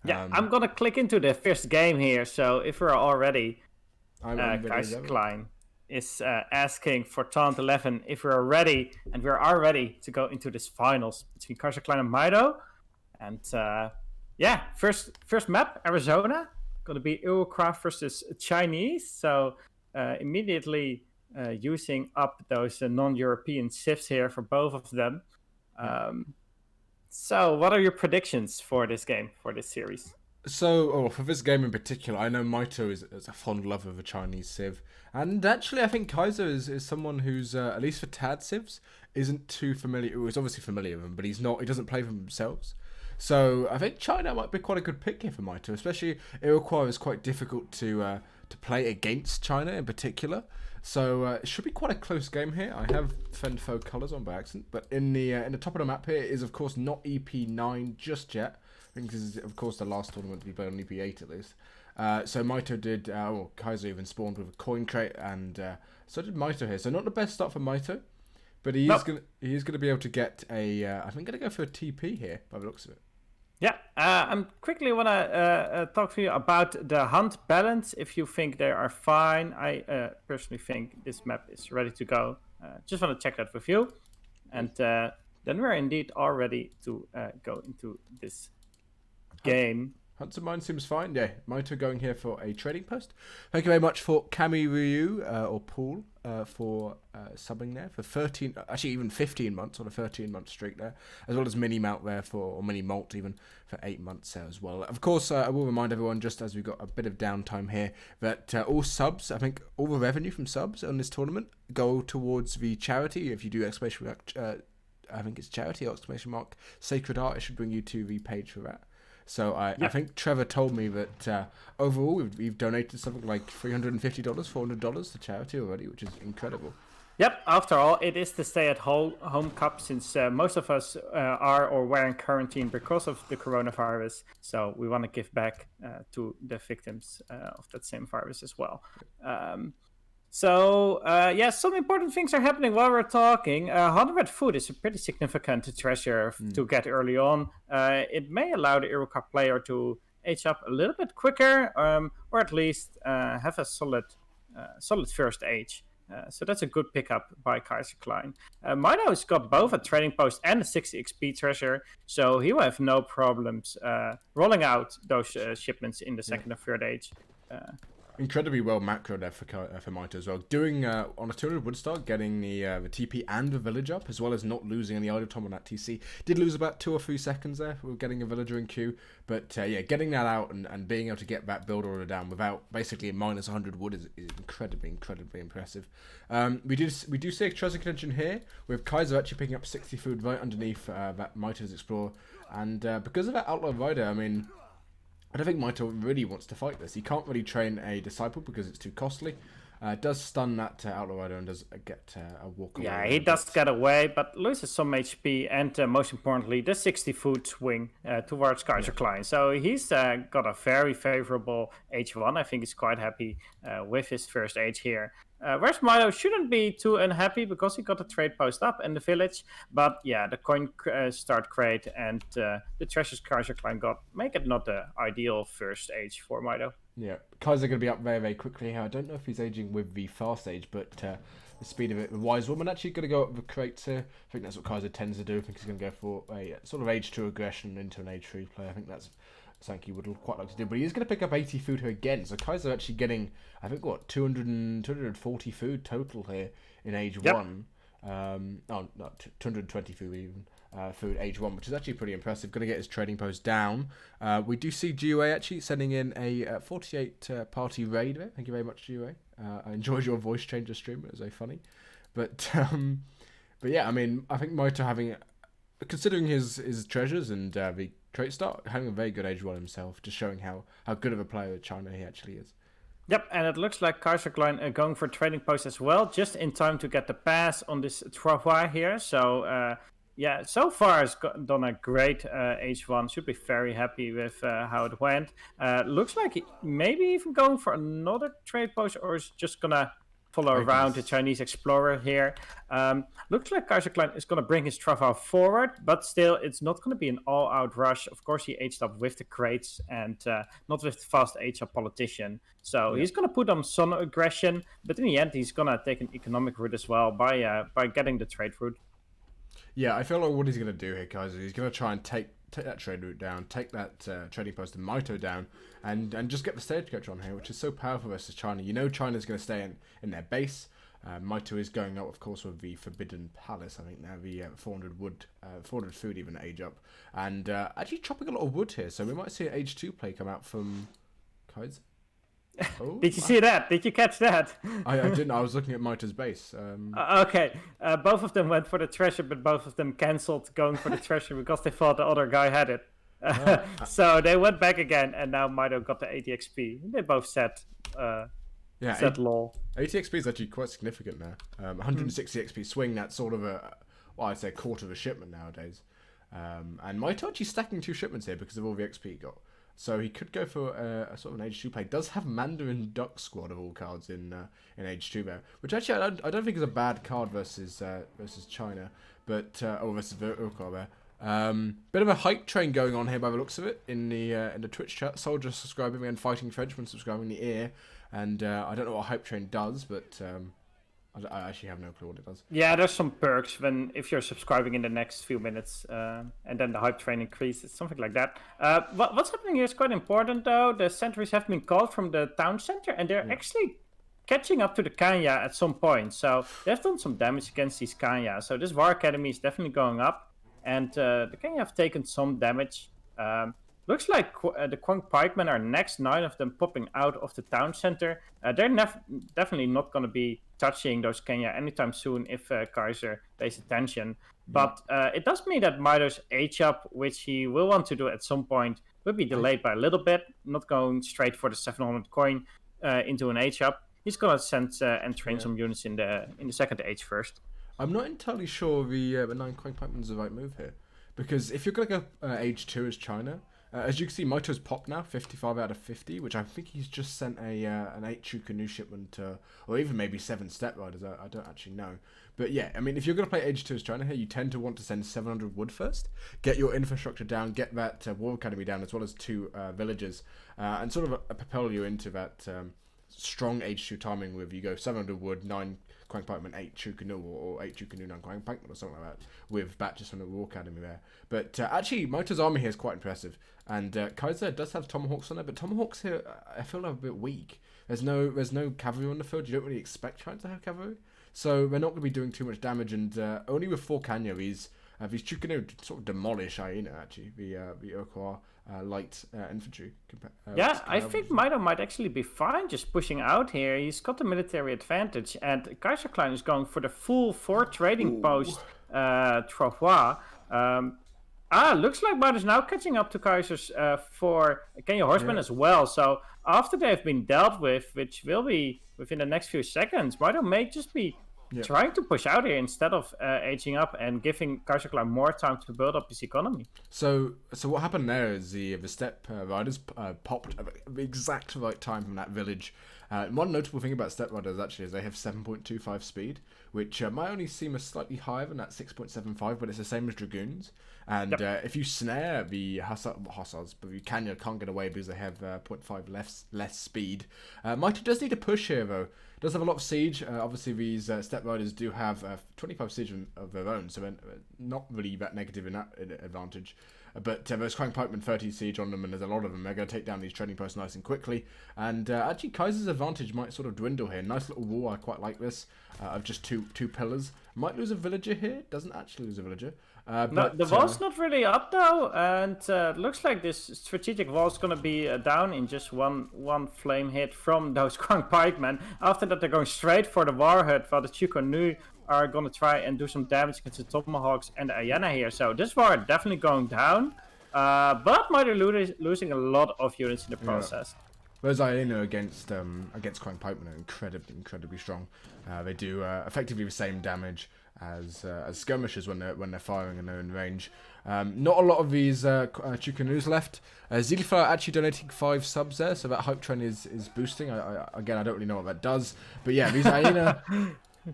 Yeah, I'm gonna click into the first game here. So if we're all ready, I'm ready. Kaiserklein is asking for Taunt 11 if we're ready, and we are ready to go into this finals between Kaiserklein and Mitoe. And yeah, first map, Arizona, gonna be Eurocraft versus Chinese. So immediately using up those non-European civs here for both of them. Um, so what are your predictions for this game, for this series? So, for this game in particular, I know Mitoe is a fond lover of a Chinese Civ. And actually, I think Kaiser is someone who's, at least for Tad Civs, isn't too familiar. Well, he's obviously familiar with them, but he doesn't play them himself. So, I think China might be quite a good pick here for Mitoe, especially Iroquois is quite difficult to play against China in particular. So, it should be quite a close game here. I have Fend Foe colours on by accident, but in the top of the map here is, of course, not EP9 just yet. I think this is, of course, the last tournament to be played on EP8 at least. So Mitoe did, Kaiser even spawned with a coin crate, and so did Mitoe here. So not the best start for Mitoe, but he is gonna be able to get a. I think gonna go for a TP here by the looks of it. Yeah, I'm quickly want to talk to you about the hunt balance. If you think they are fine, I personally think this map is ready to go. Just want to check that with you, and then we're indeed all ready to go into this game. Hudson mine seems fine. Yeah, Mitoe going here for a trading post. Thank you very much for Kami Ryu or Paul for subbing there for 13, actually even 15 months on a 13-month streak there, as well as Mini Mount there or Mini Malt even for 8 months there as well. Of course, I will remind everyone, just as we've got a bit of downtime here, that all subs, I think all the revenue from subs on this tournament go towards the charity. If you do exclamation mark, I think it's charity or exclamation mark Sacred Art, it should bring you to the page for that. So I think Trevor told me that overall we've donated something like $350, $400 to charity already, which is incredible. Yep, after all, it is the Stay-at-Home Cup, since most of us are or were in quarantine because of the coronavirus. So we want to give back to the victims of that same virus as well. So, some important things are happening while we're talking. 100 food is a pretty significant treasure to get early on. It may allow the Iroquois player to age up a little bit quicker, or at least have a solid first age. So that's a good pickup by Kaiserklein. Mitoe's got both a trading post and a 60 XP treasure, so he will have no problems rolling out those shipments in the second or third age. Incredibly well macro there for Mitoe as well. Doing on a 200 wood start, getting the TP and the village up, as well as not losing any idle time on that TC. Did lose about 2 or 3 seconds there with getting a villager in queue, but getting that out and being able to get that build order down without basically a minus 100 wood is incredibly impressive. We do see a treasure contention here with Kaiser actually picking up 60 food right underneath that Mitoe's Explorer, and because of that Outlaw Rider, I mean, I don't think Mitoe really wants to fight this. He can't really train a Disciple because it's too costly. Does stun that Outlaw Rider and does get a walk away. Yeah, he does get away, but loses some HP and most importantly, the 60 foot swing towards Kaiserklein. Yeah. So he's got a very favorable H1. I think he's quite happy with his first age here. Whereas Mitoe shouldn't be too unhappy because he got a trade post up in the village. But yeah, the coin start crate and the treasures Kaiserklein got make it not the ideal first age for Mitoe. Yeah, Kaiser going to be up very quickly here. I don't know if he's aging with the fast age, but the speed of it. The Wise Woman actually going to go up the crates here. I think that's what Kaiser tends to do. I think he's going to go for a sort of age 2 aggression into an age 3 play. I think that's something he would quite like to do. But he is going to pick up 80 food here again. So Kaiser actually getting, I think, 240 food total here in age 1. No, 220 food even. Food age 1, which is actually pretty impressive. Going to get his trading post down. We do see GUA actually sending in a 48 party raid there. Thank you very much, GUA. I enjoyed your voice changer stream. It was very funny. But yeah, I mean, I think Mitoe having, considering his treasures and the trait start, having a very good age 1 himself, just showing how good of a player China he actually is. Yep, and it looks like Kaiserklein going for trading post as well, just in time to get the pass on this Trois here. So so far it's done a great H1. Should be very happy with how it went. Looks like he maybe even going for another trade post, or is just gonna follow I around guess. the Chinese explorer here. Looks like Kaiserklein is going to bring his Travail forward, but still, it's not going to be an all-out rush. Of course, he aged up with the crates and not with the fast age-up politician. So Yeah. he's going to put on some aggression, but in the end, he's going to take an economic route as well by getting the trade route. Yeah, I feel like what he's going to do here, Kaiser, he's going to try and take that trade route down, take that trading post in Mitoe down, and just get the stagecoach on here, which is so powerful versus China. You know China's going to stay in their base. Mitoe is going out, of course, with the Forbidden Palace. I think now the 400 wood, 400 food even age up, and actually chopping a lot of wood here. So we might see an age 2 play come out from Kaiser. Oh, Did you see that? Did you catch that? I didn't. I was looking at Mitoe's base. Okay, both of them went for the treasure, but both of them cancelled going for the treasure because they thought the other guy had it. So they went back again, and now Mitoe got the 80 XP. They both said lol. 80 XP is actually quite significant now. 160 XP swing, that's sort of I'd say a quarter of a shipment nowadays. And Mitoe actually stacking 2 shipments here because of all the XP he got. So he could go for a sort of an Age 2 play. Does have Mandarin Duck Squad of all cards in Age 2 there, which actually I don't think is a bad card versus China, but versus Urquhart there. Bit of a hype train going on here by the looks of it in the Twitch chat. Soldier subscribing and Fighting Frenchman subscribing the ear, and I don't know what hype train does, but I actually have no clue what it does. Yeah, there's some perks if you're subscribing in the next few minutes, and then the hype train increases, something like that. What's happening here is quite important, though. The sentries have been called from the town center, and they're actually catching up to the Kanya at some point. So they've done some damage against these Kanya. So this War Academy is definitely going up, and the Kanya have taken some damage. Looks like the Quang Pikemen are next, 9 of them popping out of the town center. They're definitely not going to be touching those Kenya anytime soon if Kaiser pays attention. But it does mean that Mitoe's H-up, which he will want to do at some point, will be delayed by a little bit, not going straight for the 700 coin into an H-up. He's going to send and train some units in the second H first. I'm not entirely sure the 9 Quang Pikemen is the right move here. Because if you're going to go Age 2 as China, as you can see, Mitoe's popped now, 55 out of 50, which I think he's just sent an 8 Chu Canoe shipment, or even maybe 7 Step Riders, I don't actually know. But yeah, I mean, if you're going to play Age 2 as China here, you tend to want to send 700 wood first, get your infrastructure down, get that War Academy down, as well as 2 villages, and sort of propel you into that strong Age 2 timing with you go 700 wood, 9 Quang Pikeman, 8 Chu Canoe, or 8 Chu Canoe, 9 Quang Pikeman, or something like that, with batches from the War Academy there. But actually, Mitoe's army here is quite impressive. And Kaiser does have Tomahawks on there, but Tomahawks here, I feel like a bit weak. There's no cavalry on the field. You don't really expect China to have cavalry. So they're not going to be doing too much damage, and only with 4 Kanya, these Chukano sort of demolish Aina, actually, the Urquhart light infantry. I think Mitoe might actually be fine just pushing out here. He's got the military advantage, and Kaiserklein is going for the full 4 trading post Travois. Looks like Mitoe's now catching up to Kaiser's for Kenya Horsemen as well. So after they've been dealt with, which will be within the next few seconds, Mitoe may just be trying to push out here instead of aging up and giving Kaiserklein more time to build up his economy. So what happened there is the Step Riders popped at the exact right time from that village. One notable thing about Step Riders actually is they have 7.25 speed, which might only seem a slightly higher than that 6.75, but it's the same as Dragoons. And if you snare the Hussars, but you can't get away because they have 0.5 less speed. Mitoe does need a push here, though. Does have a lot of siege. Obviously, these Step Riders do have 25 siege of their own, so they're not really that negative in that advantage. But there's Quang Pikemen 30 siege on them, and there's a lot of them. They're going to take down these trading posts nice and quickly. And actually, Kaiser's advantage might sort of dwindle here. Nice little wall, I quite like this, of just two pillars. Might lose a villager here. Doesn't actually lose a villager. But the wall's not really up though, and looks like this strategic wall is going to be down in just one flame hit from those Quang Pikemen. After that, they're going straight for the Warhead, while the Chukonu are going to try and do some damage against the Tomahawks and the Ayana here. So this war definitely going down, but Mitoe losing a lot of units in the process. Whereas Ayana against Quang Pikemen are incredibly strong. They do effectively the same damage as skirmishers when they're firing and they're in range. Not a lot of these Chukanus left. Zilifar actually donating 5 subs there, so that hype train is boosting. Again, I don't really know what that does. But yeah, these Hyena...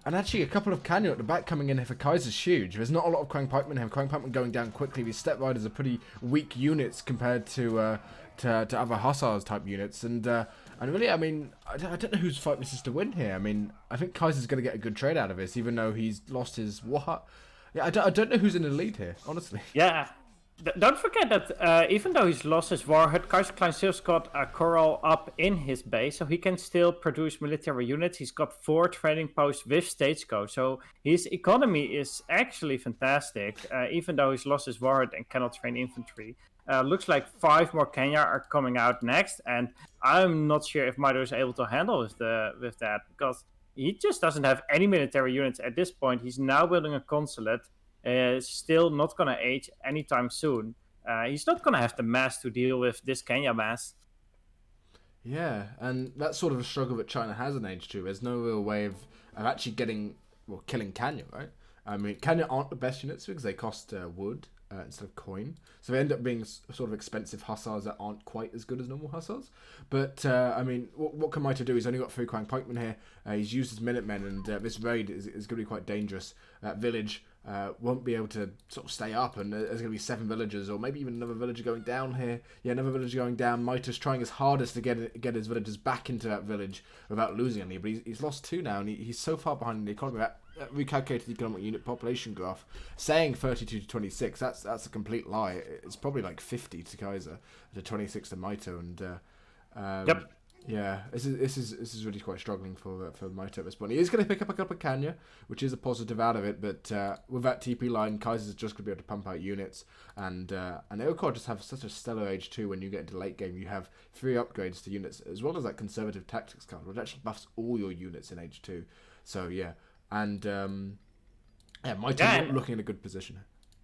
And actually, a couple of Canyon at the back coming in here for Kaiser's huge. There's not a lot of Quang Pikemen here. Quang Pikemen going down quickly. These Step Riders are pretty weak units compared to other Hussars type units. And really, I mean, I don't know whose fight this is to win here. I mean, I think Kaiser's going to get a good trade out of this, even though he's lost his what? Yeah, I don't know who's in the lead here, honestly. Yeah. Don't forget that even though he's lost his warhead, Kaiserklein still's got a coral up in his base, so he can still produce military units. He's got 4 trading posts with stagecoach, so his economy is actually fantastic, even though he's lost his warhead and cannot train infantry. Looks like 5 more Kenya are coming out next, and I'm not sure if Mitoe is able to handle with that, because he just doesn't have any military units at this point. He's now building a consulate. Still not going to age anytime soon. He's not going to have the mass to deal with this Kenya mass. Yeah, and that's sort of a struggle that China has in Age 2. There's no real way of actually killing Kenya, right? I mean, Kenya aren't the best units because they cost wood instead of coin. So they end up being sort of expensive Hussars that aren't quite as good as normal Hussars. But, I mean, what can Mitoe do? He's only got 3 Quang Pikemen here. He's used his Minutemen, and this raid is going to be quite dangerous. That village won't be able to sort of stay up, and there's going to be 7 villagers, or maybe even another villager going down here. Yeah, another villager going down. Mitoe's trying his hardest to get his villagers back into that village without losing any, but he's lost 2 now, and he's so far behind in the economy. That recalculated economic unit population graph saying 32 to 26. That's a complete lie. It's probably like 50 to Kaiser, to 26 to Mitoe, and Yep. Yeah, this is really quite struggling for Mitoe at this point. He is going to pick up a couple of Kenya, which is a positive out of it, but with that TP line, Kaiser's just going to be able to pump out units, and AoE3 just have such a stellar Age 2 when you get into late game. You have 3 upgrades to units, as well as that conservative tactics card, which actually buffs all your units in Age 2. So yeah, and Mitoe looking in a good position.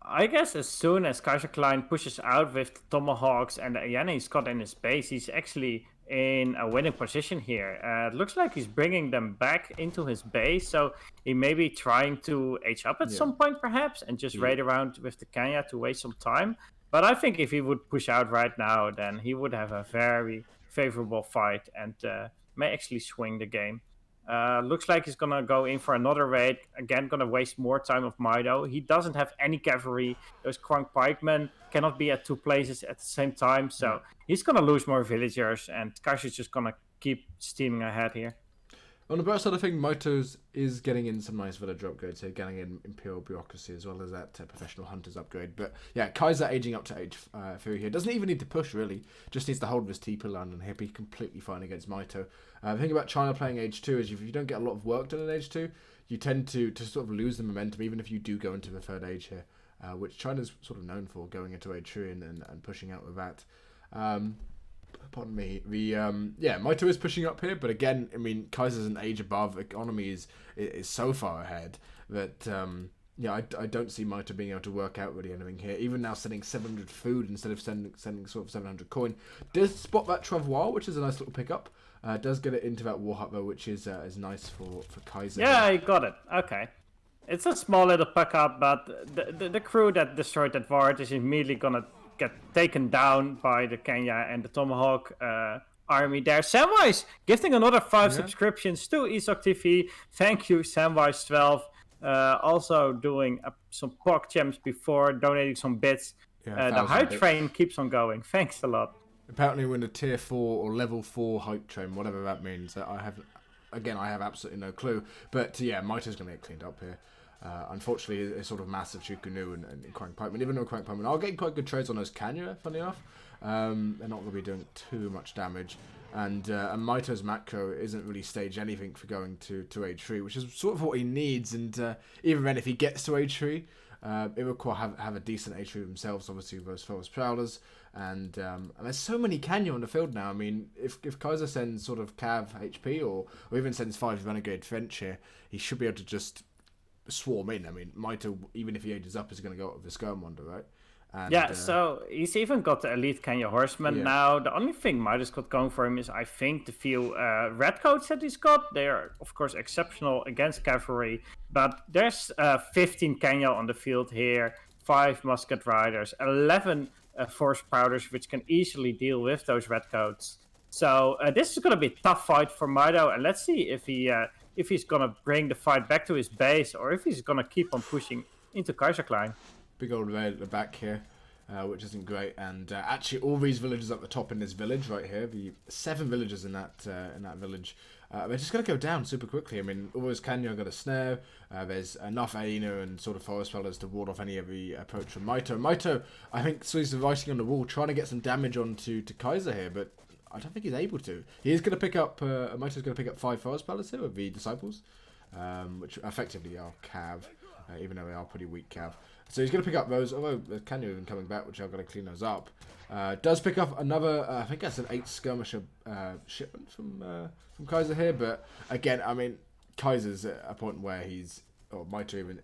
I guess as soon as Kaiserklein pushes out with the Tomahawks and the Hyena he's got in his base, he's actually in a winning position here. It looks like he's bringing them back into his base, so he may be trying to age up at some point perhaps, and just raid around with the Kenya to waste some time. But I think if he would push out right now, then he would have a very favorable fight and may actually swing the game. Looks like he's gonna go in for another raid. Again, gonna waste more time of Mitoe. He doesn't have any cavalry. Those Quang Pikemen cannot be at 2 places at the same time. So he's gonna lose more villagers, and Kaiser's just gonna keep steaming ahead here. On the bright side of things, Mitoe is getting in some nice villager upgrades here, getting in Imperial Bureaucracy as well as that Professional Hunters upgrade. But yeah, Kaiser aging up to Age 3 here. Doesn't even need to push, really. Just needs to hold his TP line, and he'll be completely fine against Mitoe. The thing about China playing Age 2 is if you don't get a lot of work done in Age 2, you tend to sort of lose the momentum, even if you do go into the 3rd Age here, which China's sort of known for, going into Age 3 and pushing out with that. Pardon me. Mitoe is pushing up here, but again, I mean, Kaiser's an age above. Economy is so far ahead that I don't see Mitoe being able to work out really anything here. Even now, sending 700 food instead of sending sort of 700 coin. Does spot that Travois, which is a nice little pickup. Does get it into that war hut though, which is nice for Kaiser. Yeah, he got it. Okay. It's a small little pickup, but the crew that destroyed that ward is immediately gonna get taken down by the Kenya and the Tomahawk army there. Samwise gifting another 5 subscriptions to ESOC TV. Thank you, Samwise12. Also doing some POC gems before, donating some bits. The hype train keeps on going. Thanks a lot. Apparently we're in a tier 4 or level 4 hype train, whatever that means. I have absolutely no clue. But yeah, Mitoe's going to get cleaned up here. Unfortunately, a sort of massive Chukunu and Quang Pikemen. Even though Quang Pikemen are getting quite good trades on those Kenya, funny enough. They're not going to be doing too much damage. And Mitoe's macro isn't really stage anything for going to Age 3, which is sort of what he needs. And even then, if he gets to Age 3, it will have a decent Age 3 themselves, obviously, with those Forest Prowlers. And there's so many Kenya on the field now. I mean, if Kaiser sends sort of Cav HP or even sends 5 Renegade French here, he should be able to just swarm in. I mean, Mitoe, even if he ages up, is going to go up with the Skirmonger, right? And, so he's even got the elite Kenya horsemen now. The only thing Mitoe's got going for him is, I think, the few redcoats that he's got. They are, of course, exceptional against cavalry, but there's 15 Kenya on the field here. 5 musket riders, 11 force powders, which can easily deal with those redcoats. So this is going to be a tough fight for Mitoe, and let's see if he's going to bring the fight back to his base, or if he's going to keep on pushing into Kaiserklein. Big old raid at the back here, which isn't great. And actually, all these villagers up the top in this village right here, the 7 villagers in that village, they're just going to go down super quickly. I mean, always Kanya got a snare. There's enough Aina and sort of forest fellas to ward off any of the approach from Mitoe. Mitoe, I think, sees the writing on the wall, trying to get some damage onto Kaiser here, but I don't think he's able to. He is going to pick up, Mitoe's going to pick up 5 forest fellas here with the Disciples, which effectively are Cav, even though they are pretty weak Cav. So he's going to pick up those, although Kanya even coming back, which I've got to clean those up. Does pick up another, I think that's an 8 skirmisher shipment from Kaiser here, but again, I mean, Kaiser's at a point where Mitoe even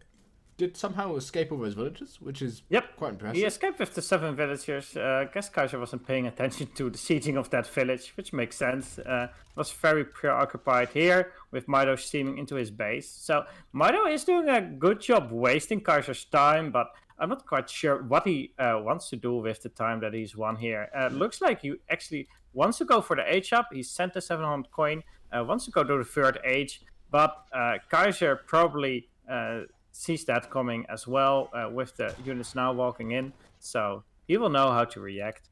did somehow escape all those villagers, which is quite impressive. He escaped with the 7 villagers. I guess Kaiser wasn't paying attention to the sieging of that village, which makes sense. Was very preoccupied here with Mitoe steaming into his base. So Mitoe is doing a good job wasting Kaiser's time, but I'm not quite sure what he wants to do with the time that he's won here. Looks like he actually wants to go for the age up. He sent the 700 coin, wants to go to the 3rd age, but Kaiser probably sees that coming as well, with the units now walking in, so he will know how to react.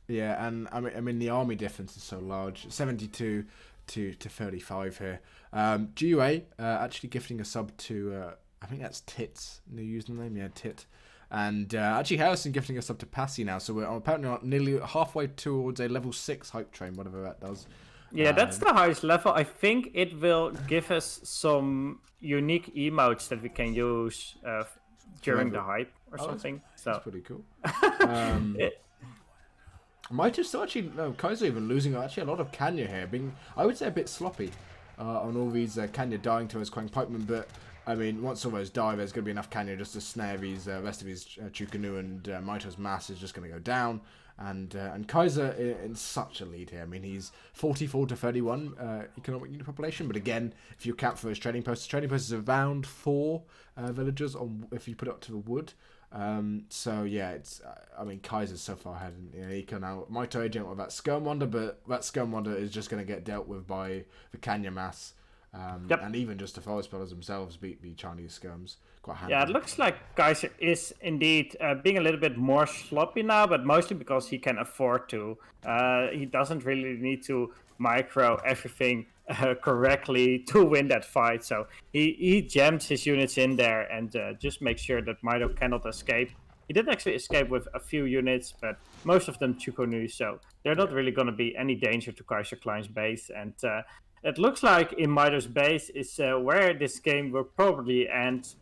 Yeah, and I mean the army difference is so large, 72 to 35 here. GUA actually gifting a sub to I think that's Tits, the username, yeah, Tit. And actually Harrison gifting a sub to Passy now, so we're apparently nearly halfway towards a level 6 hype train, whatever that does. Yeah, that's the highest level. I think it will give us some unique emotes that we can use during the hype or something. That's pretty cool. Might just still actually, no, Kaiser even losing actually a lot of Kanya here, being, I would say, a bit sloppy on all these Kanya dying to his Quang Pikemen, but I mean, once all those die, there's going to be enough Kanya just to snare these rest of his Chukanu, and Mito's mass is just going to go down. And Kaiser in such a lead here. I mean, he's 44 to 31 economic unit population. But again, if you account for his trading posts is around 4 villagers on if you put it up to the wood. So yeah, it's I mean, Kaiser's so far ahead in eco now. Mitoe agent with that Skirmwander, but that Skirmwander is just going to get dealt with by the Kanya mass. And even just the forest dwellers themselves beat the Chinese skirms quite handily. Yeah, it looks like Kaiser is indeed being a little bit more sloppy now, but mostly because he can afford to. He doesn't really need to micro everything correctly to win that fight. So he jams his units in there and just makes sure that Mitoe cannot escape. He did actually escape with a few units, but most of them Chukonu, so they're not really going to be any danger to Kaiserklein's base. And it looks like in Mitoe's base is where this game will probably end.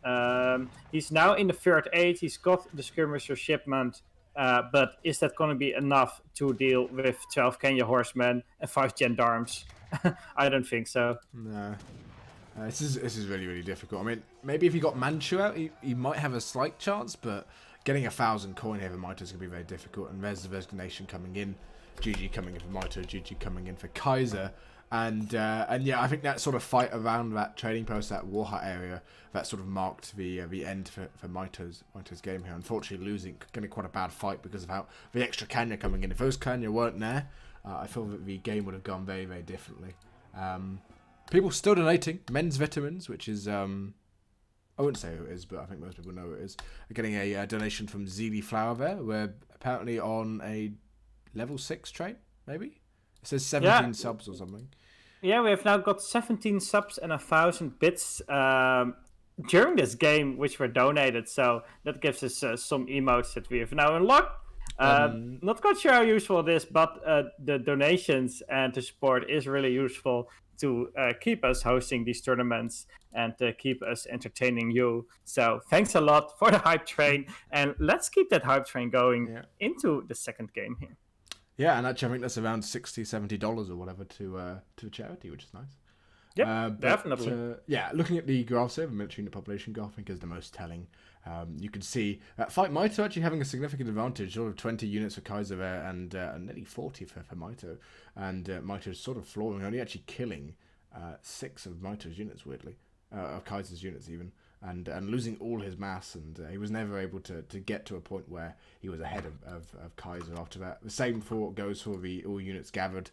He's now in the 3rd age. He's got the skirmisher shipment, but is that going to be enough to deal with 12 Kenya horsemen and 5 gendarmes? I don't think so. No. This is really, really difficult. I mean, maybe if he got Manchu out, he might have a slight chance, but getting 1,000 coin here for Mitoe is going to be very difficult. And there's the resignation coming in. GG coming in for Mitoe, GG coming in for Kaiser. And yeah, I think that sort of fight around that trading post, that war hut area, that sort of marked the end for Mitoe's game here. Unfortunately, losing, going to be quite a bad fight because of how the extra Kanya coming in. If those Kanya weren't there, I feel that the game would have gone very, very differently. People still donating. Men's Vitamins, which is, I wouldn't say who it is, but I think most people know who it is. They're getting a donation from Zeely Flower there. We're apparently on a level 6 train, maybe? It says 17 subs or something. Yeah, we have now got 17 subs and 1,000 bits during this game, which were donated. So that gives us some emotes that we have now unlocked. Not quite sure how useful it is, but the donations and the support is really useful to keep us hosting these tournaments and to keep us entertaining you. So thanks a lot for the hype train, and let's keep that hype train going into the second game here. Yeah, and actually I think that's around $60, $70 or whatever to a charity, which is nice. Yeah, definitely. Yeah, looking at the graphs here, the military unit population graph, I think is the most telling. You can see fight Mitoe actually having a significant advantage, sort of 20 units for Kaiser there, and nearly 40 for Mitoe. And Mitoe's sort of flooring, only actually killing 6 of Mitoe's units, weirdly. Of Kaiser's units even. and losing all his mass, and he was never able to get to a point where he was ahead of Kaiser after that. The same goes for the all units gathered.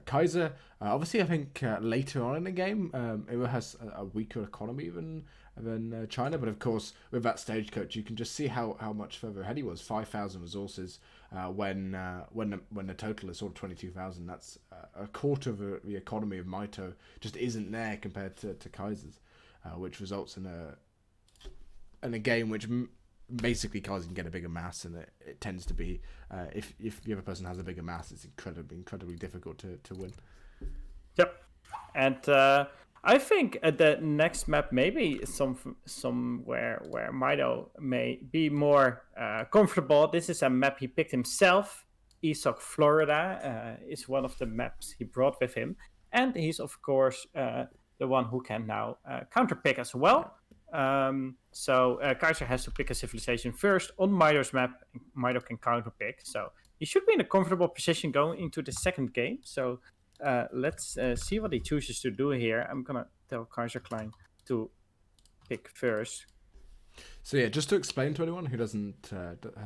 Kaiser, obviously, I think later on in the game, it has a weaker economy than China, but of course, with that stagecoach, you can just see how much further ahead he was. 5,000 resources when the total is sort of 22,000. That's a quarter of the economy of Mitoe just isn't there compared to Kaiser's. Which results in a game which basically Kaiser can get a bigger mass, and it tends to be if the other person has a bigger mass, it's incredibly difficult to win. Yep, and I think the next map maybe somewhere where Mitoe may be more comfortable. This is a map he picked himself. ESOC Florida is one of the maps he brought with him, and he's of course the one who can now counterpick as well. So Kaiser has to pick a civilization first on Mitoe's map. Mitoe can counterpick, so he should be in a comfortable position going into the second game. So let's see what he chooses to do here. I'm gonna tell Kaiserklein to pick first. So yeah, just to explain to anyone who hasn't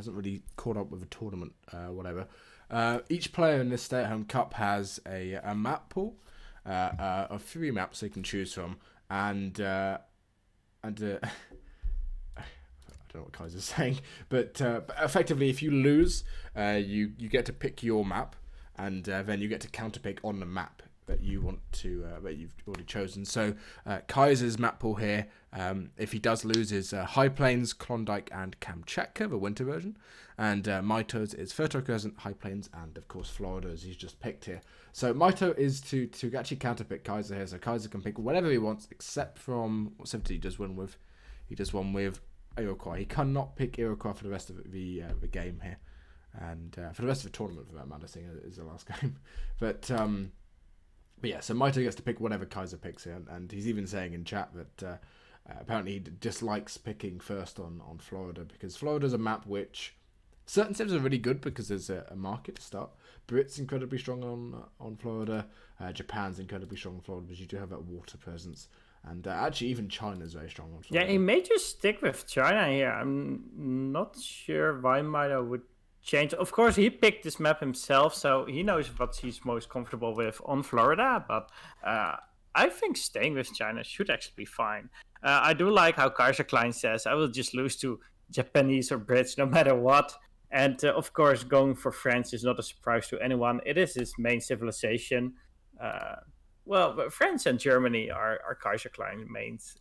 really caught up with the tournament, whatever. Each player in this Stay-at-Home Cup has a map pool of 3 maps they can choose from, and I don't know what Kaiser's saying, but effectively, if you lose, you get to pick your map, and then you get to counterpick on the map that you want to that you've already chosen. So Kaiser's map pool here, if he does lose, is High Plains, Klondike, and Kamchatka, the winter version, and Mitoe's is Fertile Crescent, High Plains, and of course Florida, as he's just picked here. So Mitoe is to actually counterpick Kaiser here, so Kaiser can pick whatever he wants, except from what civility he does win with. He does one with Iroquois. He cannot pick Iroquois for the rest of the game here, and for the rest of the tournament, for that matter, seeing it is the last game. But yeah, so Mitoe gets to pick whatever Kaiser picks here, and he's even saying in chat that apparently he dislikes picking first on Florida, because Florida's a map which certain civs are really good because there's a market to start. Brit's incredibly strong on Florida. Japan's incredibly strong on Florida because you do have that water presence. And actually, even China's very strong on Florida. Yeah, he may just stick with China here. I'm not sure why Mitoe would change. Of course, he picked this map himself, so he knows what he's most comfortable with on Florida. But I think staying with China should actually be fine. I do like how Kaiserklein says, I will just lose to Japanese or Brits no matter what. And of course, going for France is not a surprise to anyone. It is his main civilization. Well, but France and Germany are Kaiserklein mains.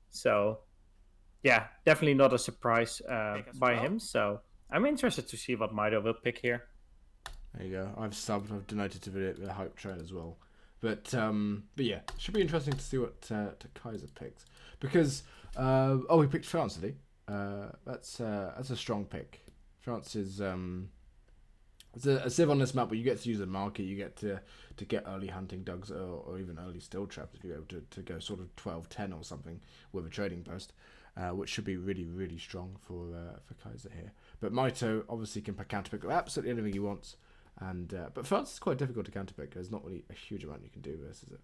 So, yeah, definitely not a surprise by him. So, I'm interested to see what Mitoe will pick here. There you go. I've donated to the hype train as well. But yeah, it should be interesting to see what Kaiser picks. Because, he picked France, did he? That's a strong pick. France is it's a civ on this map where you get to use a market, you get to get early hunting dogs or even early still traps if you're able to go sort of 12-10 or something with a trading post, which should be really, really strong for Kaiser here. But Mitoe obviously can counterpick absolutely anything he wants, and but France is quite difficult to counterpick. There's not really a huge amount you can do versus it.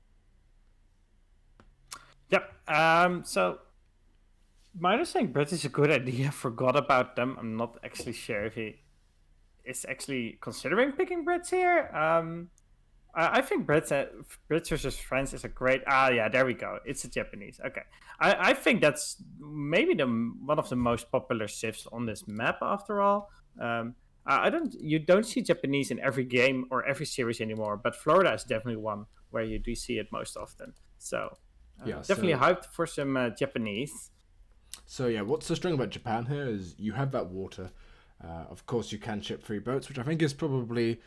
Yep. So Mitoe saying Brit is a good idea. Forgot about them. I'm not actually sure if he is actually considering picking Brits here. I think Brits versus France is a great. Yeah, there we go. It's a Japanese. Okay, I think that's maybe one of the most popular civs on this map. After all, you don't see Japanese in every game or every series anymore, but Florida is definitely one where you do see it most often. So definitely hyped for some Japanese. So yeah, what's so strong about Japan here is you have that water. Of course, you can ship 3 boats, which I think is probably,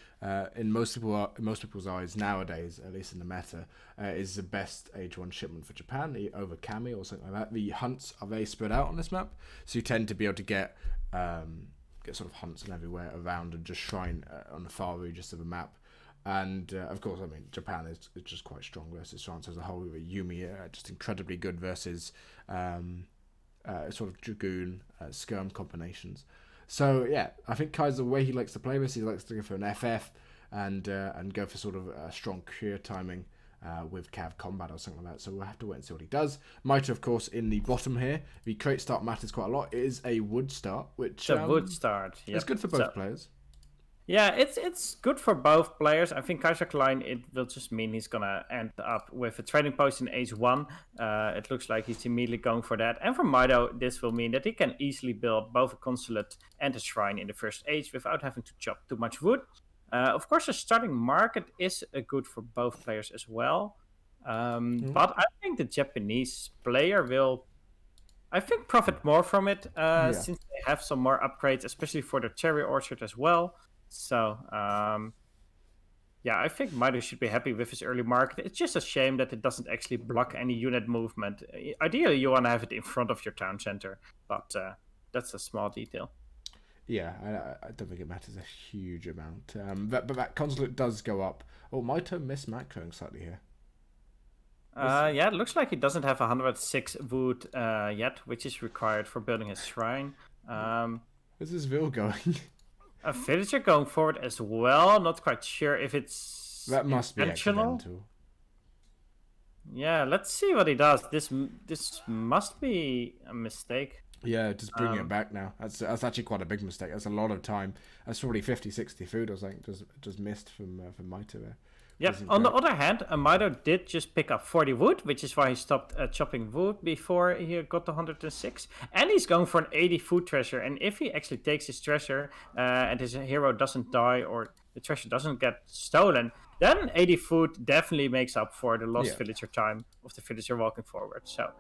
in most people's eyes nowadays, at least in the meta, is the best Age 1 shipment for Japan over Kami or something like that. The hunts are very spread out on this map, so you tend to be able to get sort of hunts and everywhere around and just shrine on the far regions of the map. And of course, I mean, Japan is just quite strong versus France as a whole. Yumi just incredibly good versus sort of Dragoon, Skirm combinations. So yeah, I think Kaiser, the way he likes to play this, he likes to go for an FF and go for sort of a strong career timing with Cav Combat or something like that. So we'll have to wait and see what he does. Mitoe, of course, in the bottom here. The crate start matters quite a lot. It is a wood start, which wood start. It's good for both players. Yeah, it's good for both players. I think Kaiserklein, it will just mean he's gonna end up with a trading post in H1. It looks like he's immediately going for that. And for Mitoe, this will mean that he can easily build both a consulate and a shrine in the first age without having to chop too much wood. Of course, the starting market is good for both players as well. But I think the Japanese player will, I think, profit more from it since they have some more upgrades, especially for the cherry orchard as well. So, I think Mitoe should be happy with his early market. It's just a shame that it doesn't actually block any unit movement. Ideally, you want to have it in front of your town center, but that's a small detail. Yeah, I don't think it matters a huge amount. But that consulate does go up. Oh, Mitoe missed macroing slightly here. It looks like he doesn't have 106 wood yet, which is required for building his shrine. Where's this Vil going? A villager going forward as well. Not quite sure if it's that must intentional. Be accidental. Yeah, let's see what he does. This must be a mistake. Yeah, just bringing it back now. That's actually quite a big mistake. That's a lot of time. That's probably 50, 60 food or something just missed from Mitoe there. Yeah. On the other hand, Mitoe did just pick up 40 wood, which is why he stopped chopping wood before he got the 106. And he's going for an 80 food treasure. And if he actually takes his treasure and his hero doesn't die or the treasure doesn't get stolen, then 80 food definitely makes up for the lost villager time of the villager walking forward. So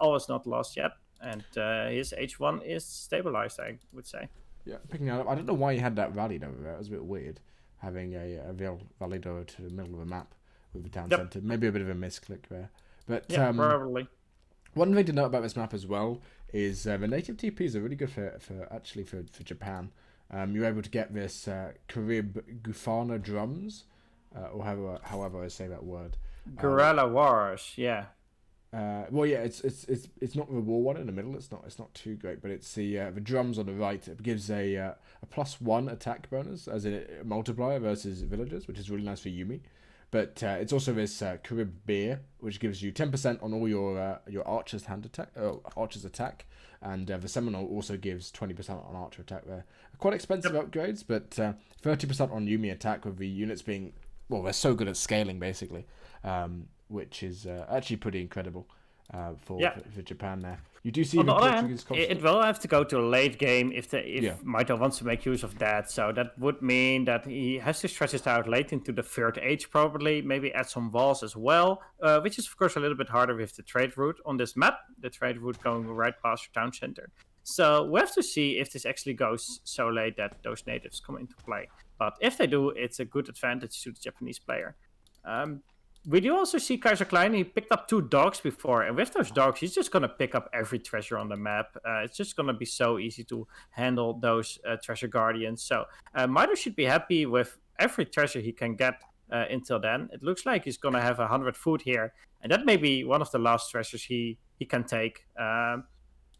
all is not lost yet. And his H1 is stabilized, I would say. Yeah, picking that up. I don't know why he had that rallied over there. It was a bit weird. Having a Valido to the middle of a map with the town centre. Maybe a bit of a misclick there. But probably. One thing to note about this map as well is the native TPs are really good for Japan. You're able to get this Carib Gufana drums, or however I say that word. Guerrilla Wars, yeah. It's not the war one in the middle. It's not too great, but it's the drums on the right. It gives a +1 attack bonus as a multiplier versus villagers, which is really nice for Yumi. But it's also this Carib beer, which gives you 10% on all your archer's archer's attack, and the Seminole also gives 20% on archer attack. There, quite expensive upgrades, but 30% on Yumi attack with the units being they're so good at scaling basically. Which is actually pretty incredible for Japan there. You do see on the other hand, it will have to go to a late game if Mitoe wants to make use of that. So that would mean that he has to stretch it out late into the third age probably, maybe add some walls as well, which is of course a little bit harder with the trade route on this map, the trade route going right past your town center. So we have to see if this actually goes so late that those natives come into play. But if they do, it's a good advantage to the Japanese player. We do also see Kaiserklein. He picked up 2 dogs before, and with those dogs, he's just going to pick up every treasure on the map. It's just going to be so easy to handle those treasure guardians. So Mitoe should be happy with every treasure he can get until then. It looks like he's going to have 100 food here, and that may be one of the last treasures he can take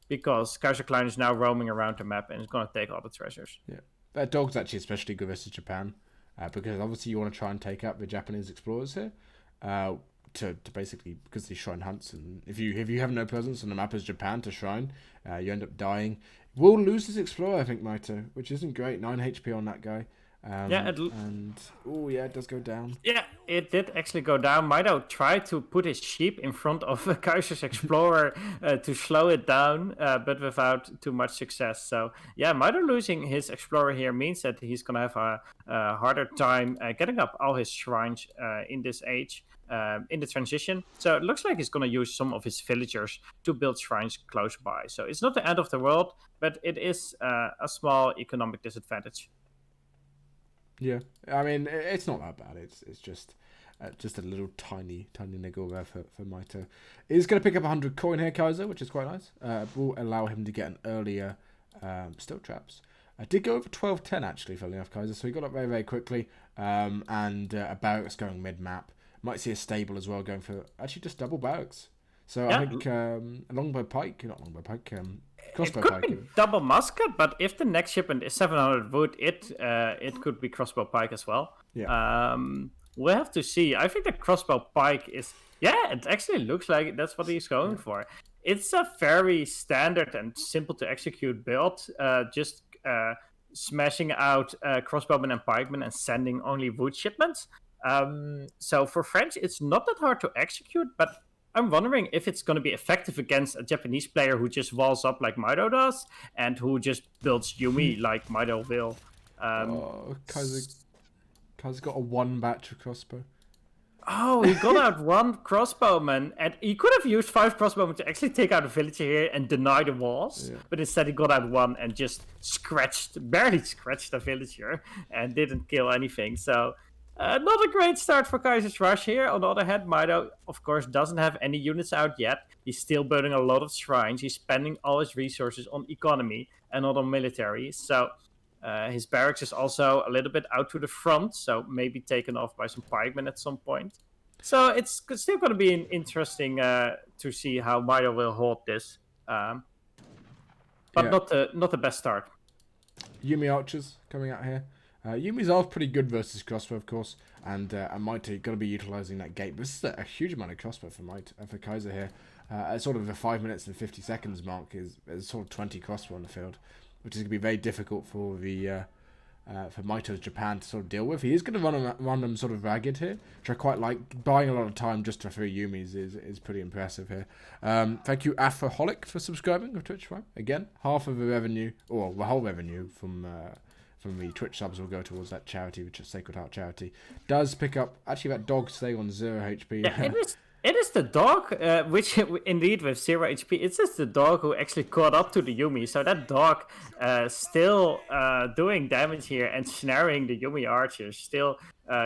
because Kaiserklein is now roaming around the map and is going to take all the treasures. Yeah, that dog's actually especially good versus Japan because obviously you want to try and take out the Japanese explorers here. To basically because they shrine hunts, and if you have no presence on the map as Japan to shrine, you end up dying. We'll lose this explorer, I think, Mitoe, which isn't great. 9 HP on that guy. It does go down. Yeah, it did actually go down. Mitoe tried to put his sheep in front of Kaiser's explorer to slow it down, but without too much success. So yeah, Mitoe losing his explorer here means that he's gonna have a harder time getting up all his shrines in this age. In the transition. So it looks like he's going to use some of his villagers to build shrines close by. So it's not the end of the world, but it is a small economic disadvantage. Yeah, I mean, it's not that bad. It's just a little tiny niggle there for Mitoe. He's going to pick up 100 coin here, Kaiser, which is quite nice. Will allow him to get an earlier still traps. I did go over 12-10 actually, funnily enough, Kaiser. So he got up very, very quickly. And a barracks going mid-map. Might see a stable as well going for actually just double barracks. So I think crossbow pike. It could be double musket, but if the next shipment is 700 wood, it could be crossbow pike as well. Yeah. we'll have to see. I think the crossbow pike is, yeah, it actually looks like that's what he's going for. It's a very standard and simple to execute build, just smashing out crossbowmen and pikemen and sending only wood shipments. So for French, it's not that hard to execute, but I'm wondering if it's going to be effective against a Japanese player who just walls up like Mitoe does and who just builds Yumi like Mitoe will. Kaiser's got a 1 batch of crossbow. Oh, he got out 1 crossbowman, and he could have used 5 crossbowmen to actually take out a villager here and deny the walls. Yeah. But instead, he got out 1 and just barely scratched a villager, and didn't kill anything. So, not a great start for Kaiser's rush here. On the other hand, Mitoe, of course, doesn't have any units out yet. He's still building a lot of shrines. He's spending all his resources on economy and not on military. So, his barracks is also a little bit out to the front, so maybe taken off by some pikemen at some point. So it's still going to be interesting to see how Mitoe will hold this, but not the best start. Yumi archers coming out here. Yumi's are pretty good versus crossbow, of course, and Mitoe going to be utilizing that gate. But this is a huge amount of crossbow for Kaiser here. At sort of the 5 minutes and 50 seconds mark is sort of 20 crossbow on the field, which is going to be very difficult for the for Mitoe's Japan to sort of deal with. He is going to run them sort of ragged here, which I quite like. Buying a lot of time just for 3 Yumis is pretty impressive here. Thank you, Afroholic, for subscribing with Twitch Prime. Again, half of the revenue, or the whole revenue from the Twitch subs will go towards that charity, which is Sacred Heart charity. Does pick up, actually that dog stay on 0 HP. Yeah, it is the dog, which indeed with 0 HP, it's just the dog who actually caught up to the Yumi. So that dog still doing damage here and snaring the Yumi archers, still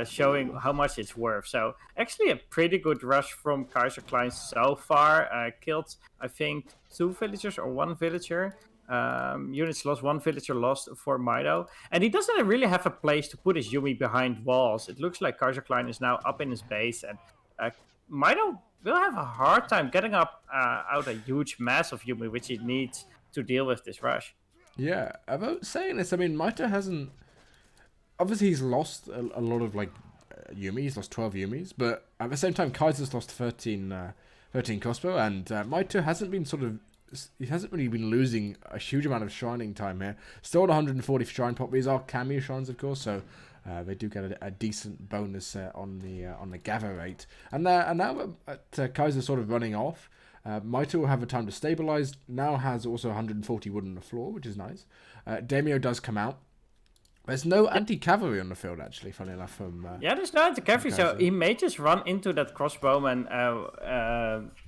showing how much it's worth. So actually a pretty good rush from Kaiserklein so far. Killed, I think, 2 villagers or 1 villager. Units lost, 1 villager lost for Mitoe. And he doesn't really have a place to put his Yumi behind walls. It looks like Kaiserklein is now up in his base, and Mitoe will have a hard time getting up out a huge mass of Yumi, which he needs to deal with this rush. Yeah, about saying this, I mean, Mitoe hasn't... Obviously, he's lost a lot of, Yumi. He's lost 12 Yumis, but at the same time, Kaiser's lost 13 crossbow, and Mitoe hasn't been he hasn't really been losing a huge amount of shrining time here. Still at 140 shrine pop. These are cameo shrines, of course, so... they do get a decent bonus on the gather rate, and now Kaiser sort of running off. Mitoe will have a time to stabilize. Now has also 140 wood on the floor, which is nice. Daimyo does come out. There's no anti-cavalry on the field, actually, funny enough. There's no anti-cavalry, so he may just run into that crossbowman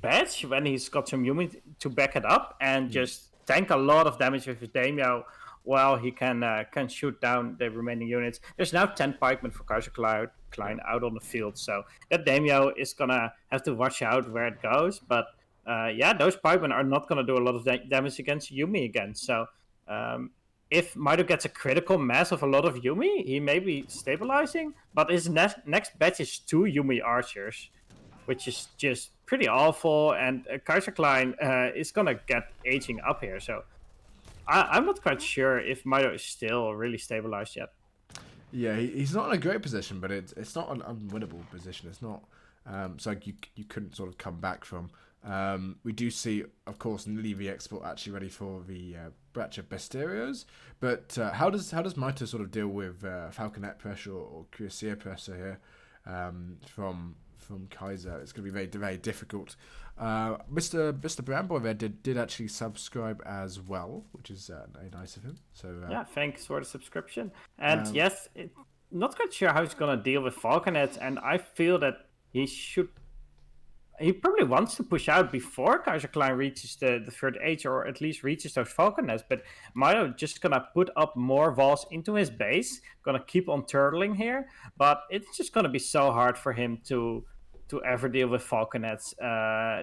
badge when he's got some Yumi to back it up and just tank a lot of damage with his Daimyo, while he can shoot down the remaining units. There's now 10 pikemen for Kaiserklein out on the field, so that Daimyo is going to have to watch out where it goes. But those pikemen are not going to do a lot of damage against Yumi again. So if Mitoe gets a critical mass of a lot of Yumi, he may be stabilizing, but his next batch is 2 Yumi archers, which is just pretty awful, and Kaiserklein is going to get aging up here, so... I'm not quite sure if Mitoe is still really stabilized yet. Yeah, he's not in a great position, but it's not an unwinnable position. It's not so you couldn't sort of come back from. We do see, of course, Nili export actually ready for the batch of Besterios. But how does Mitoe sort of deal with Falconet pressure or Cuirassier pressure here from Kaiser? It's going to be very, very difficult. Mr. Bramboy there did actually subscribe as well, which is very nice of him. So thanks for the subscription. And yes, not quite sure how he's gonna deal with Falconets, and I feel that he probably wants to push out before Kaiserklein reaches the third age, or at least reaches those Falconets. But Mitoe just gonna put up more walls into his base, gonna keep on turtling here, but it's just gonna be so hard for him to ever deal with Falconets.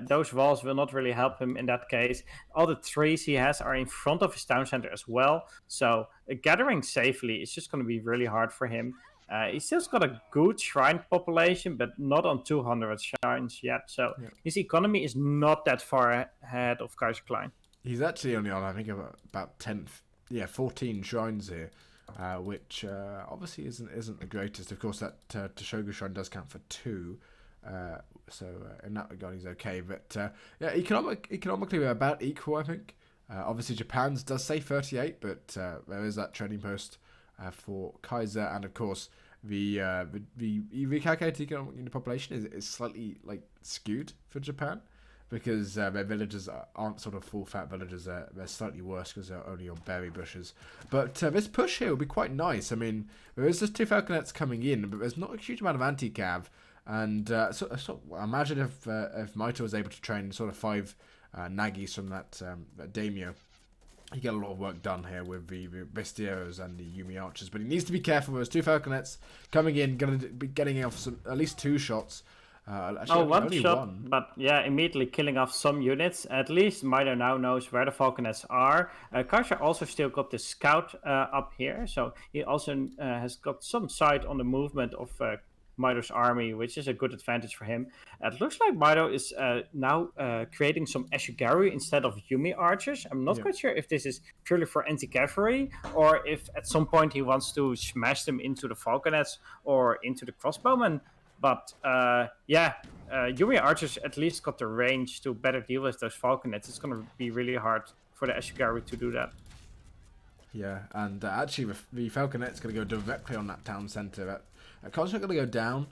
Those walls will not really help him in that case. All the trees he has are in front of his town center as well, so gathering safely is just going to be really hard for him. He's still got a good shrine population, but not on 200 shrines yet, so his economy is not that far ahead of Kaiserklein. He's actually only on, I think, about 14 shrines here. which obviously isn't the greatest. Of course, that Toshogu Shrine does count for 2. So in that regard, he's okay. But yeah, economically, we're about equal, I think. Obviously, Japan's does say 38, but there is that trading post for Kaiser, and of course, the recalculated economic unit population is slightly like skewed for Japan because their villages aren't sort of full fat villages. They're slightly worse because they're only on berry bushes. But this push here will be quite nice. I mean, there is just 2 falconets coming in, but there's not a huge amount of anti-cav. And so imagine if Mitoe was able to train sort of 5 Nagis from that daimyo. You get a lot of work done here with the Bestieros and the Yumi archers, but he needs to be careful. There's 2 falconets coming in, going to be getting off at least 2 shots. Actually, one only shot, one. but yeah, immediately killing off some units. At least Mitoe now knows where the falconets are. Kaiser also still got the scout up here, so he also has got some sight on the movement of Mitoe's army, which is a good advantage for him. It looks like Mitoe is now creating some Ashigaru instead of Yumi archers. I'm not quite sure if this is purely for anti-cavalry or if at some point he wants to smash them into the falconets or into the crossbowmen. But Yumi archers at least got the range to better deal with those falconets. It's going to be really hard for the Ashigaru to do that. Yeah, and actually the falconet's going to go directly on that town centre. Kaiser going to go down.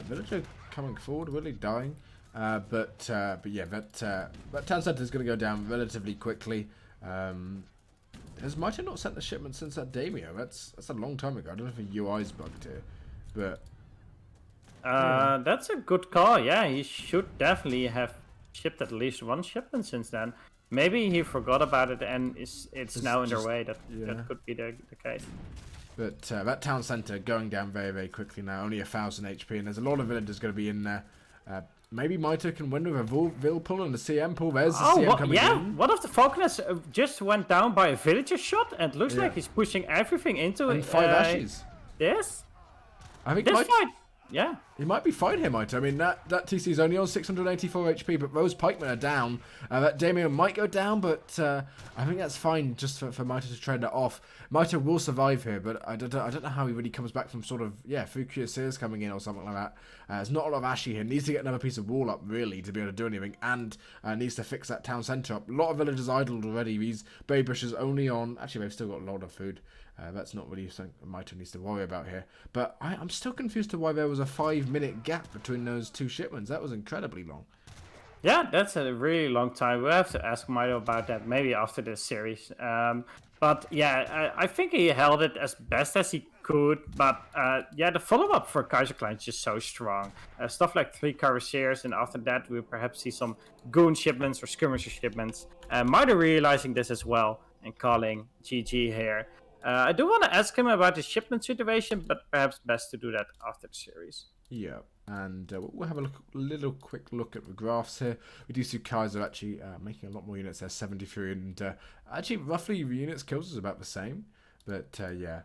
Villager coming forward, really dying. But yeah, that town centre is going to go down relatively quickly. Has Mitoe not sent the shipment since that daimyo? That's a long time ago. I don't know if the UI's bugged here, but that's a good call. Yeah, he should definitely have shipped at least 1 shipment since then. Maybe he forgot about it and it's now in their way. That could be the case. But that town centre going down very, very quickly now. Only 1,000 HP, and there's a lot of villagers going to be in there. Maybe Mitoe can win with a Vil pull and the CM pull. There's the CM coming in. One of the falconets just went down by a villager shot, and it looks like he's pushing everything into it. And 5 ashes. Yes. I think Yeah. He might be fine here, Mitoe. I mean, that TC is only on 684 HP, but those pikemen are down. That daimyo might go down, but I think that's fine just for Mitoe to trade that off. Mitoe will survive here, but I don't know how he really comes back from sort of, Fukuya Sears coming in or something like that. There's not a lot of Ashi here. Needs to get another piece of wall up, really, to be able to do anything, and needs to fix that town centre up. A lot of villagers idled already. These berry bushes only on... Actually, they've still got a lot of food. That's not really something Mitoe needs to worry about here. But I'm still confused to why there was a 5-minute gap between those 2 shipments. That was incredibly long. Yeah, that's a really long time. We'll have to ask Mitoe about that maybe after this series. But yeah, I think he held it as best as he could. But the follow-up for Kaiserklein is just so strong. Stuff like 3 cuirassiers, and after that we'll perhaps see some goon shipments or skirmisher shipments. Mitoe realizing this as well and calling GG here. I do want to ask him about the shipment situation, but perhaps best to do that after the series. Yeah, and we'll have a quick look at the graphs here. We do see Kaiser actually making a lot more units there, 73, and actually roughly the units kills is about the same. But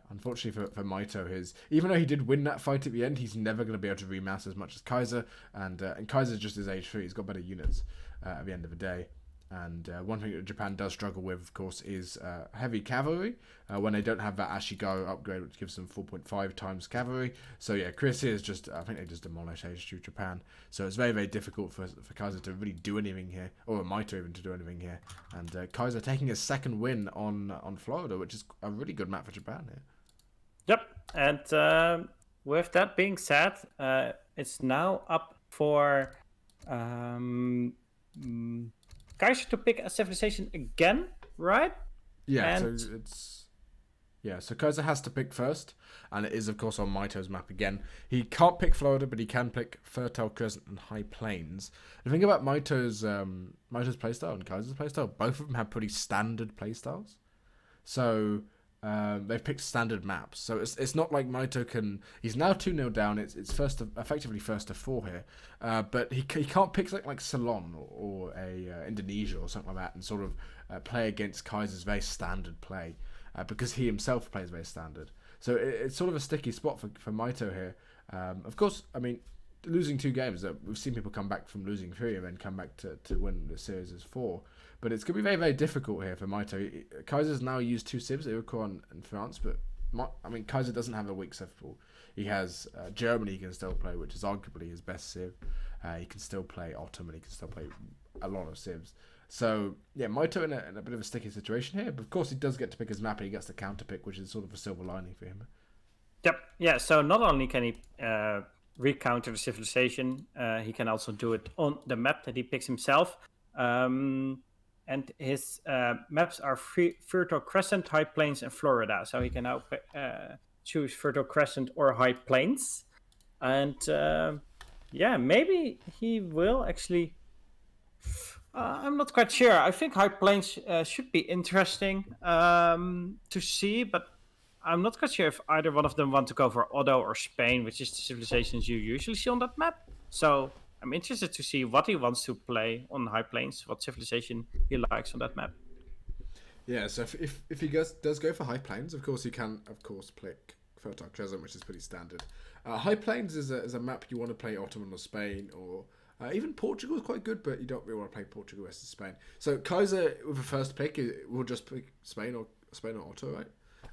unfortunately for Mitoe, even though he did win that fight at the end, he's never going to be able to remass as much as Kaiser, and Kaiser's just his age 3. He's got better units at the end of the day. And one thing that Japan does struggle with, of course, is heavy cavalry when they don't have that Ashigaru upgrade, which gives them 4.5 times cavalry. So yeah, Chris is I think they just demolish H2 Japan. So it's very, very difficult for Kaiser to really do anything here, or Mitoe even to do anything here. And Kaiser taking his 2nd win on Florida, which is a really good map for Japan here. Yep, and with that being said, it's now up for... Kaiser to pick a civilization again, right? Yeah, so Kaiser has to pick first, and it is of course on Mitoe's map again. He can't pick Florida, but he can pick Fertile Crescent and High Plains. The thing about Mitoe's playstyle and Kaiser's playstyle, both of them have pretty standard playstyles. So they've picked standard maps. So it's not like Mitoe can... He's now 2-0 down. It's effectively first to 4 here. But he can't pick something like Ceylon or Indonesia or something like that and sort of play against Kaiser's very standard play because he himself plays very standard. So it's sort of a sticky spot for Mitoe here. Of course, I mean, losing 2 games, we've seen people come back from losing 3 and then come back to win the series as 4. But it's going to be very, very difficult here for Mitoe. Kaiser's now used 2 civs, Iroquois and France, but I mean, Kaiser doesn't have a weak civ pool. He has Germany he can still play, which is arguably his best civ. He can still play Ottoman. He can still play a lot of civs. So, yeah, Mitoe in a bit of a sticky situation here. But, of course, he does get to pick his map and he gets the counter pick, which is sort of a silver lining for him. Yep. Yeah, so not only can he recounter the civilization, he can also do it on the map that he picks himself. And his maps are Fertile Crescent, High Plains, and Florida. So he can now choose Fertile Crescent or High Plains. And yeah, maybe he will actually... I'm not quite sure. I think High Plains should be interesting to see, but I'm not quite sure if either one of them want to go for Otto or Spain, which is the civilizations you usually see on that map. So I'm interested to see what he wants to play on High Plains, what civilization he likes on that map. Yeah, so if he does go for High Plains, of course he can, of course, pick Fertile Crescent, which is pretty standard. High Plains is a map you want to play Ottoman or Spain, or even Portugal is quite good, but you don't really want to play Portugal versus Spain. So Kaiser, with a first pick, will just pick Spain or Otto, right?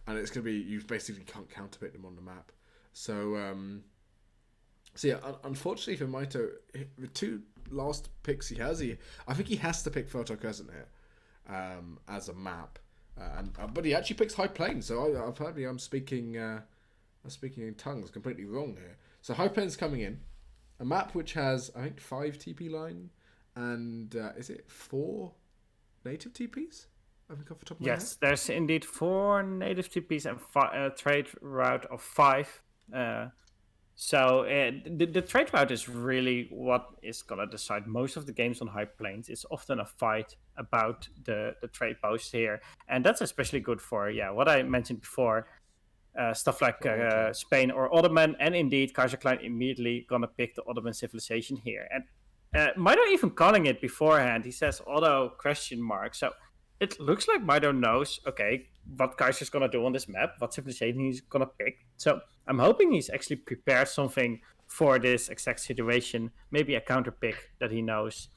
And it's going to be, you basically can't counterpick them on the map. So, yeah, unfortunately for Mitoe, the two last picks he has, I think he has to pick Fertile Crescent here as a map. But he actually picks High Plains, so apparently I'm speaking in tongues completely wrong here. So High Plains coming in. A map which has, I think, 5 TP line and, is it 4 native TPs? I think off the top of my head. Yes, there's indeed 4 native TPs and trade route of 5. So the trade route is really what is going to decide most of the games on High Plains. It's often a fight about the trade post here. And that's especially good for, what I mentioned before. Stuff like Spain or Ottoman, and indeed Kaiserklein immediately gonna pick the Ottoman civilization here. And Mitoe even calling it beforehand. He says Otto ? So it looks like Mitoe knows, okay, what Kaiser's gonna do on this map, what civilization he's gonna pick. So I'm hoping he's actually prepared something for this exact situation. Maybe a counter pick that he knows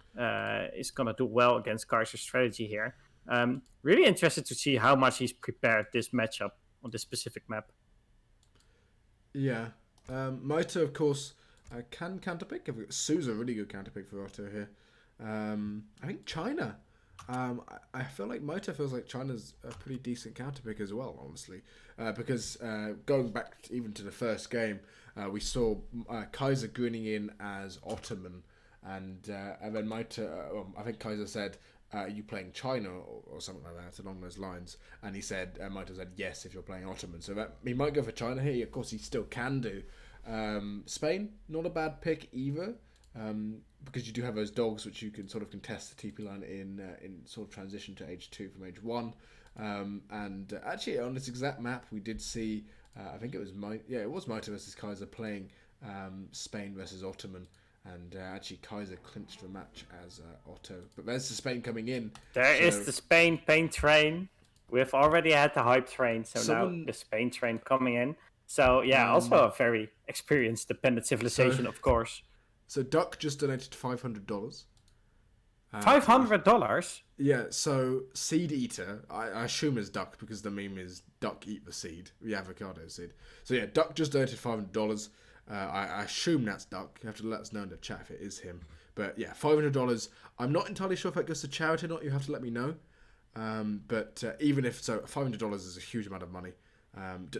is gonna do well against Kaiser's strategy here. Really interested to see how much he's prepared this matchup on this specific map. Yeah. Mitoe, of course, can counterpick. Sue's a really good counterpick for Otto here. I think China. I feel like Mitoe feels like China's a pretty decent counterpick as well, honestly. Because going back even to the first game, we saw Kaiser grinning in as Ottoman. And then Mitoe, I think Kaiser said, you playing China or something like that along those lines, and he said Mitoe said yes if you're playing Ottoman, so that he might go for China here. Of course he still can do. Spain, not a bad pick either, because you do have those dogs which you can sort of contest the TP line in sort of transition to age 2 from age 1. And actually on this exact map we did see I think it was Mitoe versus Kaiser playing Spain versus Ottoman. And actually, Kaiser clinched the match as Otto. But there's the Spain coming in. There is the Spain pain train. We've already had the hype train, so now the Spain train coming in. So, also a very experience-dependent civilization, of course. So, Duck just donated $500. $500? Yeah, so Seed Eater, I assume is Duck because the meme is Duck eat the seed, the avocado seed. So, yeah, Duck just donated $500. I assume that's Duck. You have to let us know in the chat if it is him. But yeah, $500. I'm not entirely sure if that goes to charity or not. You have to let me know. But even if so, $500 is a huge amount of money.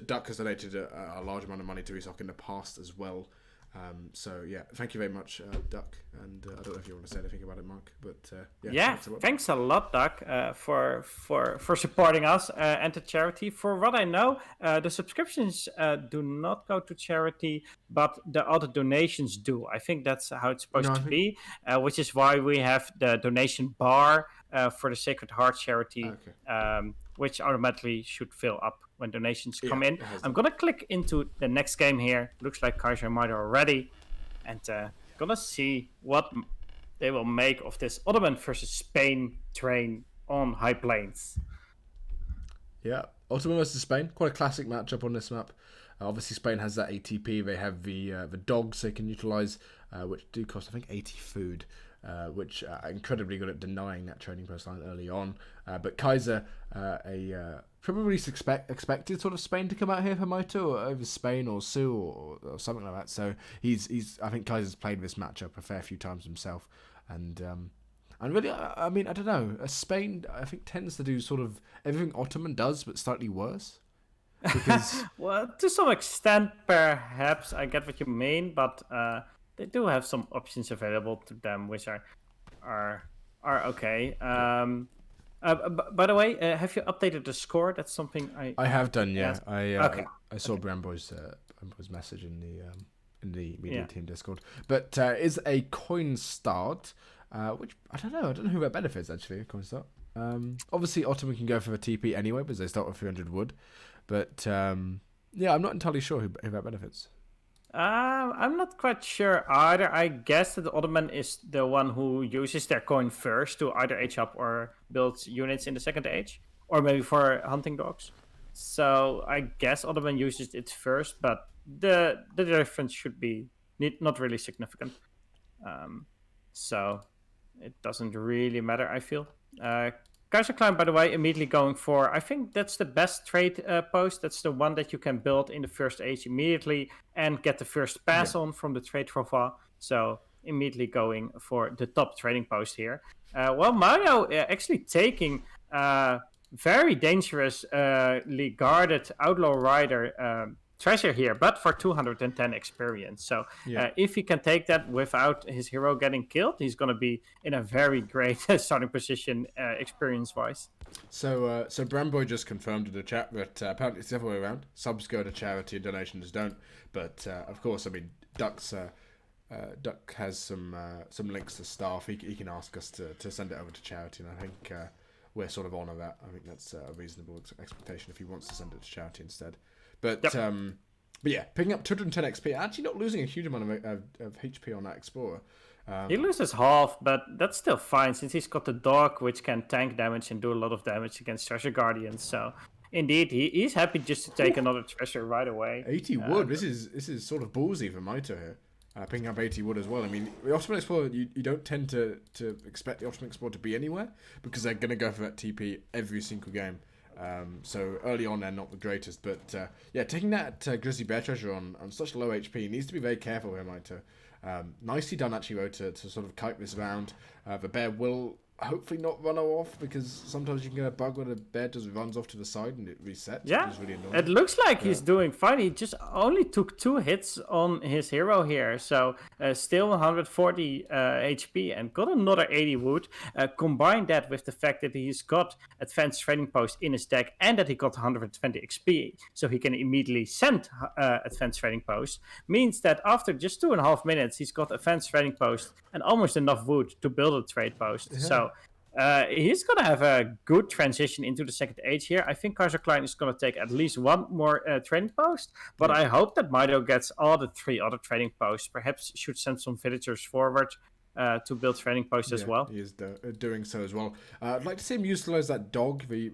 Duck has donated a large amount of money to ESOC in the past as well. So yeah, thank you very much, Duck. And I don't know if you want to say anything about it, Mark. But thanks a lot, Duck, for supporting us and the charity. For what I know, the subscriptions do not go to charity, but the other donations do. I think that's how it's supposed to be, which is why we have the donation bar for the Sacred Heart charity, which automatically should fill up when donations come in. I'm going to click into the next game here. Looks like Kaiser and Mitoe are ready. And going to see what they will make of this Ottoman versus Spain train on High Plains. Yeah, Ottoman versus Spain. Quite a classic matchup on this map. Obviously, Spain has that ATP. They have the dogs they can utilize, which do cost, I think, 80 food. Which are incredibly good at denying that trading post line early on. But Kaiser, a probably expected sort of Spain to come out here for Mitoe over Spain or Sue or something like that. So he's I think Kaiser's played this matchup a fair few times himself, and really I mean I don't know. Spain I think tends to do sort of everything Ottoman does but slightly worse because Well, to some extent, perhaps I get what you mean, but they do have some options available to them, which are okay. By the way, have you updated the score? That's something I have done. Yeah, asked. Okay. I saw Okay. Brambo's message in the media Yeah. team Discord, but is a coin start, which I don't know. I don't know who that benefits actually. A coin start. Obviously Ottoman can go for the TP anyway because they start with 300 wood, but yeah, I'm not entirely sure who that benefits. I'm not quite sure either. I guess that the Ottoman is the one who uses their coin first to either age up or build units in the second age, or maybe for hunting dogs. So I guess Ottoman uses it first, but the difference should be not really significant. Um, so it doesn't really matter, I feel. Kaiserklein, by the way, immediately going for, I think that's the best trade post. That's the one that you can build in the first age immediately and get the first pass on from the trade profile. So immediately going for the top trading post here. Well, Mario actually taking very dangerously guarded Outlaw Rider treasure here, but for 210 experience. So if he can take that without his hero getting killed, he's going to be in a very great starting position experience-wise. So Bramboy just confirmed in the chat that apparently it's the other way around. Subs go to charity and donations don't. But of course, I mean, Duck has some links to staff. He can ask us to send it over to charity, and I think we're sort of on that. I think that's a reasonable expectation if he wants to send it to charity instead. But yeah, picking up 210 XP, actually not losing a huge amount of HP on that Explorer. He loses half, but that's still fine since he's got the dog, which can tank damage and do a lot of damage against Treasure Guardians. So indeed, he's happy just to take another treasure right away. 80 wood. This is sort of ballsy for Mitoe here. Picking up 80 wood as well. I mean, the Ottoman Explorer, you don't tend to expect the Ottoman Explorer to be anywhere because they're going to go for that TP every single game. So early on they're not the greatest, but yeah, taking that Grizzly Bear treasure on such low HP needs to be very careful here, Mitoe. Nicely done actually, though, to sort of kite this around. The bear will hopefully not run off because sometimes you can get a bug where the bear just runs off to the side and it resets. Yeah, which is really annoying. it looks like he's doing fine. He just only took 2 hits on his hero here, so still 140 HP and got another 80 wood. Combine that with the fact that he's got Advanced Trading Post in his deck and that he got 120 XP, so he can immediately send Advanced Trading Post, means that after just 2.5 minutes, he's got Advanced Trading Post and almost enough wood to build a trade post. Yeah. So he's going to have a good transition into the second age here. I think Kaiserklein is going to take at least one more trading post, but I hope that Mitoe gets all the 3 other trading posts. Perhaps should send some villagers forward to build trading posts as well. He is doing so as well. I'd like to see him utilize that dog, the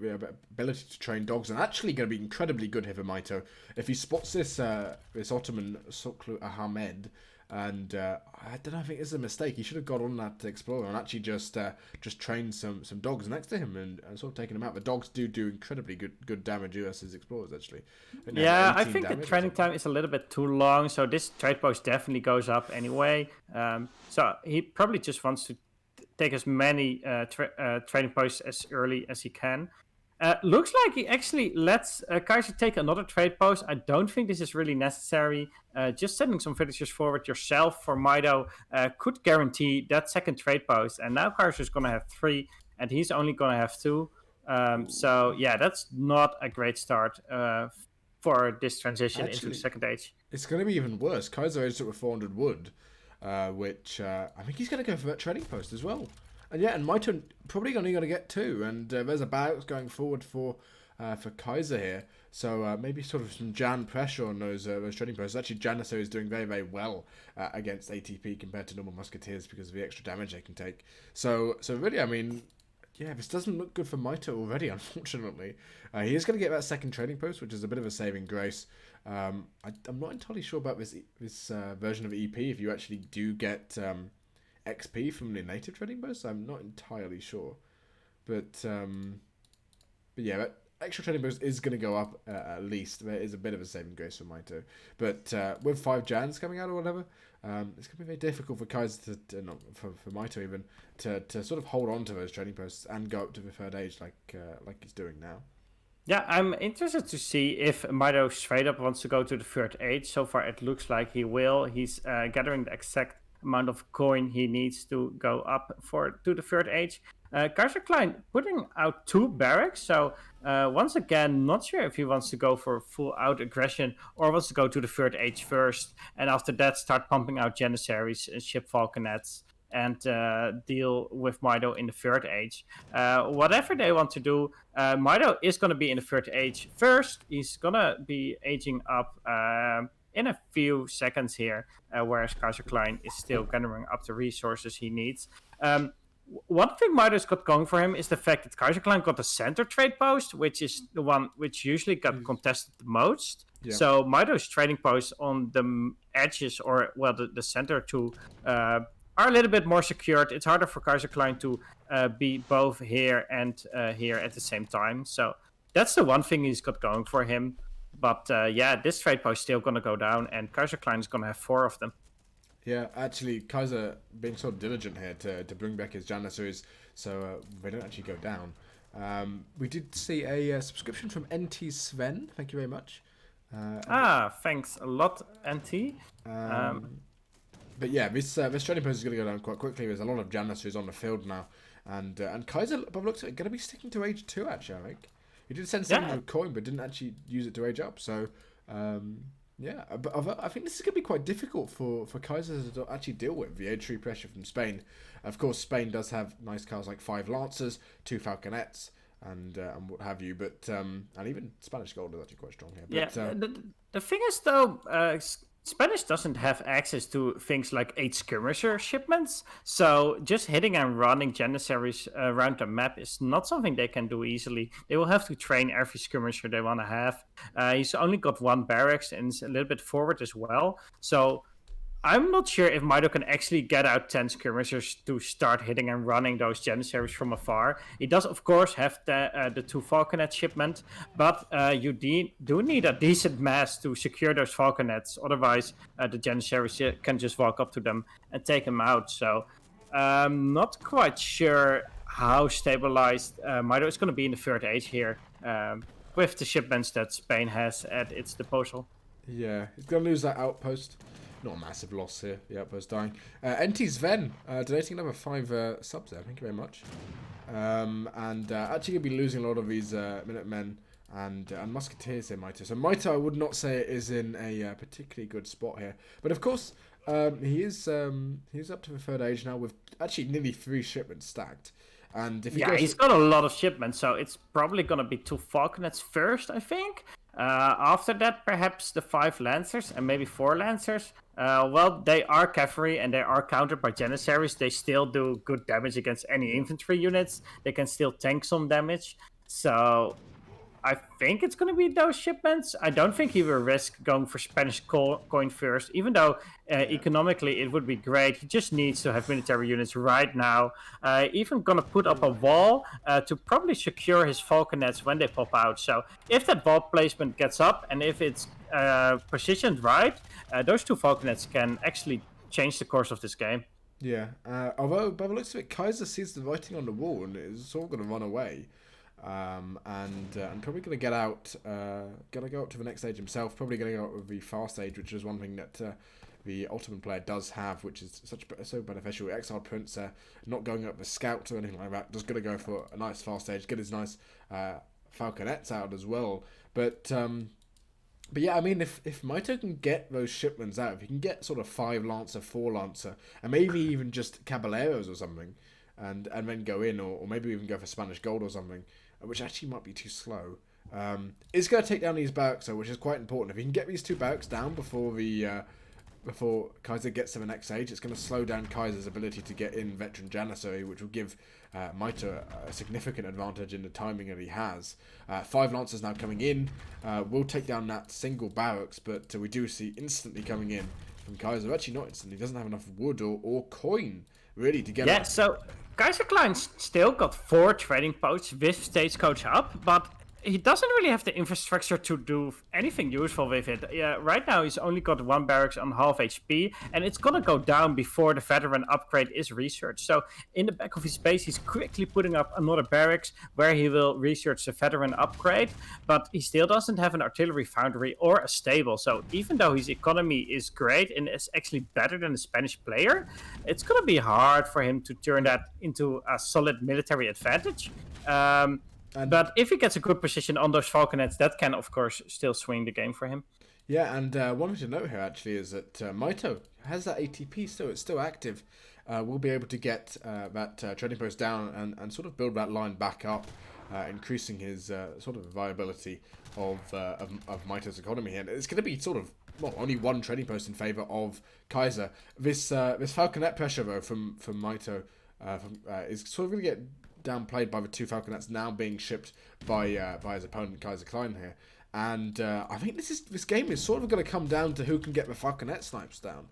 ability to train dogs, and actually going to be incredibly good here for Mitoe. If he spots this Ottoman Soklu Ahmed, and I don't know, I think it's a mistake. He should have got on that Explorer and actually just trained some dogs next to him and sort of taken him out. The dogs do incredibly good damage versus Explorers, actually. Yeah, I think the training time is a little bit too long, so this trade post definitely goes up anyway. So he probably just wants to take as many training posts as early as he can. Looks like he actually lets Kaiser take another trade post. I don't think this is really necessary. Just sending some villagers forward yourself for Mitoe could guarantee that second trade post. And now Kaiser's going to have 3, and he's only going to have 2. So yeah, that's not a great start for this transition into the second age. It's going to be even worse. Kaiser aged up with 400 wood, which I think he's going to go for that trading post as well. And yeah, and Mitoe probably only going to get 2, and there's a bout going forward for Kaiser here. So maybe sort of some Jan pressure on those trading posts. Actually, Janissary is doing very, very well against ATP compared to normal Musketeers because of the extra damage they can take. So really, I mean, yeah, this doesn't look good for Mitoe already, unfortunately. He is going to get that second trading post, which is a bit of a saving grace. I'm not entirely sure about this version of EP, if you actually do get XP from the native trading post. I'm not entirely sure, but yeah, extra trading post is going to go up at least. There is a bit of a saving grace for Mitoe. But with 5 Jans coming out or whatever, it's going to be very difficult for Kaiser not for Mitoe even, to sort of hold on to those trading posts and go up to the 3rd age like he's doing now. Yeah, I'm interested to see if Mitoe straight up wants to go to the 3rd age. So far, it looks like he will. He's gathering the exact amount of coin he needs to go up to the 3rd age. Kaiserklein putting out 2 barracks, so once again, not sure if he wants to go for full-out aggression or wants to go to the 3rd age first, and after that start pumping out Janissaries and ship Falconets and deal with Mitoe in the 3rd age. Whatever they want to do, Mitoe is going to be in the 3rd age first. He's going to be aging up in a few seconds here, whereas Kaiserklein is still gathering up the resources he needs. One thing Mitoe's got going for him is the fact that Kaiserklein got the center trade post, which is the one which usually got contested the most. Yeah. So Mitoe's trading posts on the edges, or well, the center two, are a little bit more secured. It's harder for Kaiserklein to be both here and here at the same time. So that's the one thing he's got going for him. But yeah, this trade post is still going to go down, and Kaiserklein is going to have 4 of them. Yeah, actually, Kaiser being so diligent here to bring back his Janissaries, so they don't actually go down. We did see a subscription from NT Sven. Thank you very much. Thanks a lot, NT. But yeah, this trading post is going to go down quite quickly. There's a lot of Janissaries on the field now, and Kaiser, by the looks of it, going to be sticking to age 2. Actually, I think he did send 700 coin, but didn't actually use it to age up. So. Yeah, but I think this is going to be quite difficult for Kaiser to actually deal with the age 3 pressure from Spain. Of course, Spain does have nice cars like 5 Lancers, 2 Falconets, and what have you. But and even Spanish Gold is actually quite strong here. But, yeah, the thing is though, Spanish doesn't have access to things like 8 skirmisher shipments, so just hitting and running Janissaries around the map is not something they can do easily. They will have to train every skirmisher they want to have. He's only got 1 barracks and is a little bit forward as well, so I'm not sure if Mitoe can actually get out 10 skirmishers to start hitting and running those Janissaries from afar. He does, of course, have the 2 Falconet shipment, but you do need a decent mass to secure those Falconets. Otherwise, the Janissaries can just walk up to them and take them out. So I'm not quite sure how stabilized Mitoe is going to be in the 3rd age here with the shipments that Spain has at its disposal. Yeah, he's going to lose that outpost. Not a massive loss here, the outpost dying. NT Sven donating another 5 subs there, thank you very much. And actually going to be losing a lot of these Minutemen and Musketeers here, Mitoe. So Mitoe, I would not say it is in a particularly good spot here. But of course, he's up to the 3rd age now with actually nearly 3 shipments stacked. And if he's got a lot of shipments, so it's probably going to be 2 Falconets first, I think. After that, perhaps the 5 Lancers and maybe 4 Lancers. Well, they are cavalry and they are countered by Janissaries. They still do good damage against any infantry units. They can still tank some damage. So I think it's going to be those shipments. I don't think he will risk going for Spanish coin first, even though economically it would be great. He just needs to have military units right now. Even going to put up a wall to probably secure his Falconets when they pop out. So if that wall placement gets up and if it's positioned right, those 2 Falconets can actually change the course of this game. Yeah, although by the looks of it, Kaiser sees the writing on the wall and is all going to run away. And probably going to get out, going to go up to the next stage himself, probably going to go out with the fast stage, which is one thing that the Ottoman player does have, which is so beneficial. Exiled Prince, not going up the scouts or anything like that, just going to go for a nice fast stage, get his nice Falconets out as well. But yeah, I mean, if Mitoe can get those shipments out, if he can get sort of 5 Lancer, 4 Lancer, and maybe even just Caballeros or something, and then go in, or maybe even go for Spanish Gold or something, which actually might be too slow. It's going to take down these barracks, though, which is quite important. If he can get these 2 barracks down before Kaiser gets to the next stage, it's going to slow down Kaiser's ability to get in veteran Janissary, which will give Mitoe a significant advantage in the timing that he has. 5 Lancers now coming in. Will take down that single barracks, but we do see instantly coming in from Kaiser. Actually, not instantly. He doesn't have enough wood or coin, really, to get so Kaiserklein still got 4 trading posts with Stagecoach up, but he doesn't really have the infrastructure to do anything useful with it. Yeah, right now he's only got one barracks on half HP, and it's gonna go down before the veteran upgrade is researched. So in the back of his base, he's quickly putting up another barracks where he will research the veteran upgrade, but he still doesn't have an artillery foundry or a stable. So even though his economy is great and is actually better than the Spanish player, it's gonna be hard for him to turn that into a solid military advantage. But if he gets a good position on those falconets, that can, of course, still swing the game for him. Yeah, and one thing to note here, actually, is that Mitoe has that ATP, so it's still active. We'll be able to get that trading post down and sort of build that line back up, increasing his sort of viability of Mitoe's economy here. And it's going to be sort of, well, only one trading post in favour of Kaiser. This falconet pressure, though, from Mitoe is sort of going to get downplayed by the two falconets now being shipped by his opponent Kaiserklein here, and I think this game is sort of going to come down to who can get the falconet snipes down.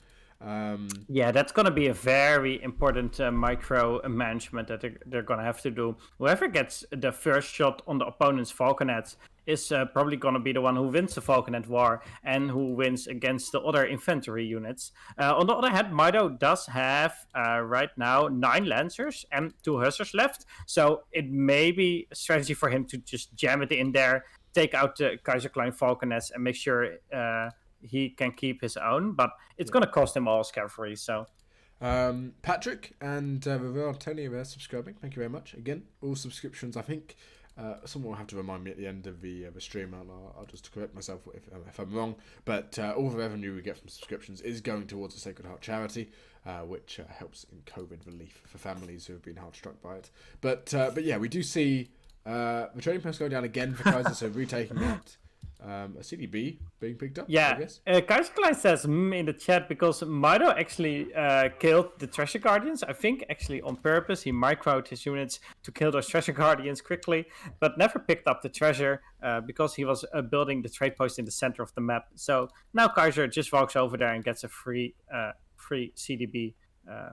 Yeah, that's going to be a very important micro management that they're going to have to do. Whoever gets the first shot on the opponent's falconets is probably going to be the one who wins the falconet war and who wins against the other infantry units. On the other hand, Mitoe does have right now 9 lancers and 2 hussars left, so it may be a strategy for him to just jam it in there, take out the Kaiserklein falconets and make sure he can keep his own, but it's going to cost him all his cavalry. So Patrick and Tony are subscribing. Thank you very much. Again, all subscriptions, I think. Someone will have to remind me at the end of the stream. I'll just correct myself if I'm wrong. But all the revenue we get from subscriptions is going towards the Sacred Heart charity, which helps in COVID relief for families who have been hard struck by it. But yeah, we do see the trading post going down again for Kaiser, so retaking that. A CDB being picked up. Yeah, Kaiserklein says in the chat because Mitoe actually killed the Treasure Guardians. I think actually on purpose. He microed his units to kill those Treasure Guardians quickly, but never picked up the treasure because he was building the trade post in the center of the map. So now Kaiser just walks over there and gets a free CDB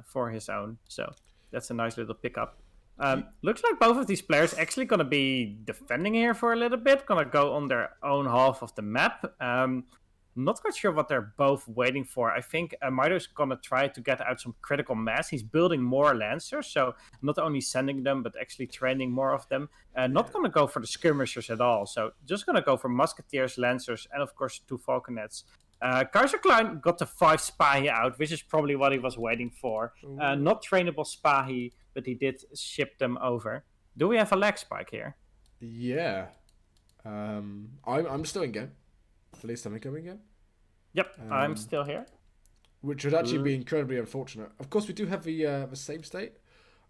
for his own. So that's a nice little pickup. Looks like both of these players actually going to be defending here for a little bit. Going to go on their own half of the map. Not quite sure what they're both waiting for. I think Mitoe's going to try to get out some critical mass. He's building more lancers, so not only sending them, but actually training more of them. Not going to go for the skirmishers at all. So just going to go for musketeers, lancers, and of course 2 falconets. Kaiserklein got the 5 Spahi out, which is probably what he was waiting for. Not trainable Spahi, but he did ship them over. Do we have a lag spike here? Yeah. I'm still in game. At least I'm in game. Yep, I'm still here. Which would actually be incredibly unfortunate. Of course, we do have the save state.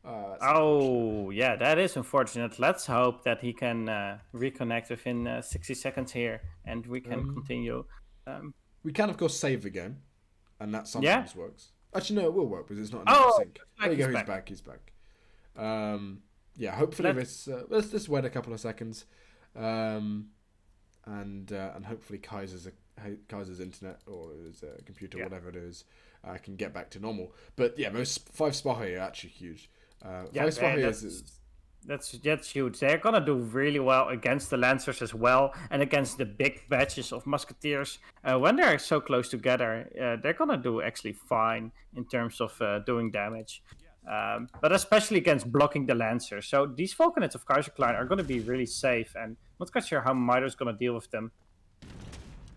Yeah, that is unfortunate. Let's hope that he can reconnect within 60 seconds here, and we can continue. We can, of course, save the game, and that sometimes works. Actually, no, it will work because it's not in sync. There you go, he's back. Yeah, hopefully let's wait a couple of seconds, and hopefully Kaiser's internet or his computer, whatever it is, can get back to normal. But yeah, those 5 Spahi are actually huge. 5 Spahi that's huge. They're gonna do really well against the lancers as well, and against the big batches of musketeers. When they're so close together, they're gonna do actually fine in terms of doing damage. But especially against blocking the lancers. So these falconets of Kaiserklein are gonna be really safe, and not quite sure how Mitoe's gonna deal with them.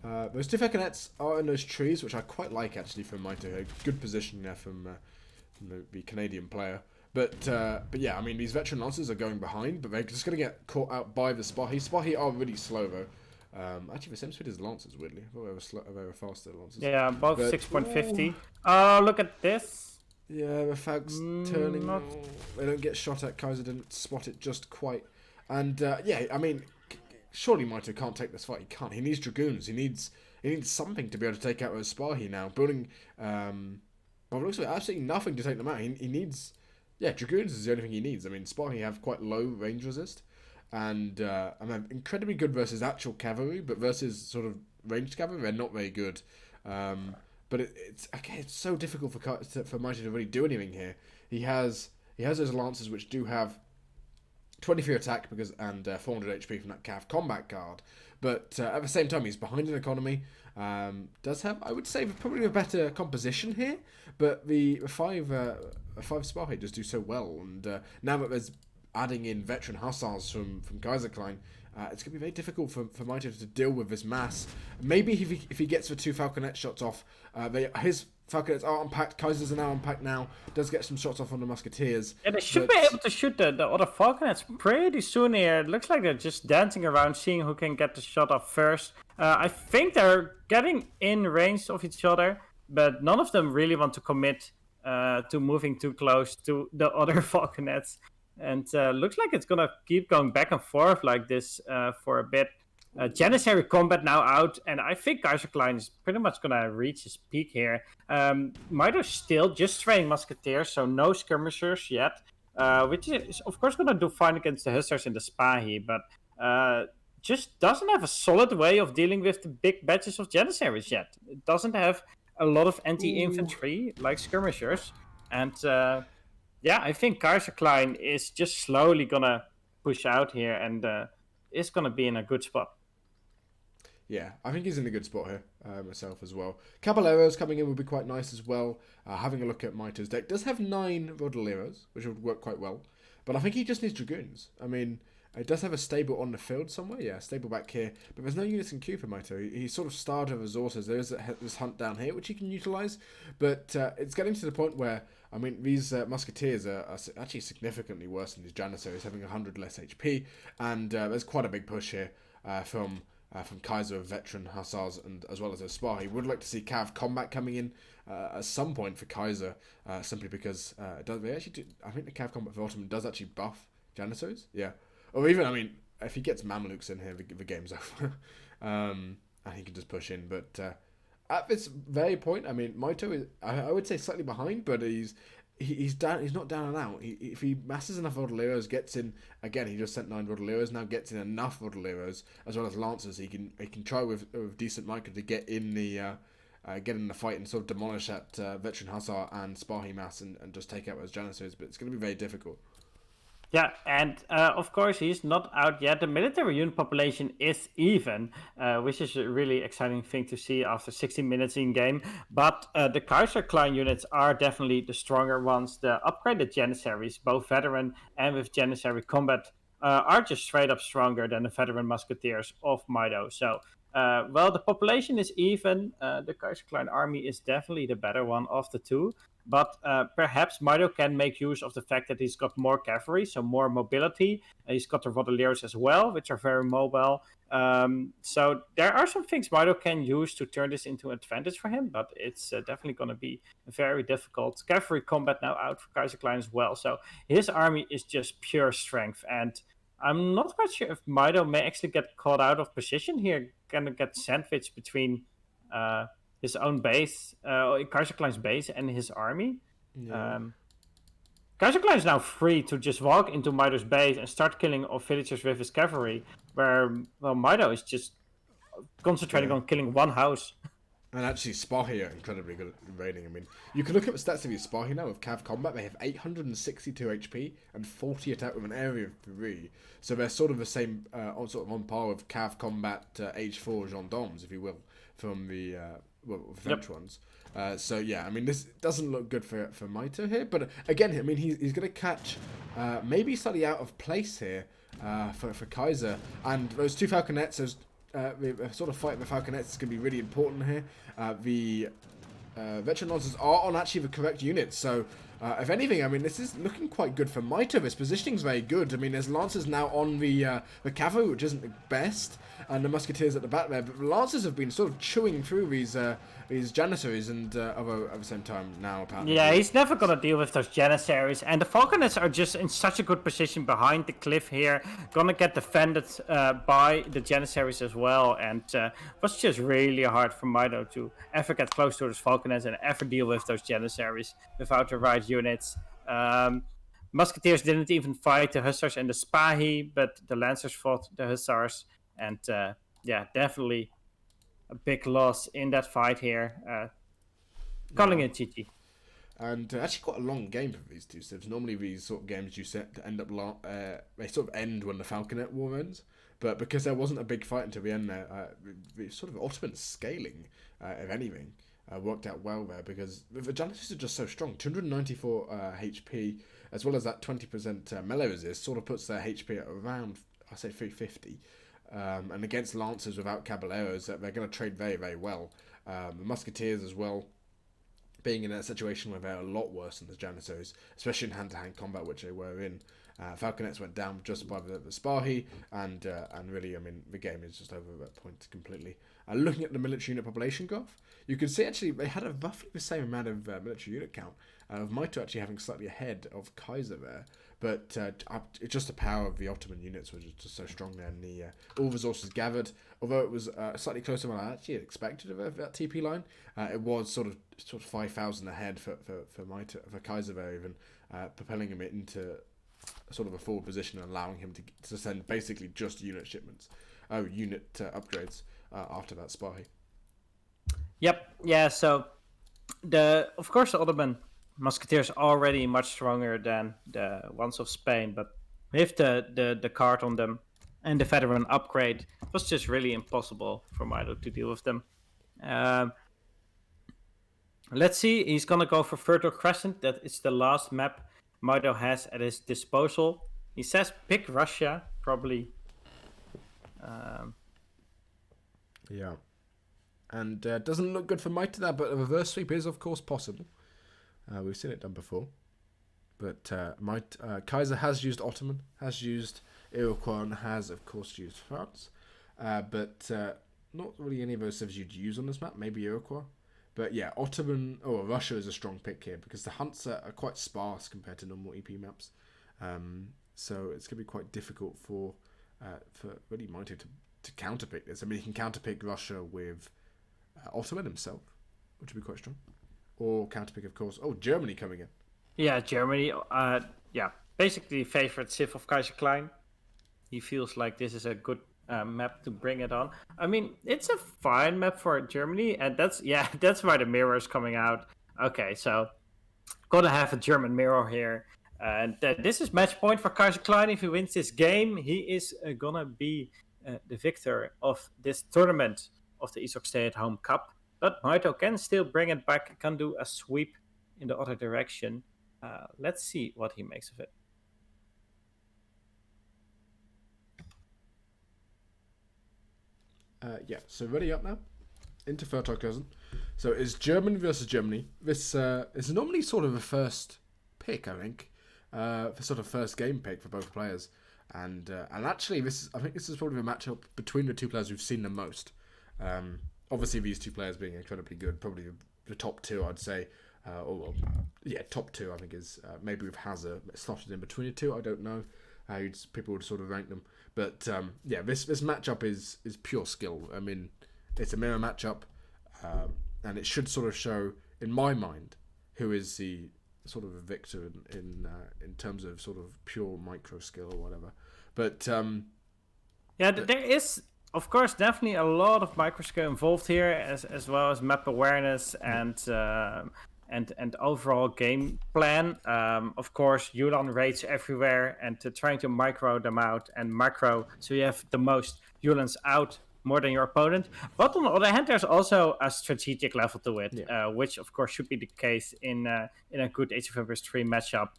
Those 2 falconets are in those trees, which I quite like actually from Mitoe. Good position there from the Canadian player. But yeah, I mean, these veteran lancers are going behind, but they're just going to get caught out by the Spahi. Spahi are really slow, though. Actually, the same speed as lancers, weirdly. I thought they were faster lancers. Yeah, both 6.50. Oh, look at this. Yeah, the Fags turning. They don't get shot at. Kaiser didn't spot it just quite. And yeah, I mean, surely Mitoe can't take this fight. He can't. He needs dragoons. He needs something to be able to take out those Spahi now. Building, well, it looks like absolutely nothing to take them out. He needs. Yeah, dragoons is the only thing he needs. I mean, Spahi have quite low range resist, and I'm incredibly good versus actual cavalry, but versus sort of ranged cavalry, they're not very good. But it's so difficult for Mitoe to really do anything here. He has those lancers which do have 23 attack and 400 HP from that Cav combat card. But at the same time, he's behind in economy. Does have, I would say, probably a better composition here. But the five Sparhe does do so well. And now that there's adding in veteran hussars from Kaiserklein, it's going to be very difficult for Mitoe to deal with this mass. Maybe if he gets the 2 Falconet shots off, his Falconets are unpacked. Kaisers are now unpacked now. Does get some shots off on the Musketeers. Yeah, they should be able to shoot the other Falconets pretty soon here. It looks like they're just dancing around, seeing who can get the shot off first. I think they're getting in range of each other, but none of them really want to commit to moving too close to the other Falconets. And looks like it's gonna keep going back and forth like this for a bit. Janissary combat now out, and I think Kaiserklein is pretty much gonna reach his peak here. Mitoe still just training Musketeers, so no skirmishers yet, which is of course gonna do fine against the Hussars and the Spahi, but just doesn't have a solid way of dealing with the big batches of Janissaries yet. It doesn't have a lot of anti-infantry like skirmishers, and yeah, I think Kaiserklein is just slowly gonna push out here and is gonna be in a good spot. Yeah, I think he's in a good spot here myself as well. Caballeros coming in would be quite nice as well. Having a look at Mitoe's deck, does have 9 Rodaleros, which would work quite well. But I think he just needs Dragoons. I mean, it does have a stable on the field somewhere. Yeah, stable back here. But there's no units in queue for Mitoe. He's sort of starved of resources. There is this hunt down here, which he can utilise. But it's getting to the point where, I mean, these Musketeers are actually significantly worse than these Janissaries, having 100 less HP. And there's quite a big push here from Kaiser, veteran Hussars, and as well as a Spahi. Would like to see Cav combat coming in at some point for Kaiser, simply because they actually do, I think the Cav combat for Ottoman does actually buff Janissaries. Yeah. Or even, I mean, if he gets Mamluks in here, the game's over. And he can just push in. But at this very point, I mean, Mitoe is, I would say, slightly behind, but he's down. He's not down and out. If he masses enough Rodaleros, gets in again. He just sent 9 Rodaleros. Now gets in enough Rodaleros as well as Lancers. He can try with decent Micah to get in the fight and sort of demolish that veteran Hussar and Spahi mass and just take out those Janissaries. But it's going to be very difficult. Yeah, and of course he's not out yet. The military unit population is even, which is a really exciting thing to see after 60 minutes in game. But the Kaiserklein units are definitely the stronger ones. The upgraded Janissaries, both veteran and with Janissary combat, are just straight up stronger than the veteran Musketeers of Mitoe. So, well, the population is even. The Kaiserklein army is definitely the better one of the two. But perhaps Mitoe can make use of the fact that he's got more cavalry, so more mobility. He's got the Rodaleros as well, which are very mobile. So there are some things Mitoe can use to turn this into an advantage for him, but it's definitely going to be very difficult. Cavalry combat now out for Kaiserklein as well. So his army is just pure strength. And I'm not quite sure if Mitoe may actually get caught out of position here, going to get sandwiched between... his own base, Kaiserklein's base, and his army. Yeah. Kaiserklein is now free to just walk into Mitoe's base and start killing off villagers with his cavalry, where, well, Mitoe is just concentrating on killing one house. And actually, Spahi are incredibly good at raiding. I mean, you can look at the stats of your Spahi now with Cav combat. They have 862 HP and 40 attack with an area of 3. So they're sort of the same, on par with Cav combat H4 gendarmes, if you will, from the French ones. So yeah, I mean, this doesn't look good for Mitoe here. But again, I mean, he's going to catch maybe slightly out of place here for Kaiser. And those 2 Falconets, the sort of fight with the Falconets is going to be really important here. The veteran lancers are on actually the correct units, so if anything, I mean, this is looking quite good for Mitoe. This positioning's very good. I mean, there's lancers now on the cavalry, which isn't the best, and the musketeers at the back there. But the lancers have been sort of chewing through these janissaries, and at the same time now apparently. Yeah, he's never gonna deal with those janissaries, and the falconets are just in such a good position behind the cliff here, gonna get defended by the janissaries as well, and was just really hard for Mitoe to ever get close to those falconets and ever deal with those janissaries without the right units. Musketeers didn't even fight the hussars and the spahi, but the lancers fought the hussars, and yeah, definitely a big loss in that fight here. Calling it GG. And actually quite a long game for these two civs. Normally these sort of games you set to end up they sort of end when the Falconet War ends. But because there wasn't a big fight until the end there, the sort of Ottoman scaling, if anything, worked out well there because the Janissaries are just so strong. 294 HP, as well as that 20% melee resist, sort of puts their HP at around, I say 350. And against Lancers without Caballeros, they're going to trade very, very well. The Musketeers as well, being in a situation where they're a lot worse than the Janissaries, especially in hand-to-hand combat, which they were in. Falconets went down just by the Spahi, and really, I mean, the game is just over at that point completely. Looking at the military unit population graph, you can see actually they had a roughly the same amount of military unit count, of Mitoe actually having slightly ahead of Kaiser there, but it's just the power of the Ottoman units which is just so strong there, and the all resources gathered. Although it was slightly closer than I actually expected of that TP line, it was sort of 5,000 ahead for Mitoe, for Kaiser there, even propelling him into sort of a forward position and allowing him to send basically just unit shipments, unit upgrades after that spy. Yep. Yeah. So of course the Ottoman Musketeers are already much stronger than the ones of Spain, but with the card on them and the veteran upgrade, it was just really impossible for Mito to deal with them. Let's see. He's gonna go for Fertile Crescent. That is the last map Mito has at his disposal. He says pick Russia, probably. Yeah. And doesn't look good for Mito there, but a reverse sweep is, of course, possible. We've seen it done before. But Kaiser has used Ottoman, has used Iroquois, and has, of course, used France. But not really any of those civs you'd use on this map, maybe Iroquois. But yeah, Ottoman or Russia is a strong pick here because the hunts are quite sparse compared to normal EP maps. So it's going to be quite difficult for really Mito to counterpick this. I mean, he can counterpick Russia with Ottoman himself, which would be quite strong. Or counterpick, of course. Oh, Germany coming in. Yeah, Germany. Basically favorite civ of Kaiserklein. He feels like this is a good map to bring it on. I mean, it's a fine map for Germany, and that's why the mirror is coming out. Okay, so gotta have a German mirror here. And this is match point for Kaiserklein. If he wins this game, he is gonna be the victor of this tournament of the ESOC Stay-at-Home Cup. But Mito can still bring it back, can do a sweep in the other direction. Let's see what he makes of it. So ready up now into Fertile Crescent. So it's Germany versus Germany. This is normally sort of a first pick, I think, for sort of first game pick for both players. And actually, I think this is probably the matchup between the two players we've seen the most. Obviously, these two players being incredibly good, probably the top two, I'd say. Top two, I think, is maybe with Hazard slotted in between the two. I don't know how people would sort of rank them. But this matchup is pure skill. I mean, it's a mirror matchup, and it should sort of show, in my mind, who is the sort of a victor in terms of sort of pure micro skill or whatever. But there is, of course, definitely a lot of micro skill involved here, as well as map awareness and overall game plan. Of course, Yulan raids everywhere and trying to micro them out and macro, so you have the most Yulans out more than your opponent. But on the other hand, there's also a strategic level to it, which of course should be the case in a good Age of Empires 3 matchup.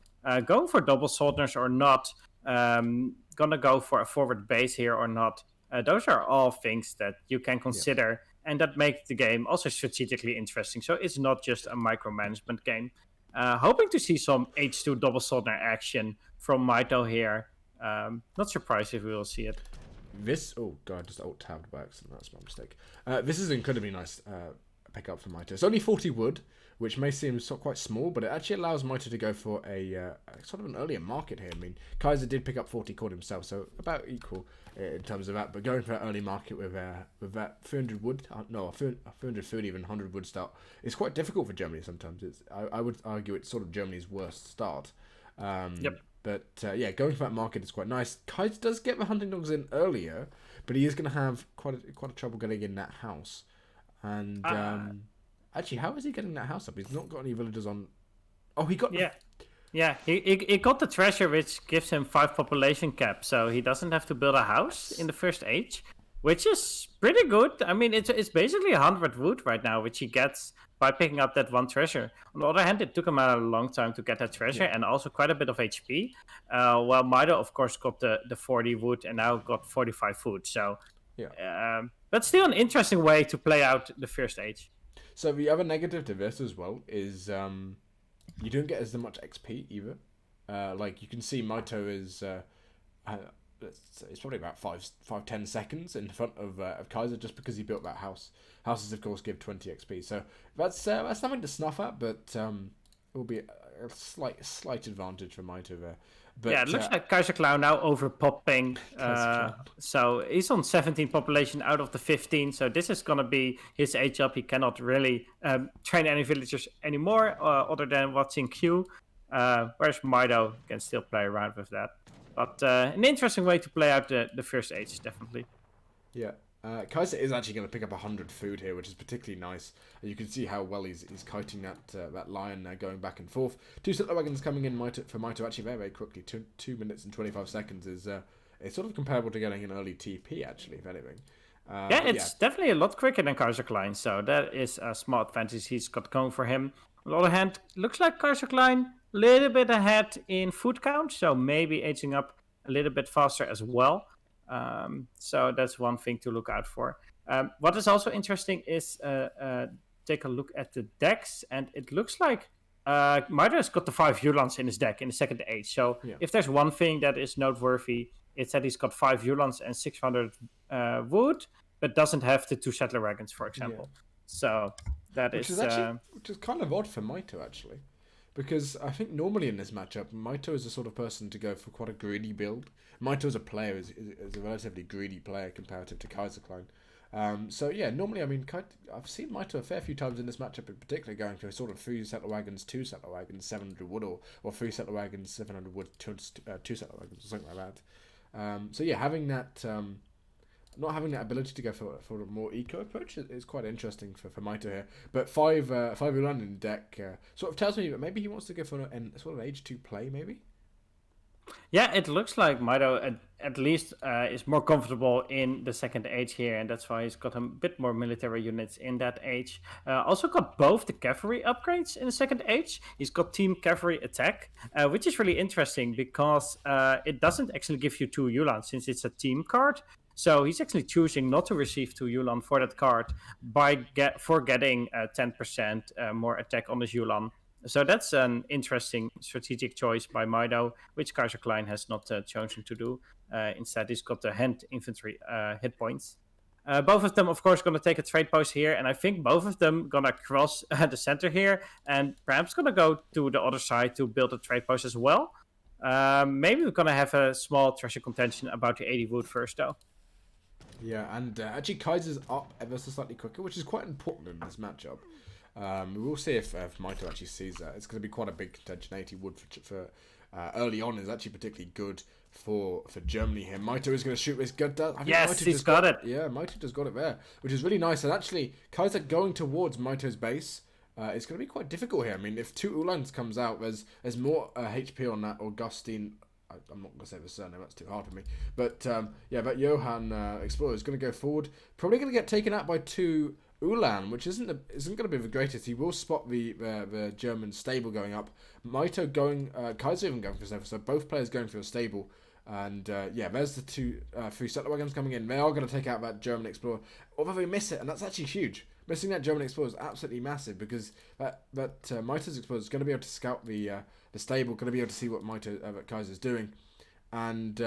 Going for double Soldners or not, gonna go for a forward base here or not. Those are all things that you can consider. And that makes the game also strategically interesting. So it's not just a micromanagement game. Hoping to see some H2 double Soldner action from Mito here. Not surprised if we will see it. Just alt-tabbed by accident. That's my mistake. This is an incredibly nice pick-up for Mito. It's only 40 wood, which may seem quite small, but it actually allows Mito to go for a sort of an earlier market here. I mean, Kaiser did pick up 40 cord himself, so about equal in terms of that. But going for an early market with that 300 wood, 330 even 100 wood start, is quite difficult for Germany sometimes. I would argue it's sort of Germany's worst start. But going for that market is quite nice. Kaiser does get the hunting dogs in earlier, but he is going to have quite a trouble getting in that house. And actually, how is he getting that house up? He's not got any villagers on Oh, he got. Yeah. Yeah, he got the treasure, which gives him 5 population cap, so he doesn't have to build a house in the first age, which is pretty good. I mean, it's basically 100 wood right now, which he gets by picking up that one treasure. On the other hand, it took him a long time to get that treasure, Yeah. and also quite a bit of HP. While Mitoe, of course, got the 40 wood and now got 45 food. So, Yeah. but still an interesting way to play out the first age. So the other negative to this as well is you don't get as much XP either. Like you can see, Mitoe is it's probably about 10 seconds in front of Kaiser just because he built that house. Houses, of course, give 20 XP, so that's something to snuff at, but it will be a slight advantage for Mitoe there. But, yeah, it looks like Kaiserklein now overpopping. So he's on 17 population out of the 15. So this is going to be his age up. He cannot really train any villagers anymore other than what's in queue. Whereas Mitoe can still play around with that. But an interesting way to play out the first age, definitely. Yeah. Kaiser is actually going to pick up 100 food here, which is particularly nice. You can see how well he's kiting that lion there, going back and forth. 2 settler wagons coming in for Mitoe actually very, very quickly. 2 minutes and 25 seconds is sort of comparable to getting an early TP, actually, if anything. It's definitely a lot quicker than Kaiserklein, so that is a small advantage he's got going for him. On the other hand, looks like Kaiserklein a little bit ahead in food count, so maybe aging up a little bit faster as well. So that's one thing to look out for. What is also interesting is take a look at the decks, and it looks like Mitoe has got the 5 Yulans in his deck in the second age. So if there's one thing that is noteworthy, it's that he's got 5 Yulans and 600 wood, but doesn't have the 2 settler wagons, for example. Yeah. So that which is kind of odd for Mitoe, actually. Because I think normally in this matchup, Mitoe is the sort of person to go for quite a greedy build. Mitoe as a player is a relatively greedy player comparative to Kaiserklein. So yeah, normally, I mean, I've seen Mitoe a fair few times in this matchup, in particular, going for sort of 3 settler wagons, 2 settler wagons, 700 wood, or 3 settler wagons, 700 wood, 2 settler wagons, or something like that. So yeah, having that, not having that ability to go for a more eco approach is quite interesting for Mitoe here. But 5 Ulan in deck sort of tells me that maybe he wants to go for sort of age 2 play, maybe. Yeah, it looks like Mitoe at least is more comfortable in the second age here, and that's why he's got a bit more military units in that age. Also got both the cavalry upgrades in the second age. He's got team cavalry attack, which is really interesting because it doesn't actually give you 2 Yulan since it's a team card. So he's actually choosing not to receive 2 Yulan for that card for getting 10% more attack on his Yulan. So that's an interesting strategic choice by Mitoe, which Kaiserklein has not chosen to do. Instead, he's got the hand infantry hit points. Both of them, of course, going to take a trade post here, and I think both of them going to cross the center here, and perhaps going to go to the other side to build a trade post as well. Maybe we're going to have a small treasure contention about the 80 wood first, though. Yeah, and actually Kaiser's up ever so slightly quicker, which is quite important in this matchup. We will see if Mitoe actually sees that. It's going to be quite a big contention. 80 wood for early on is actually particularly good for Germany here. Mitoe is going to shoot this gun. Yes, he's got it. Yeah, Mitoe just got it there, which is really nice. And actually, Kaiser going towards Mitoe's base. It's going to be quite difficult here. I mean, if 2 Ulans comes out, there's more HP on that Augustine. I'm not going to say the surname, that's too hard for me. But yeah, that Johann Explorer is going to go forward. Probably going to get taken out by 2 Ulan, which isn't going to be the greatest. He will spot the German stable going up. Mitoe going, Kaiser even going for stable. So both players going for a stable. And yeah, there's the 3 settler wagons coming in. They are going to take out that German Explorer. Although they miss it, and that's actually huge. Missing that German Explorer is absolutely massive because that Mitoe's Explorer is going to be able to scout the stable, going to be able to see what Kaiser's doing. And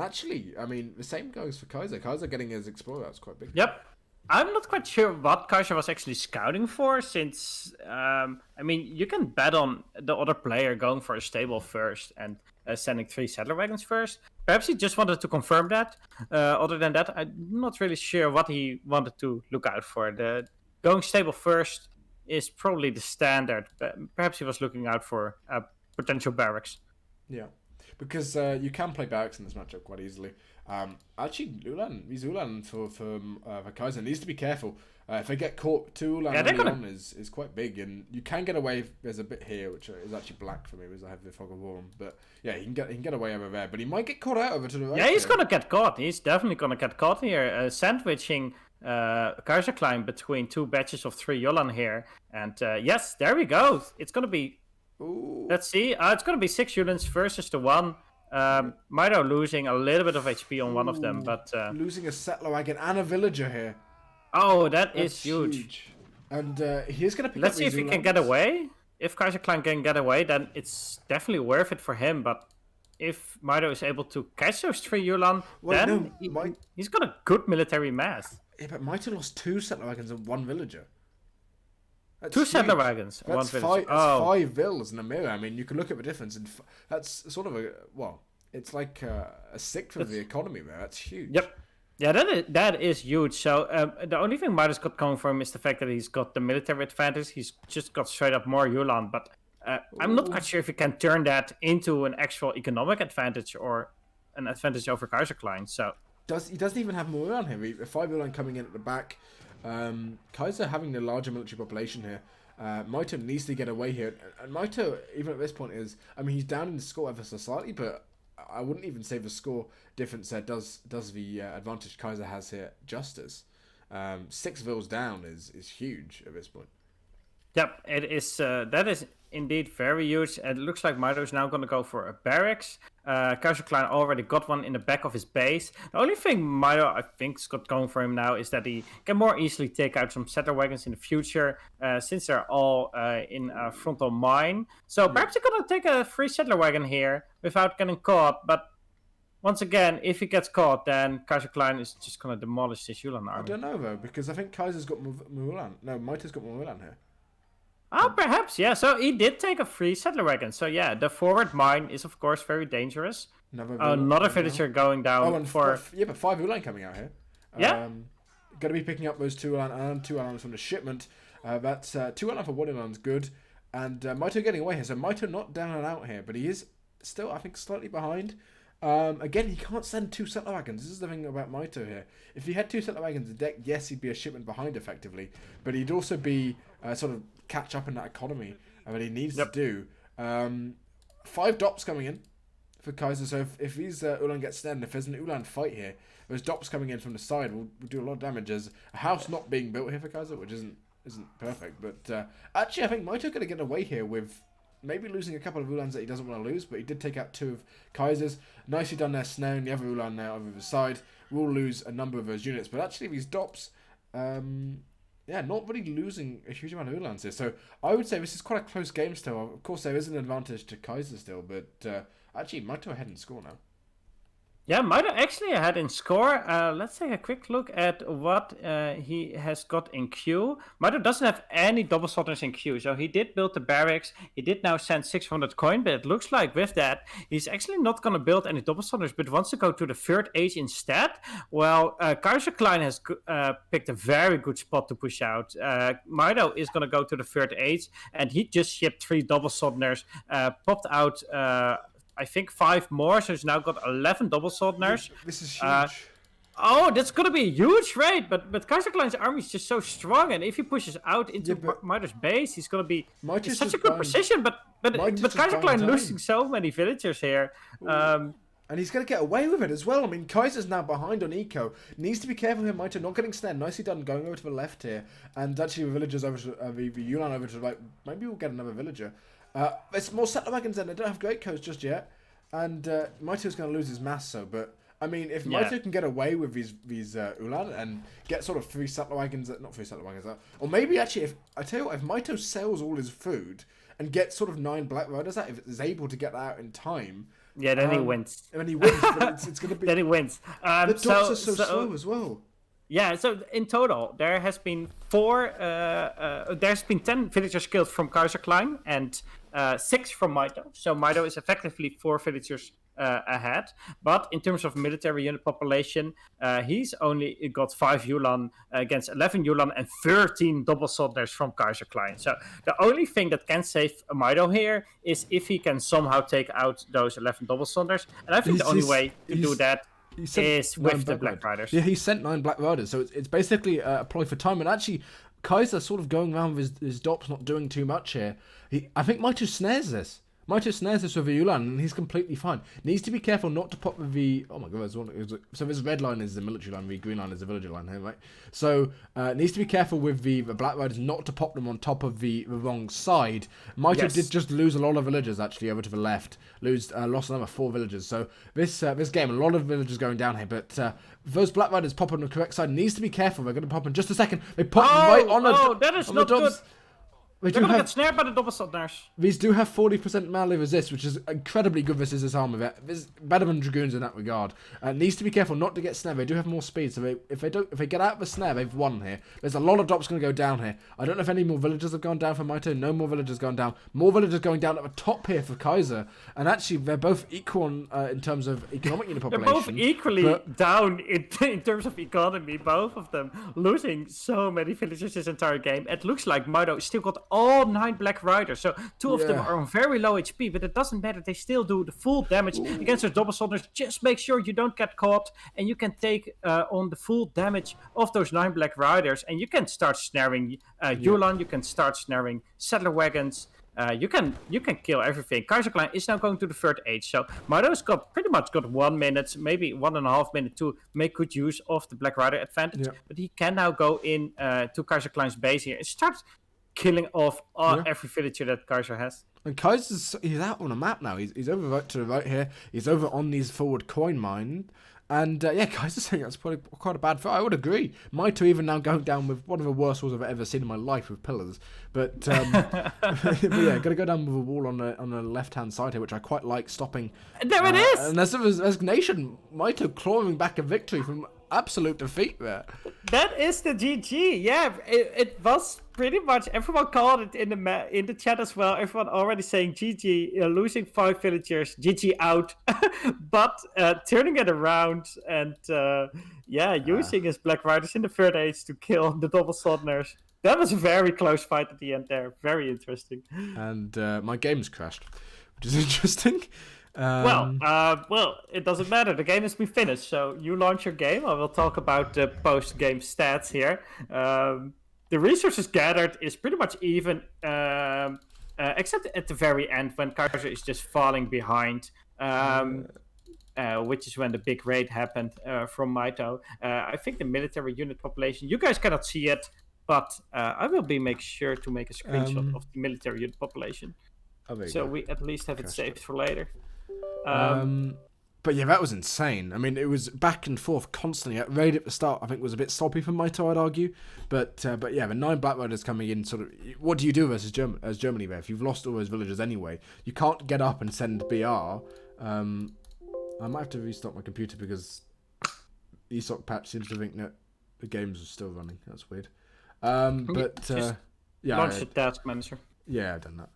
actually, I mean, the same goes for Kaiser. Kaiser getting his Explorer, that's quite big. Yep. I'm not quite sure what Kaiser was actually scouting for, since, I mean, you can bet on the other player going for a stable first and sending 3 settler wagons first. Perhaps he just wanted to confirm that. Other than that, I'm not really sure what he wanted to look out for. The going stable first is probably the standard, but perhaps he was looking out for potential barracks. Yeah. because you can play barracks in this matchup quite easily. Actually, these Ulan for Kaiser needs to be careful. If they get caught, 2 Ulan early on is quite big, and you can get away. There's a bit here which is actually black for me because I have the Fog of War on. But yeah, he can get away over there, but he might get caught out over to the right. Yeah, he's gonna get caught. He's definitely gonna get caught here, sandwiching Kaiserklein between 2 batches of 3 Yolan here. And yes, there we go. It's gonna be. Ooh. Let's see. It's gonna be 6 units versus the 1. Mitoe losing a little bit of HP on one of them, but losing a settler wagon and a villager here. Oh, that's huge. And he's gonna pick Let's up see if he can get away. If Kaiserklein can get away, then it's definitely worth it for him. But if Mitoe is able to catch those 3 Yulan, then he's got a good military mass. Yeah, but Mitoe lost 2 settler wagons and 1 villager. That's 2 huge. settler wagons, that's 1 villager. That's 5 vills in a mirror. I mean, you can look at the difference, and that's sort of it's like a sixth of the economy there. That's huge. Yep. Yeah, that is huge. So the only thing Mitoe's got going for him is the fact that he's got the military advantage. He's just got straight up more Yulan, but I'm not quite sure if he can turn that into an actual economic advantage or an advantage over Kaiserklein. So he doesn't even have more Yulan here. 5 Yulan coming in at the back. Kaiser having the larger military population here. Mitoe needs to get away here, and Mitoe, even at this point, he's down in the score ever so slightly, but I wouldn't even say the score difference there does the advantage Kaiser has here justice. 6 vills down is huge at this point. Yep, it is. That is indeed very huge. It looks like Mitoe is now going to go for a barracks. Kaiserklein already got one in the back of his base. The only thing Mitoe, I think, has got going for him now is that he can more easily take out some settler wagons in the future, since they're all in a frontal mine. So perhaps he's going to take a free settler wagon here without getting caught. But once again, if he gets caught, then Kaiserklein is just going to demolish this Yulan army. I don't know, though, because I think Kaiser's got Mulan. No, Mitoe's got Mulan here. Oh, perhaps, yeah. So he did take a free settler wagon. So yeah, the forward mine is of course very dangerous. Another villager going down but 5 Ulan coming out here. Yeah. Going to be picking up those 2 Ulan and 2 Ulan from the shipment. That's 2 Ulan for 1 Ulan's good. And Mitoe getting away here. So Mitoe not down and out here, but he is still, I think, slightly behind. Again, he can't send 2 settler wagons. This is the thing about Mitoe here. If he had 2 settler wagons in deck, yes, he'd be a shipment behind effectively, but he'd also be sort of catch up in that economy that he needs to do. 5 dops coming in for Kaiser. So if these Ulan get snared, and if there's an Ulan fight here, those dops coming in from the side will do a lot of damage. There's a house not being built here for Kaiser, which isn't perfect. But actually, I think Mitoe going to get away here with maybe losing a couple of Ulans that he doesn't want to lose, but he did take out 2 of Kaiser's. Nicely done there, snaring the other Ulan now over the side. Will lose a number of those units, but actually these dops, not really losing a huge amount of Ulans here. So I would say this is quite a close game still. Of course, there is an advantage to Kaiser still, but actually Mitoe ahead in score now. Yeah, Mitoe actually ahead in score. Let's take a quick look at what he has got in queue. Mitoe doesn't have any double soldiers in queue, so he did build the barracks. He did now send 600 coin, but it looks like with that, he's actually not going to build any double soldiers, but wants to go to the 3rd age instead. Well, Kaiserklein has picked a very good spot to push out. Mitoe is going to go to the 3rd age, and he just shipped 3 double soldiers, popped out I think 5 more, so he's now got 11 double Soldners. This is huge. That's going to be a huge raid, but Kaiserklein's army is just so strong, and if he pushes out into Mitoe's base, he's going to be in such a good position, but Kaiserklein losing so many villagers here. And he's going to get away with it as well. I mean, Kaiser's now behind on eco. Needs to be careful here, Mitoe not getting snared. Nicely done, going over to the left here. And actually the villagers over to the Yulan over to the right. Maybe we'll get another villager. There's more settler wagons then. They don't have great coats just yet. And Mitoe's going to lose his mass, but I mean, if Mitoe can get away with these Ulan and get sort of 3 settler wagons, not 3 settler wagons, or maybe actually, if Mitoe sells all his food and gets sort of 9 Black Riders out, if it's able to get that out in time, then he wins. When he wins, but it's going to be. Then he wins. The dots are so slow as well. Yeah, so in total, there has been 10 villagers killed from Kaiserklein and 6 from Mitoe. So Mitoe is effectively 4 villagers ahead. But in terms of military unit population, he's only got 5 Yulan against 11 Yulan and 13 double soldiers from Kaiserklein. So the only thing that can save Mitoe here is if he can somehow take out those 11 double soldiers. And I think the only way to do that is with the Black Riders. Yeah, he sent 9 Black Riders, so it's basically a ploy for time. And actually, Kaiser sort of going around with his dops, not doing too much here. I think Mitoe snares this. Mitoe snares this with a Yulan, and he's completely fine. Needs to be careful not to pop with the... Oh my god, so this red line is the military line, the green line is the villager line here, right? So, needs to be careful with the Black Riders not to pop them on top of the wrong side. Mitoe did just lose a lot of villagers, actually, over to the left. Lost another 4 villagers. So, this game, a lot of villagers going down here, but... those Black Riders pop on the correct side. Needs to be careful. They're going to pop in just a second. They pop right on the... Oh, that is not good. They're going to get snared by the double soldiers. These do have 40% melee resist, which is incredibly good versus this army. It's better than Dragoons in that regard. Needs to be careful not to get snared. They do have more speed, so if they get out of the snare, they've won here. There's a lot of drops going to go down here. I don't know if any more villagers have gone down for Mitoe. No more villagers gone down. More villagers going down at the top here for Kaiser. And actually, they're both equal in terms of economic unit population. They're both equally down in terms of economy, both of them. Losing so many villagers this entire game. It looks like Mitoe still got all 9 Black Riders. So 2 of them are on very low HP, but it doesn't matter. They still do the full damage against those double soldiers. Just make sure you don't get caught, and you can take on the full damage of those 9 Black Riders, and you can start snaring Yulan, you can start snaring settler wagons. You can kill everything. Kaiserklein is now going to the 3rd age, so Mitoe's pretty much got 1 minute, maybe 1.5 minutes to make good use of the Black Rider advantage. But he can now go in to Kaiserklein's base here and start killing off every villager that Kaiser has. And he's out on a map now. He's over right to the right here. He's over on these forward coin mine. And Kaiser's saying that's probably quite a bad fight. I would agree. Mitoe even now going down with one of the worst walls I've ever seen in my life with pillars. But, but going to go down with a wall on the left-hand side here, which I quite like, stopping. There it is! And there's resignation. Mitoe clawing back a victory from absolute defeat there. That is the GG. Yeah, it was pretty much, everyone called it in the chat as well. Everyone already saying GG, losing 5 villagers, GG out. But turning it around and using his Black Riders in the 3rd age to kill the double soldiers. That was a very close fight at the end there. Very interesting. And my game's crashed, which is interesting. Well, it doesn't matter. The game has been finished, so you launch your game. I will talk about the post-game stats here. The resources gathered is pretty much even, except at the very end when Kaiser is just falling behind, which is when the big raid happened from Mitoe. I think the military unit population, you guys cannot see it, but I will make sure to make a screenshot of the military unit population. So we at least have it saved for later. But yeah, that was insane. I mean, it was back and forth constantly. Raid at the start, I think, was a bit sloppy for Mitoe, I'd argue. But yeah, the 9 Black Riders coming in, sort of. What do you do versus Germany there? If you've lost all those villagers anyway, you can't get up and send BR. I might have to restart my computer because ESOC patch seems to think that the games are still running. That's weird. Launch the task manager. Yeah, I've done that.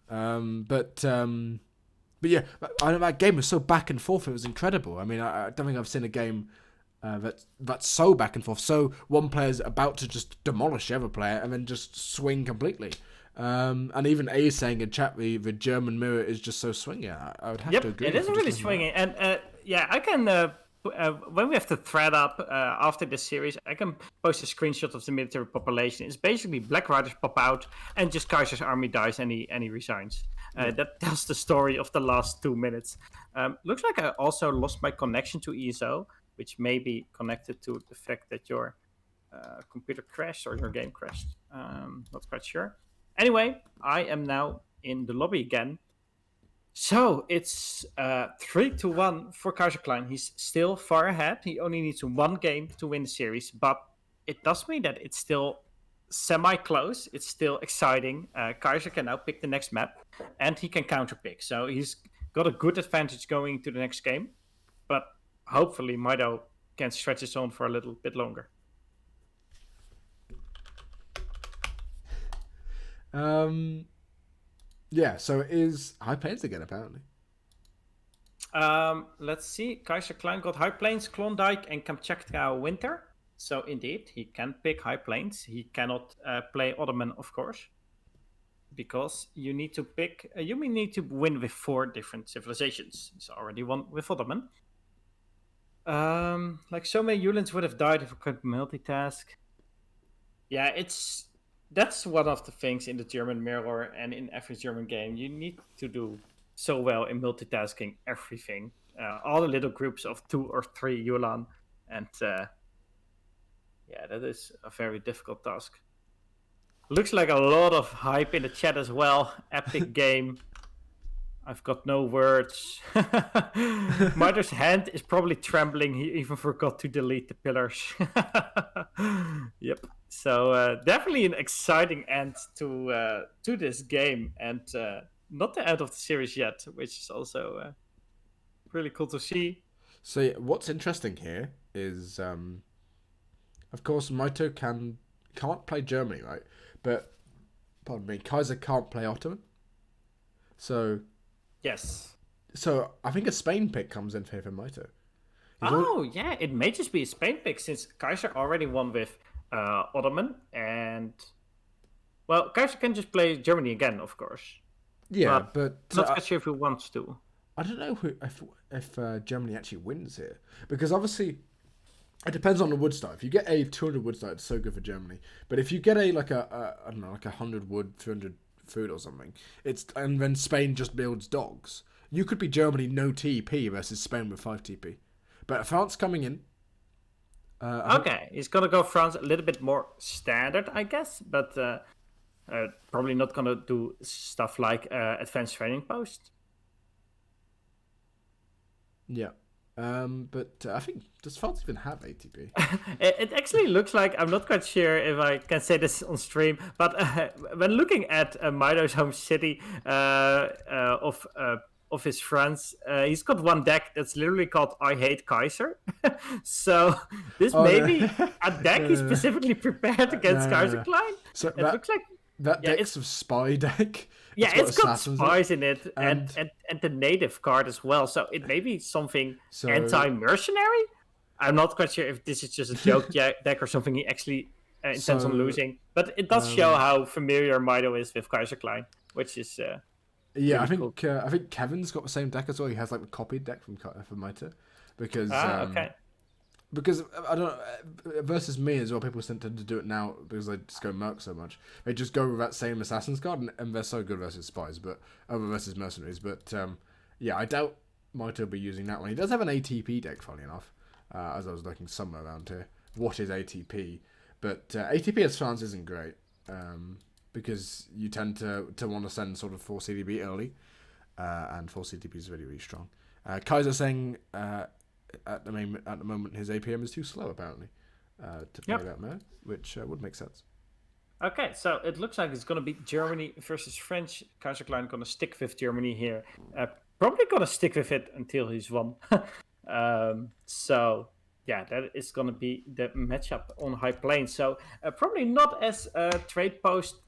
But yeah, I know that game was so back and forth. It was incredible. I mean, I don't think I've seen a game that's so back and forth. So one player's about to just demolish the other player and then just swing completely. And even A is saying in chat the German mirror is just so swinging. I would have to agree. It is really swinging. And I can... when we have the thread up after this series, I can post a screenshot of the military population. It's basically Black Riders pop out and just Kaiser's army dies and he resigns. That tells the story of the last 2 minutes. Looks like I also lost my connection to ESO, which may be connected to the fact that your computer crashed or your game crashed. Not quite sure. Anyway, I am now in the lobby again. So it's 3-1 for Kaiserklein. He's still far ahead. He only needs 1 game to win the series, but it does mean that it's still semi-close. It's still exciting. Kaiser can now pick the next map, and he can counterpick. So he's got a good advantage going into the next game, but hopefully Mitoe can stretch his on for a little bit longer. Yeah, so it is high plains again, apparently. Let's see. Kaiserklein got High Plains, Klondike, and Kamchatka Winter. So indeed, he can pick High Plains. He cannot play Ottoman, of course, because you need to pick. You may need to win with 4 different civilizations. He's already won with Ottoman. Like so many Yulins would have died if we could multitask. Yeah, that's one of the things in the German mirror and in every German game. You need to do so well in multitasking everything. All the little groups of 2 or 3 Yulan. And yeah, that is a very difficult task. Looks like a lot of hype in the chat as well. Epic game. I've got no words. Mitoe's hand is probably trembling. He even forgot to delete the pillars. Yep. So definitely an exciting end to this game, and not the end of the series yet, which is also really cool to see. So what's interesting here is, of course, Mitoe can't play Germany, right? But pardon me, Kaiser can't play Ottoman. So yes. So I think a Spain pick comes in here for Mitoe. Yeah, it may just be a Spain pick since Kaiser already won with Ottoman, and well, Kaiser can just play Germany again, of course. Yeah, but not quite sure if he wants to. I don't know if Germany actually wins here, because obviously it depends on the wood start. If you get a 200 wood start, it's so good for Germany. But if you get I don't know, like 100 wood, 300 food or something, and then Spain just builds dogs, you could be Germany no TP versus Spain with 5 TP. But France coming in. Okay, he's gonna go France a little bit more standard, I guess, but probably not gonna do stuff like advanced training post. Yeah. But I think, does France even have ATP? It actually looks like, I'm not quite sure if I can say this on stream, but when looking at Mitoe's home city of his friends, he's got one deck that's literally called I Hate Kaiser. So this may be a deck he's specifically prepared against Kaiserklein. So it looks like that deck's of spy deck. Yeah, it's got spies in it and the native card as well. So it may be something anti-mercenary. I'm not quite sure if this is just a joke deck or something he actually intends on losing. But it does show how familiar Mitoe is with Kaiserklein, which is yeah, I think cool. I think Kevin's got the same deck as well. He has like a copied deck from Mitoe because okay. Because I don't versus me as well. People tend to do it now because they just go merc so much. They just go with that same assassin's card, and they're so good versus spies, but versus mercenaries. But yeah, I doubt Mitoe will be using that one. He does have an ATP deck, funny enough. As I was looking somewhere around here, what is ATP? But ATP as France isn't great because you tend to want to send sort of 4 CDB early, and 4 CDB is really really strong. Kaiser saying. At the moment, his APM is too slow, apparently, to play that mode, which would make sense. Okay, so it looks like it's going to be Germany versus French. Kaiserklein going to stick with Germany here. Probably going to stick with it until he's won. So, yeah, that is going to be the matchup on High Plains. So, probably not as trade post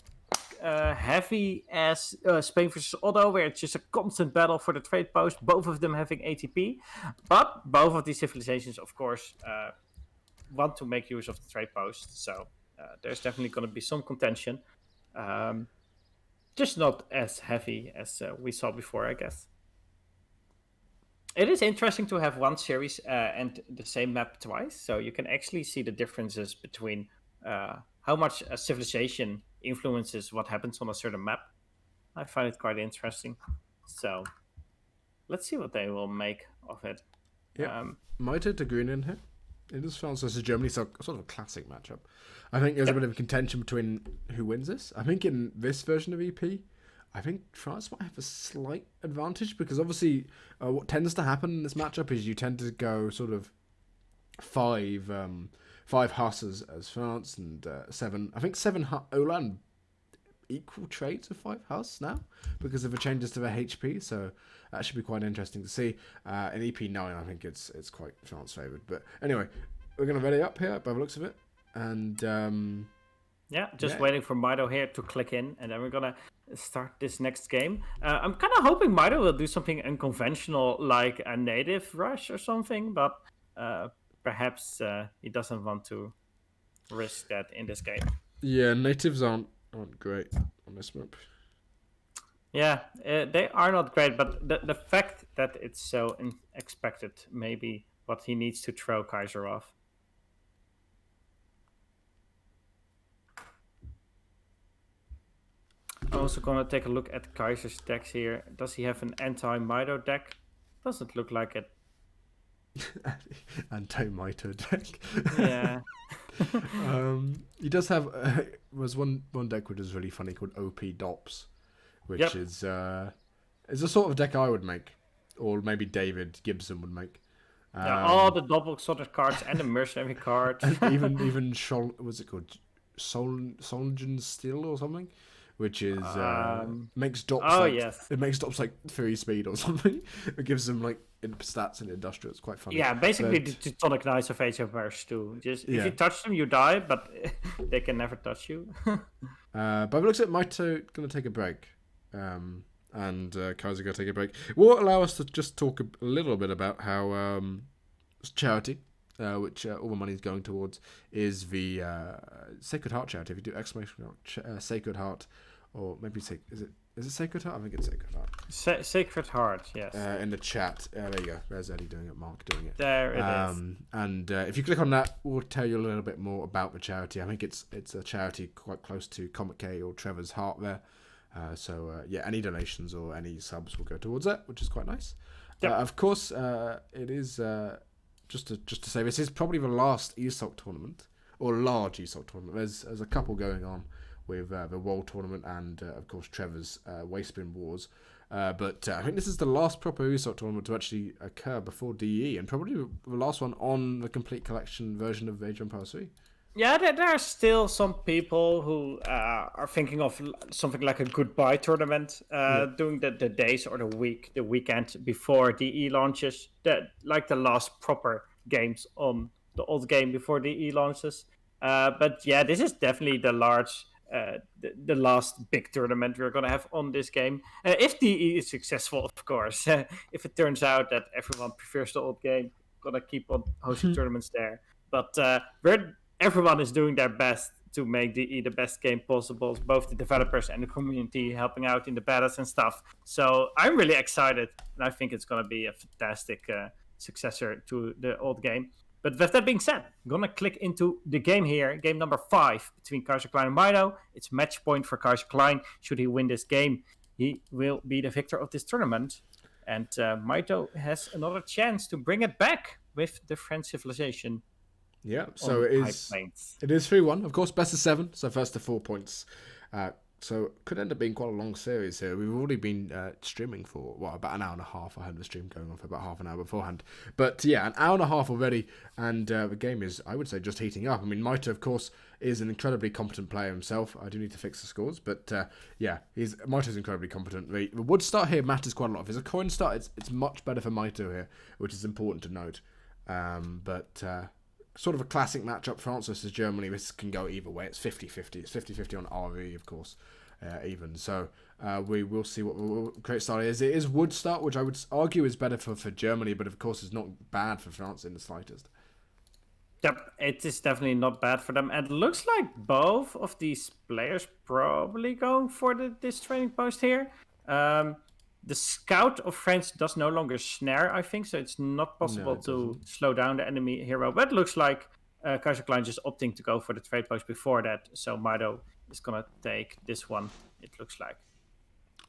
heavy as Spain versus Otto, where it's just a constant battle for the trade post, both of them having ATP. But both of these civilizations, of course, want to make use of the trade post. So there's definitely going to be some contention. Just not as heavy as we saw before, I guess. It is interesting to have one series and the same map twice, so you can actually see the differences between how much a civilization influences what happens on a certain map. I find it quite interesting. So let's see what they will make of it. Yeah, Mitoe to green in here. It is France versus Germany, so sort of a classic matchup. I think there's a bit of contention between who wins this. I think in this version of EP, I think France might have a slight advantage because obviously what tends to happen in this matchup is you tend to go sort of 5 Husses as France and 7. I think 7 Olan equal traits of 5 Huss now because of the changes to their HP. So that should be quite interesting to see. In EP9, I think it's quite France favoured. But anyway, we're going to ready up here by the looks of it. And waiting for Mitoe here to click in, and then we're gonna start this next game. I'm kind of hoping Mito will do something unconventional, like a native rush or something, but perhaps he doesn't want to risk that in this game. Yeah, natives aren't great on this map. Yeah, they are not great, but the fact that it's so unexpected may be what he needs to throw Kaiser off. I'm also gonna take a look at Kaiser's decks here. Does he have an anti-Mito deck? Doesn't look like it. Anti-Mito deck. Yeah. He does have was one deck which is really funny called OP Dops, which is a sort of deck I would make, or maybe David Gibson would make. All the double sorted cards and the mercenary cards. even what's it called? Solongen's Steel or something, which is makes Dops. It makes Dops like 3 speed or something. It gives them like stats in industrial. It's quite funny. Yeah, basically the Teutonic Knights of Age of Empires too. Just if you touch them, you die, but they can never touch you. But it looks like Mito gonna take a break. And Kaiser going to take a break. Will allow us to just talk a little bit about how charity, which all the money is going towards, is the Sacred Heart charity. If you do exclamation Sacred Heart, or maybe is it Sacred Heart? I think it's Sacred Heart. Sacred Heart, yes. In the chat, there you go. There's Eddie doing it. Mark doing it. There it is. And if you click on that, we'll tell you a little bit more about the charity. I think it's a charity quite close to Comet K or Trevor's Heart there. Any donations or any subs will go towards that, which is quite nice. Yep. Of course, it is just to say this is probably the last ESOC tournament or large ESOC tournament. There's a couple going on with the World Tournament and of course Trevor's Wastebin Wars, but I think this is the last proper ESOC tournament to actually occur before DE, and probably the last one on the complete collection version of Age of Empires 3. Yeah, there are still some people who are thinking of something like a goodbye tournament, doing the days or the weekend before DE launches, like the last proper games on the old game before DE launches. But yeah, this is definitely the last big tournament we're gonna have on this game. If DE is successful, of course. If it turns out that everyone prefers the old game, gonna keep on hosting tournaments there. But everyone is doing their best to make DE the best game possible, both the developers and the community helping out in the betas and stuff. So I'm really excited, and I think it's going to be a fantastic successor to the old game. But with that being said, I'm going to click into the game here, game number 5 between Kaiserklein and Mito. It's match point for Kaiserklein. Should he win this game, he will be the victor of this tournament. And Mito has another chance to bring it back with the French civilization. Yeah, so it is 3-1. Of course, best of 7, so first to 4 points. So it could end up being quite a long series here. We've already been streaming for, about an hour and a half. I had the stream going on for about half an hour beforehand. But yeah, an hour and a half already, and the game is, I would say, just heating up. I mean, Mito, of course, is an incredibly competent player himself. I do need to fix the scores, but Mito's incredibly competent. The wood start here matters quite a lot. If it's a coin start, it's much better for Mito here, which is important to note. Sort of a classic matchup, France versus Germany. This can go either way. It's 50-50. It's 50-50 on RE, of course, even. So we will see what the great start is. It is wood start, which I would argue is better for Germany, but of course is not bad for France in the slightest. Yep, it is definitely not bad for them. And it looks like both of these players probably going for this training post here. The scout of France does no longer snare, I think, so it's not possible to slow down the enemy hero. But it looks like Kaiserklein just opting to go for the trade post before that, so Mito is going to take this one, it looks like.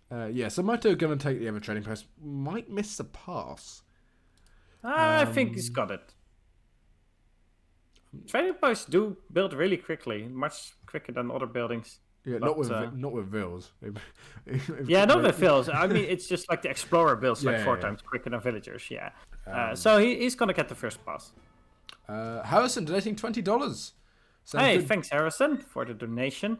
So Mito going to take the other trading post. Might miss the pass. I think he's got it. Trading posts do build really quickly, much quicker than other buildings. Yeah, but, not with vills. Not with vills. I mean, it's just like the explorer builds like 4 times quicker than villagers. Yeah. So he's gonna get the first pass. Harrison donating $20. Thanks Harrison for the donation.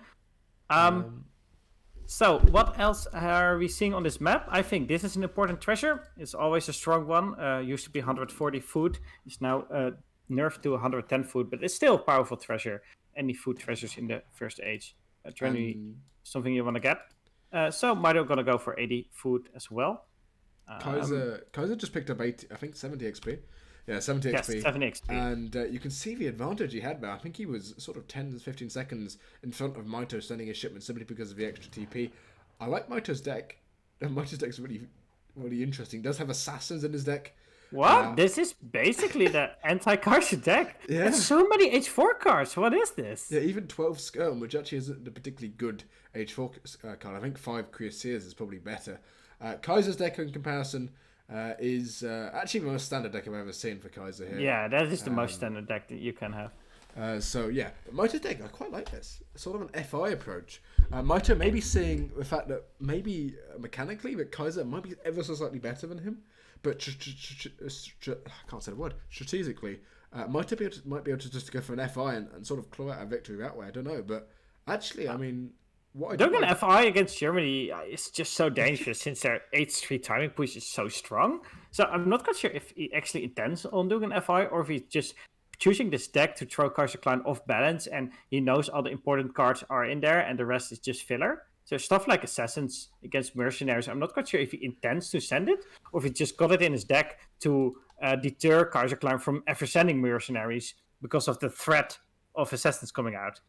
So what else are we seeing on this map? I think this is an important treasure. It's always a strong one. Used to be 140 food. It's now nerfed to 110 food, but it's still a powerful treasure. Any food treasures in the first age. Something you want to get? So Mitoe gonna go for 80 food as well. Kaiser just picked up 80, I think 70 XP. Yeah, 70 Yes, XP. 7 XP. And you can see the advantage he had there. I think he was sort of 10 to 15 seconds in front of Mitoe sending his shipment simply because of the extra TP. I like Mitoe's deck. Mitoe's deck's really, really interesting. He does have assassins in his deck. What? This is basically the anti-Kaiser deck. Yeah. There's so many H4 cards. What is this? Yeah, even 12 Skirm, which actually isn't a particularly good H4 card. I think 5 Cuirassiers is probably better. Kaiser's deck in comparison is actually the most standard deck I've ever seen for Kaiser here. Yeah, that is the most standard deck that you can have. So yeah, Mitoe's deck, I quite like this. Sort of an FI approach. Mitoe may be seeing the fact that maybe mechanically that Kaiser might be ever so slightly better than him, but I can't say the word. Strategically, Mitoe might be able to just go for an FI and sort of claw out a victory that way. I don't know, but actually, I mean, what doing an FI against Germany is just so dangerous since their H3 timing push is so strong. So I'm not quite sure if he actually intends on doing an FI or if he's just choosing this deck to throw Kaiserklein off balance and he knows all the important cards are in there and the rest is just filler. So stuff like Assassins against Mercenaries, I'm not quite sure if he intends to send it or if he just got it in his deck to deter Kaiserklein from ever sending Mercenaries because of the threat of Assassins coming out.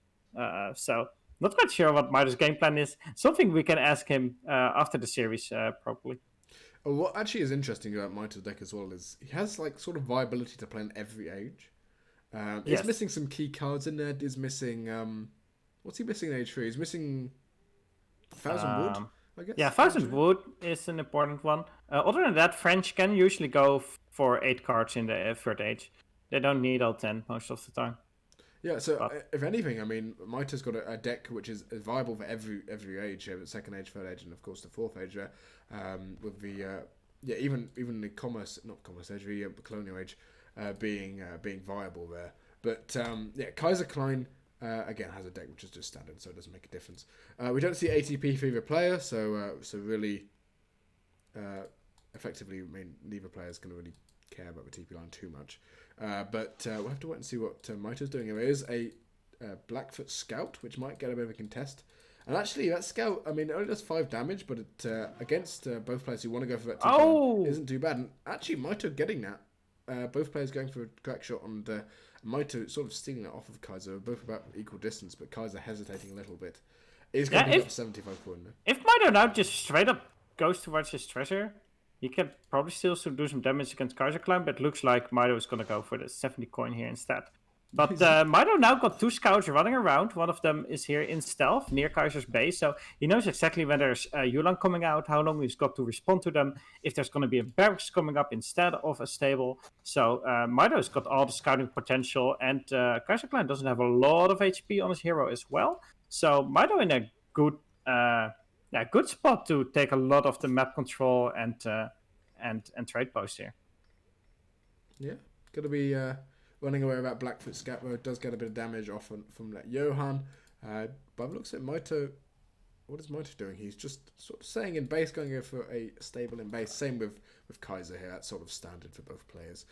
So not quite sure what Mitoe's game plan is. Something we can ask him after the series, probably. What actually is interesting about Mitoe's deck as well is he has like sort of viability to play in every age. He's missing some key cards in there. He's missing what's he missing in Age 3? He's missing 1,000 Wood, I guess. Yeah, 1,000 Wood is an important one. Other than that, French can usually go for 8 cards in the third age. They don't need all 10 most of the time. Yeah, so if anything, I mean, Mitoe's got a deck which is viable for every age, the second age, third age, and of course the fourth age there. With the even the not commerce age, the colonial age being viable there. But Kaiserklein again has a deck which is just standard, so it doesn't make a difference. We don't see ATP for either player, so really, effectively, I mean, neither player is going to really care about the TP line too much. But we'll have to wait and see what Mitoe's doing. There is a Blackfoot Scout, which might get a bit of a contest. And actually, that Scout, I mean, it only does 5 damage, but it, against both players who want to go for that TP isn't too bad. And actually, Mitoe getting that, both players going for a crack shot, and Mitoe sort of stealing it off of Kaiser, both about equal distance, but Kaiser hesitating a little bit. He's going to be up 75 points. If Mitoe now just straight up goes towards his treasure, he can probably still do some damage against Kaiserklein, but it looks like Mitoe is going to go for the 70 coin here instead. But Mitoe now got 2 scouts running around. One of them is here in stealth near Kaiser's base, so he knows exactly when there's Yulan coming out, how long he's got to respond to them, if there's going to be a barracks coming up instead of a stable. So Mitoe's got all the scouting potential, and Kaiserklein doesn't have a lot of HP on his hero as well. So Mitoe in a good spot to take a lot of the map control and trade post here. Yeah, gonna be running away with that Blackfoot Scout, where it does get a bit of damage off from that Johan. But it looks like Mitoe, what is Mitoe doing? He's just sort of staying in base, going for a stable in base. Same with Kaiser here. That's sort of standard for both players.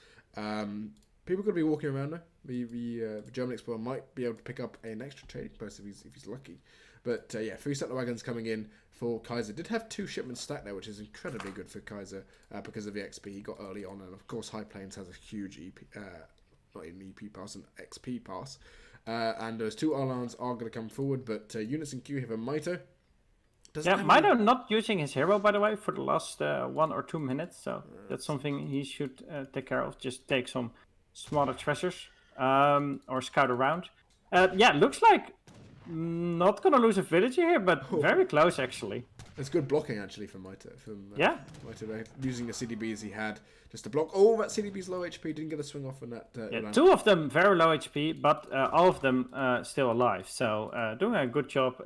People could be walking around now. The German Explorer might be able to pick up an extra trading post if he's lucky. But 3 settler wagons coming in for Kaiser. Did have 2 shipments stacked there, which is incredibly good for Kaiser because of the XP he got early on. And of course, High Plains has a huge not even EP pass, an XP pass. And those 2 Arlans are going to come forward, but units in queue here for Mitoe. Mitoe not using his hero, by the way, for the last 1 or 2 minutes. So that's something he should take care of. Just take some smaller treasures or scout around. Looks like not going to lose a villager here, but very close, actually. It's good blocking, actually, from Mitoe. Mitoe using the CDBs he had just to block. Oh, that CDB's low HP. Didn't get a swing off on that. 2 of them very low HP, but all of them still alive. So doing a good job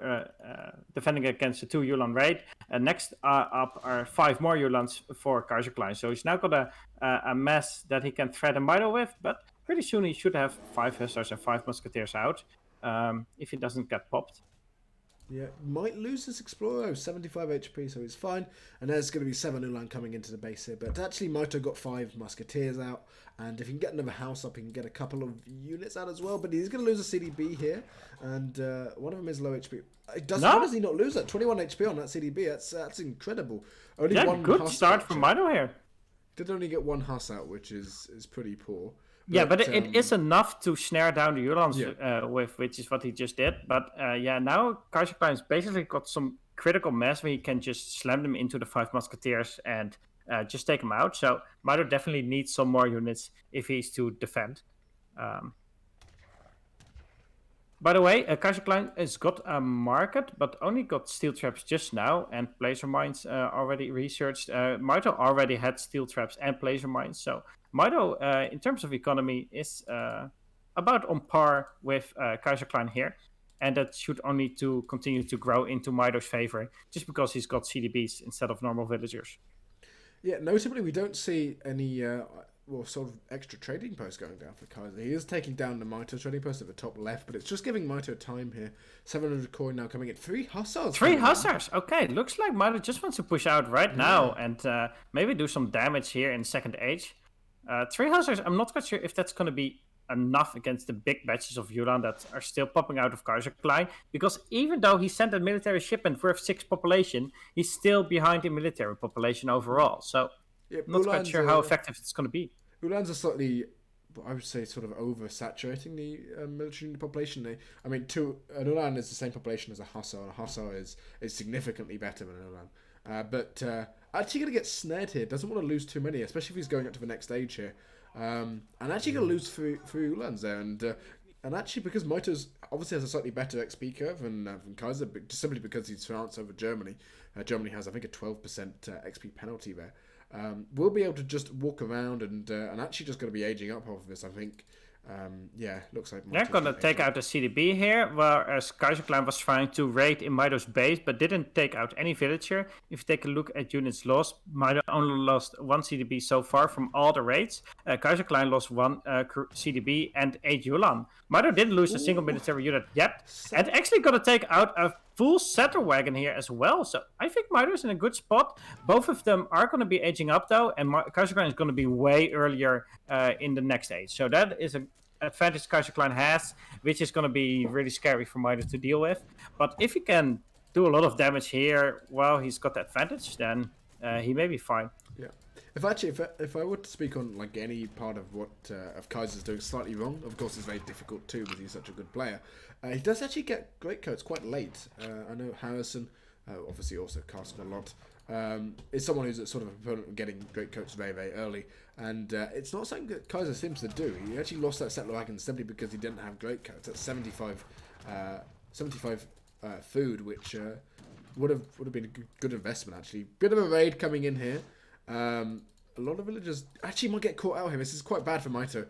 defending against the 2 Yulan raid. Next up are 5 more Yulans for Kaiserklein. So he's now got a mess that he can threaten Mitoe with, but pretty soon he should have 5 Hussars and 5 Musketeers out if he doesn't get popped. Yeah, might lose this Explorer, 75 HP, so he's fine. And there's going to be 7 Ulan coming into the base here. But actually, Mitoe got 5 Musketeers out. And if he can get another house up, he can get a couple of units out as well. But he's going to lose a CDB here. And one of them is low HP. How does he not lose that? 21 HP on that CDB. That's incredible. Only one good Huss start from Mitoe here. Did only get 1 Huss out, which is pretty poor. But it is enough to snare down the Ulans with, which is what he just did. But now Kaiserklein's basically got some critical mass where he can just slam them into the 5 Musketeers and just take them out. So Mitoe definitely needs some more units if he's to defend. By the way, Kaiserklein has got a market, but only got steel traps just now, and placer mines already researched. Mitoe already had steel traps and placer mines, so Mitoe, in terms of economy, is about on par with Kaiserklein here, and that should only to continue to grow into Mitoe's favor, just because he's got CDBs instead of normal villagers. Yeah, notably, we don't see any sort of extra trading posts going down for Kaiser. He is taking down the Mitoe trading post at the top left, but it's just giving Mitoe time here. 700 coin now coming in. 3 Hussars. 3 Hussars. Okay, looks like Mitoe just wants to push out right now and maybe do some damage here in second age. 3 Hussars, I'm not quite sure if that's going to be enough against the big batches of Ulan that are still popping out of Kaiserklein, because even though he sent a military shipment worth 6 population, he's still behind in military population overall. So I'm not quite sure how effective it's going to be. Ulan's are slightly, I would say, sort of oversaturating the military population. An Ulan is the same population as a Hussar, and a Hussar is significantly better than an Ulan. But actually going to get snared here. Doesn't want to lose too many, especially if he's going up to the next stage here. And actually going to lose three Ulans there. And actually, because Mitoe's obviously has a slightly better XP curve than Kaiser, just simply because he's France over Germany. Germany has, I think, a 12% XP penalty there. We'll be able to just walk around and actually just going to be aging up off of this, I think. Looks like they're going to take out the CDB here, whereas Kaiserklein was trying to raid in Mitoe's base, but didn't take out any villager. If you take a look at units lost, Mitoe only lost 1 CDB so far from all the raids. Kaiserklein lost 1 CDB and 8 Ulan. Mitoe didn't lose a single military unit yet, and actually going to take out a full setter wagon here as well. So I think Mitoe's in a good spot. Both of them are going to be aging up though, and Kaiserklein is going to be way earlier in the next age. So that is an advantage Kaiserklein has, which is going to be really scary for Mitoe to deal with. But if he can do a lot of damage here while he's got the advantage, then he may be fine. Yeah. If I were to speak on like any part of what of Kaiser's doing slightly wrong, of course it's very difficult too because he's such a good player. He does actually get great coats quite late. I know Harrison, obviously also casting a lot, is someone who's a sort of opponent of getting great coats very, very early. And it's not something that Kaiser seems to do. He actually lost that settler wagon simply because he didn't have great coats. That's 75 food, which would have been a good investment actually. Bit of a raid coming in here. A lot of villagers actually might get caught out here. This is quite bad for Mitoe.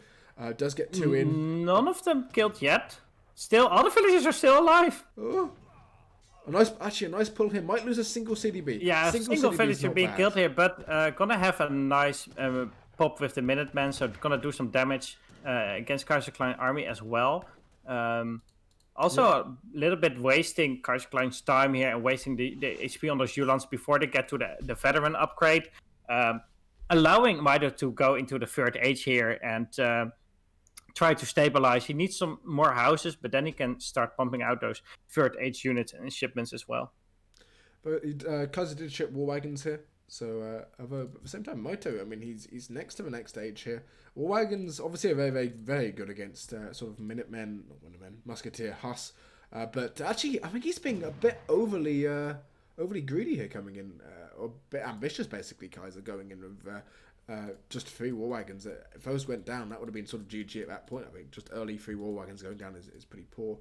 Does get 2 in. None of them killed yet. Still, all the villagers are still alive. Oh. A nice pull here. Might lose a single CDB. Yeah, a single villager being killed here, but gonna have a nice pop with the Minutemen, so gonna do some damage against Kaiserklein army as well. Also, a little bit wasting Kaiserklein's time here and wasting the HP on those Ulans before they get to the veteran upgrade. Allowing Mitoe to go into the third age here and try to stabilize. He needs some more houses, but then he can start pumping out those third age units and shipments as well. But Kaiser did ship war wagons here. So, although at the same time, Mitoe, I mean, he's next to the next stage here. War wagons obviously are very, very, very good against sort of Minutemen, Musketeer, Huss. But actually, I think he's being a bit overly greedy here coming in, or a bit ambitious basically, Kaiser, going in with just 3 war wagons. If those went down, that would have been sort of GG at that point, I think. Just early 3 war wagons going down is pretty poor.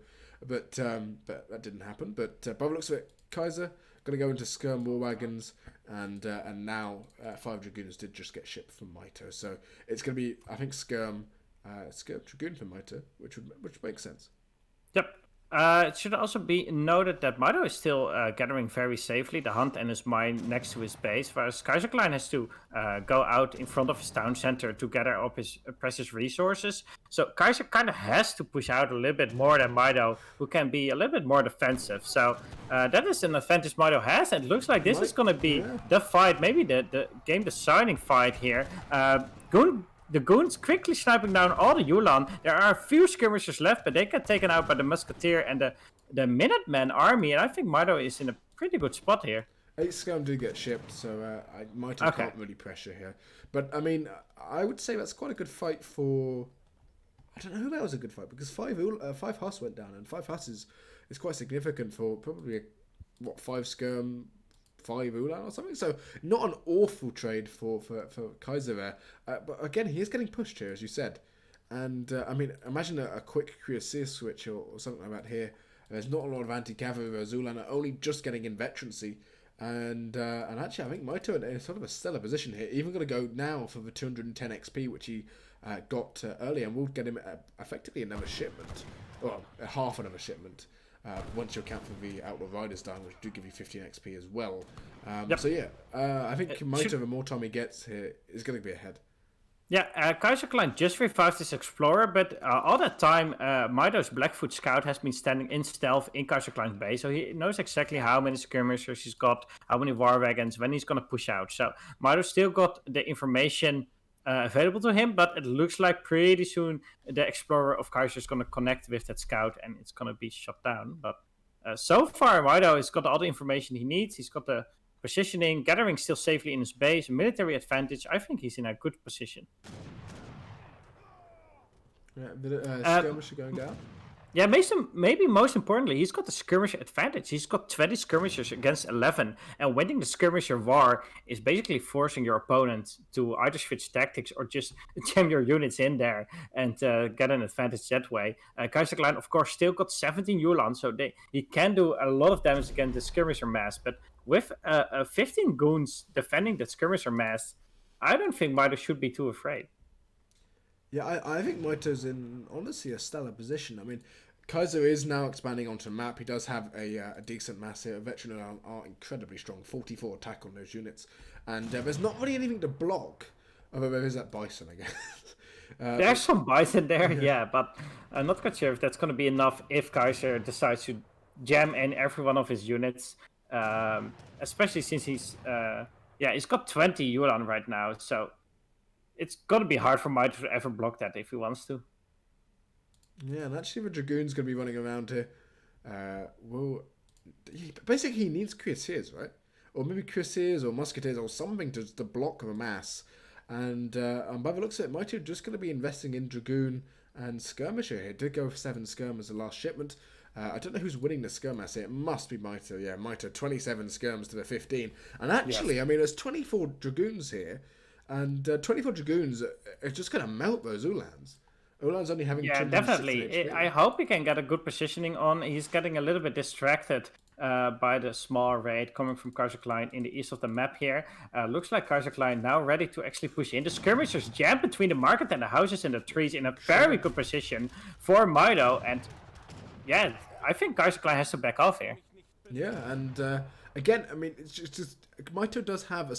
But that didn't happen. But by the looks of it, Kaiser going to go into Skirm war wagons, and now 5 Dragoons did just get shipped from Mitoe. So it's going to be, I think, Skirm Dragoon for Mitoe, which makes sense. Yep. It should also be noted that Mito is still gathering very safely the hunt and his mine next to his base, whereas Kaiserklein has to go out in front of his town center to gather up his precious resources. So Kaiser kind of has to push out a little bit more than Mito, who can be a little bit more defensive. So that is an advantage Mito has, and it looks like this is going to be the fight, maybe the game deciding fight here. The goons quickly sniping down all the Yulan. There are a few skirmishers left, but they get taken out by the Musketeer and the Minutemen army. And I think Mito is in a pretty good spot here. 8 scum do get shipped, so Mito can't really pressure here. But, I mean, I would say that's quite a good fight for... I don't know who that was a good fight, because 5 Huss went down, and 5 Huss is quite significant for probably, 5 scum... 5 Ulan or something, so not an awful trade for Kaiser there. But again, he is getting pushed here, as you said. And I mean, imagine a quick Cuirassier switch or something like that here. There's not a lot of anti-cavalry. Ulan are only just getting in veterancy. And actually, I think Mito in sort of a stellar position here. Even going to go now for the 210 XP, which he got earlier, and we'll get him effectively another shipment. Well, half another shipment. Once you account for the Outlaw Riders down, which do give you 15 XP as well. So yeah, I think Mito, the more time he gets here, is going to be ahead. Yeah, Kaiserklein just revived his Explorer, but all that time, Mito's Blackfoot Scout has been standing in stealth in Kaiserklein's base, so he knows exactly how many skirmishers he's got, how many war wagons, when he's going to push out. So Mito still got the information available to him, but it looks like pretty soon the Explorer of Kaiser is going to connect with that scout and it's going to be shut down. But so far, Mito has got all the information he needs. He's got the positioning, gathering still safely in his base, military advantage. I think he's in a good position. Yeah, skirmisher going down. Yeah, maybe most importantly, he's got the skirmisher advantage. He's got 20 skirmishers against 11. And winning the skirmisher war is basically forcing your opponent to either switch tactics or just jam your units in there and get an advantage that way. Kaiserklein, of course, still got 17 Yulan, so he can do a lot of damage against the skirmisher mass. But with 15 goons defending that skirmisher mass, I don't think Mito should be too afraid. Yeah, I think Mito's in, honestly, a stellar position. I mean, Kaiser is now expanding onto the map. He does have a decent mass here. Veteran are incredibly strong. 44 attack on those units. And there's not really anything to block. Although there is that Bison, I guess. There's some Bison there, yeah. But I'm not quite sure if that's going to be enough if Kaiser decides to jam in every one of his units. Especially since he's got 20 Yulan right now. So it's going to be hard for Mito to ever block that if he wants to. Yeah, and actually the Dragoon's going to be running around here. Basically he needs Cuirassiers, right? Or maybe Cuirassiers or Musketeers or something to block the mass. And by the looks of it, Mito just going to be investing in Dragoon and Skirmisher here. Did go for 7 skirm as the last shipment. I don't know who's winning the skirmass here. It must be Mito. Yeah, Mito, 27 skirms to the 15. And actually, yes. I mean, there's 24 Dragoons here. And 24 Dragoons are just going to melt those Ulans. Ulan's only having... Yeah, definitely. I hope he can get a good positioning on. He's getting a little bit distracted by the small raid coming from Kaiserklein in the east of the map here. Looks like Kaiserklein now ready to actually push in. The skirmishers jam between the market and the houses and the trees in a very good position for Mito. And yeah, I think Kaiserklein has to back off here. Yeah, and again, I mean, it's just Mito does have a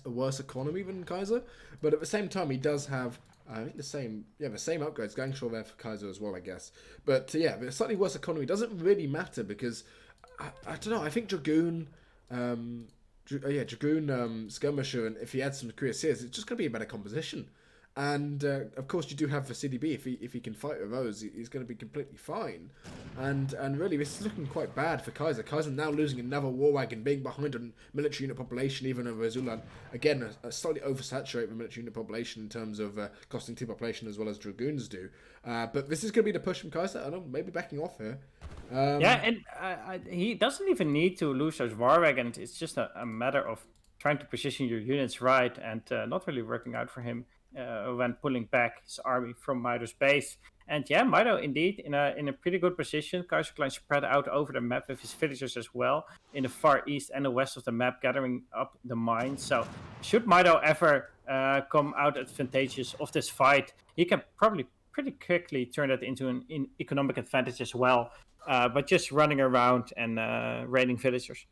worse economy than Kaiser, but at the same time, he does have, I think, the same upgrades. Gangshore there for Kaiser as well, I guess. But yeah, the slightly worse economy doesn't really matter because, I don't know, I think Dragoon, Skirmisher, and if he adds some Cuirassiers, it's just going to be a better composition. And of course, you do have the CDB. If he can fight with those, he's going to be completely fine. And really, this is looking quite bad for Kaiser. Kaiser now losing another war wagon, being behind a military unit population, even over Ceylon. Again, a slightly oversaturated military unit population in terms of costing 2 population as well as Dragoons do. But this is going to be the push from Kaiser. I don't know, maybe backing off here. And he doesn't even need to lose those war wagons. It's just a matter of trying to position your units right and not really working out for him. When pulling back his army from Mito's base. And yeah, Mito indeed in a pretty good position. Kaiserklein spread out over the map with his villagers as well, in the far east and the west of the map, gathering up the mines. So should Mito ever come out advantageous of this fight, he can probably pretty quickly turn that into an economic advantage as well. but just running around and raiding villagers.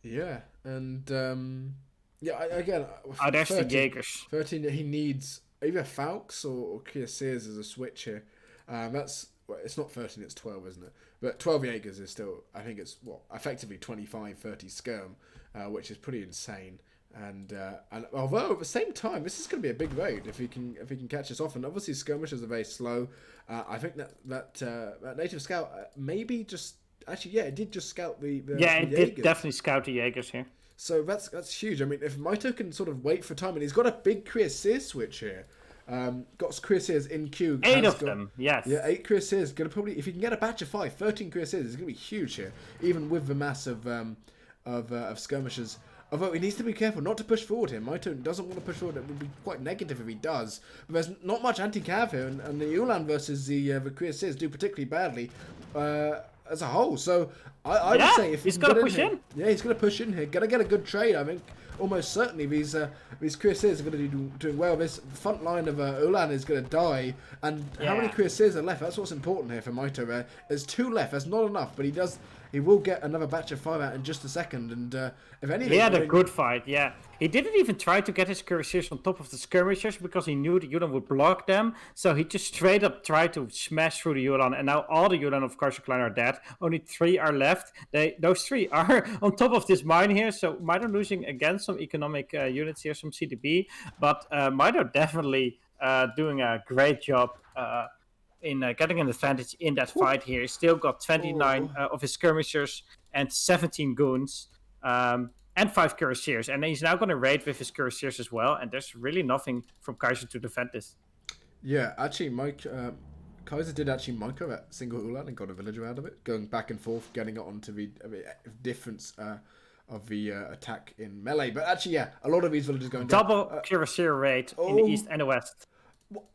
Yeah, and again, Oh, there's the 13, Jaegers. 13, he needs either Falks or Cuirassiers as a switch here. It's not 13, it's 12, isn't it? But 12 Jaegers is still, I think it's effectively 25, 30 skirm, which is pretty insane. And although at the same time, this is going to be a big raid if he can catch us off. And obviously skirmishers are very slow. I think that native scout maybe just actually it did just scout the It Jaegers. did definitely scout the Jaegers here. So that's huge. I mean, if Mitoe can sort of wait for time, and he's got a big Cuirassier switch here. Got Cuirassiers in queue. 8 of them, yes. Yeah, 8 Cuirassiers. Gonna probably, if he can get a batch of 5, 13 Cuirassiers, it's gonna be huge here. Even with the mass of skirmishers. Although he needs to be careful not to push forward here. Mitoe doesn't want to push forward. It would be quite negative if he does. But there's not much anti-cav here, and the Ulan versus the Cuirassiers do particularly badly as a whole. So I would say if he's got to push in. Yeah, he's going to push in here. Going to get a good trade, I think. Almost certainly these Cuirassiers are going to be doing well. This front line of Ulan is going to die. And how many Cuirassiers are left? That's what's important here for Mitoe. There's 2 left. That's not enough, but he will get another batch of 5 out in just a second. And if anything, he had a good fight. Yeah, he didn't even try to get his Cuirassiers on top of the skirmishers because he knew the Yulan would block them. So he just straight up tried to smash through the Yulan, and now all the Yulan of Kaiserklein are dead. Only 3 are left. Those 3 are on top of this mine here. So Mitoe losing again some economic units here, some CDB, but Mitoe definitely doing a great job. In getting an advantage in that fight here. He's still got 29 of his skirmishers and 17 goons and 5 cuirassiers. And he's now going to raid with his cuirassiers as well. And there's really nothing from Kaiser to defend this. Yeah, actually, Kaiser did actually micro that single Ulan and got a villager out of it, going back and forth, getting it onto the difference of the attack in melee. But actually, a lot of these villagers going down. Double cuirassier raid in the east and the west.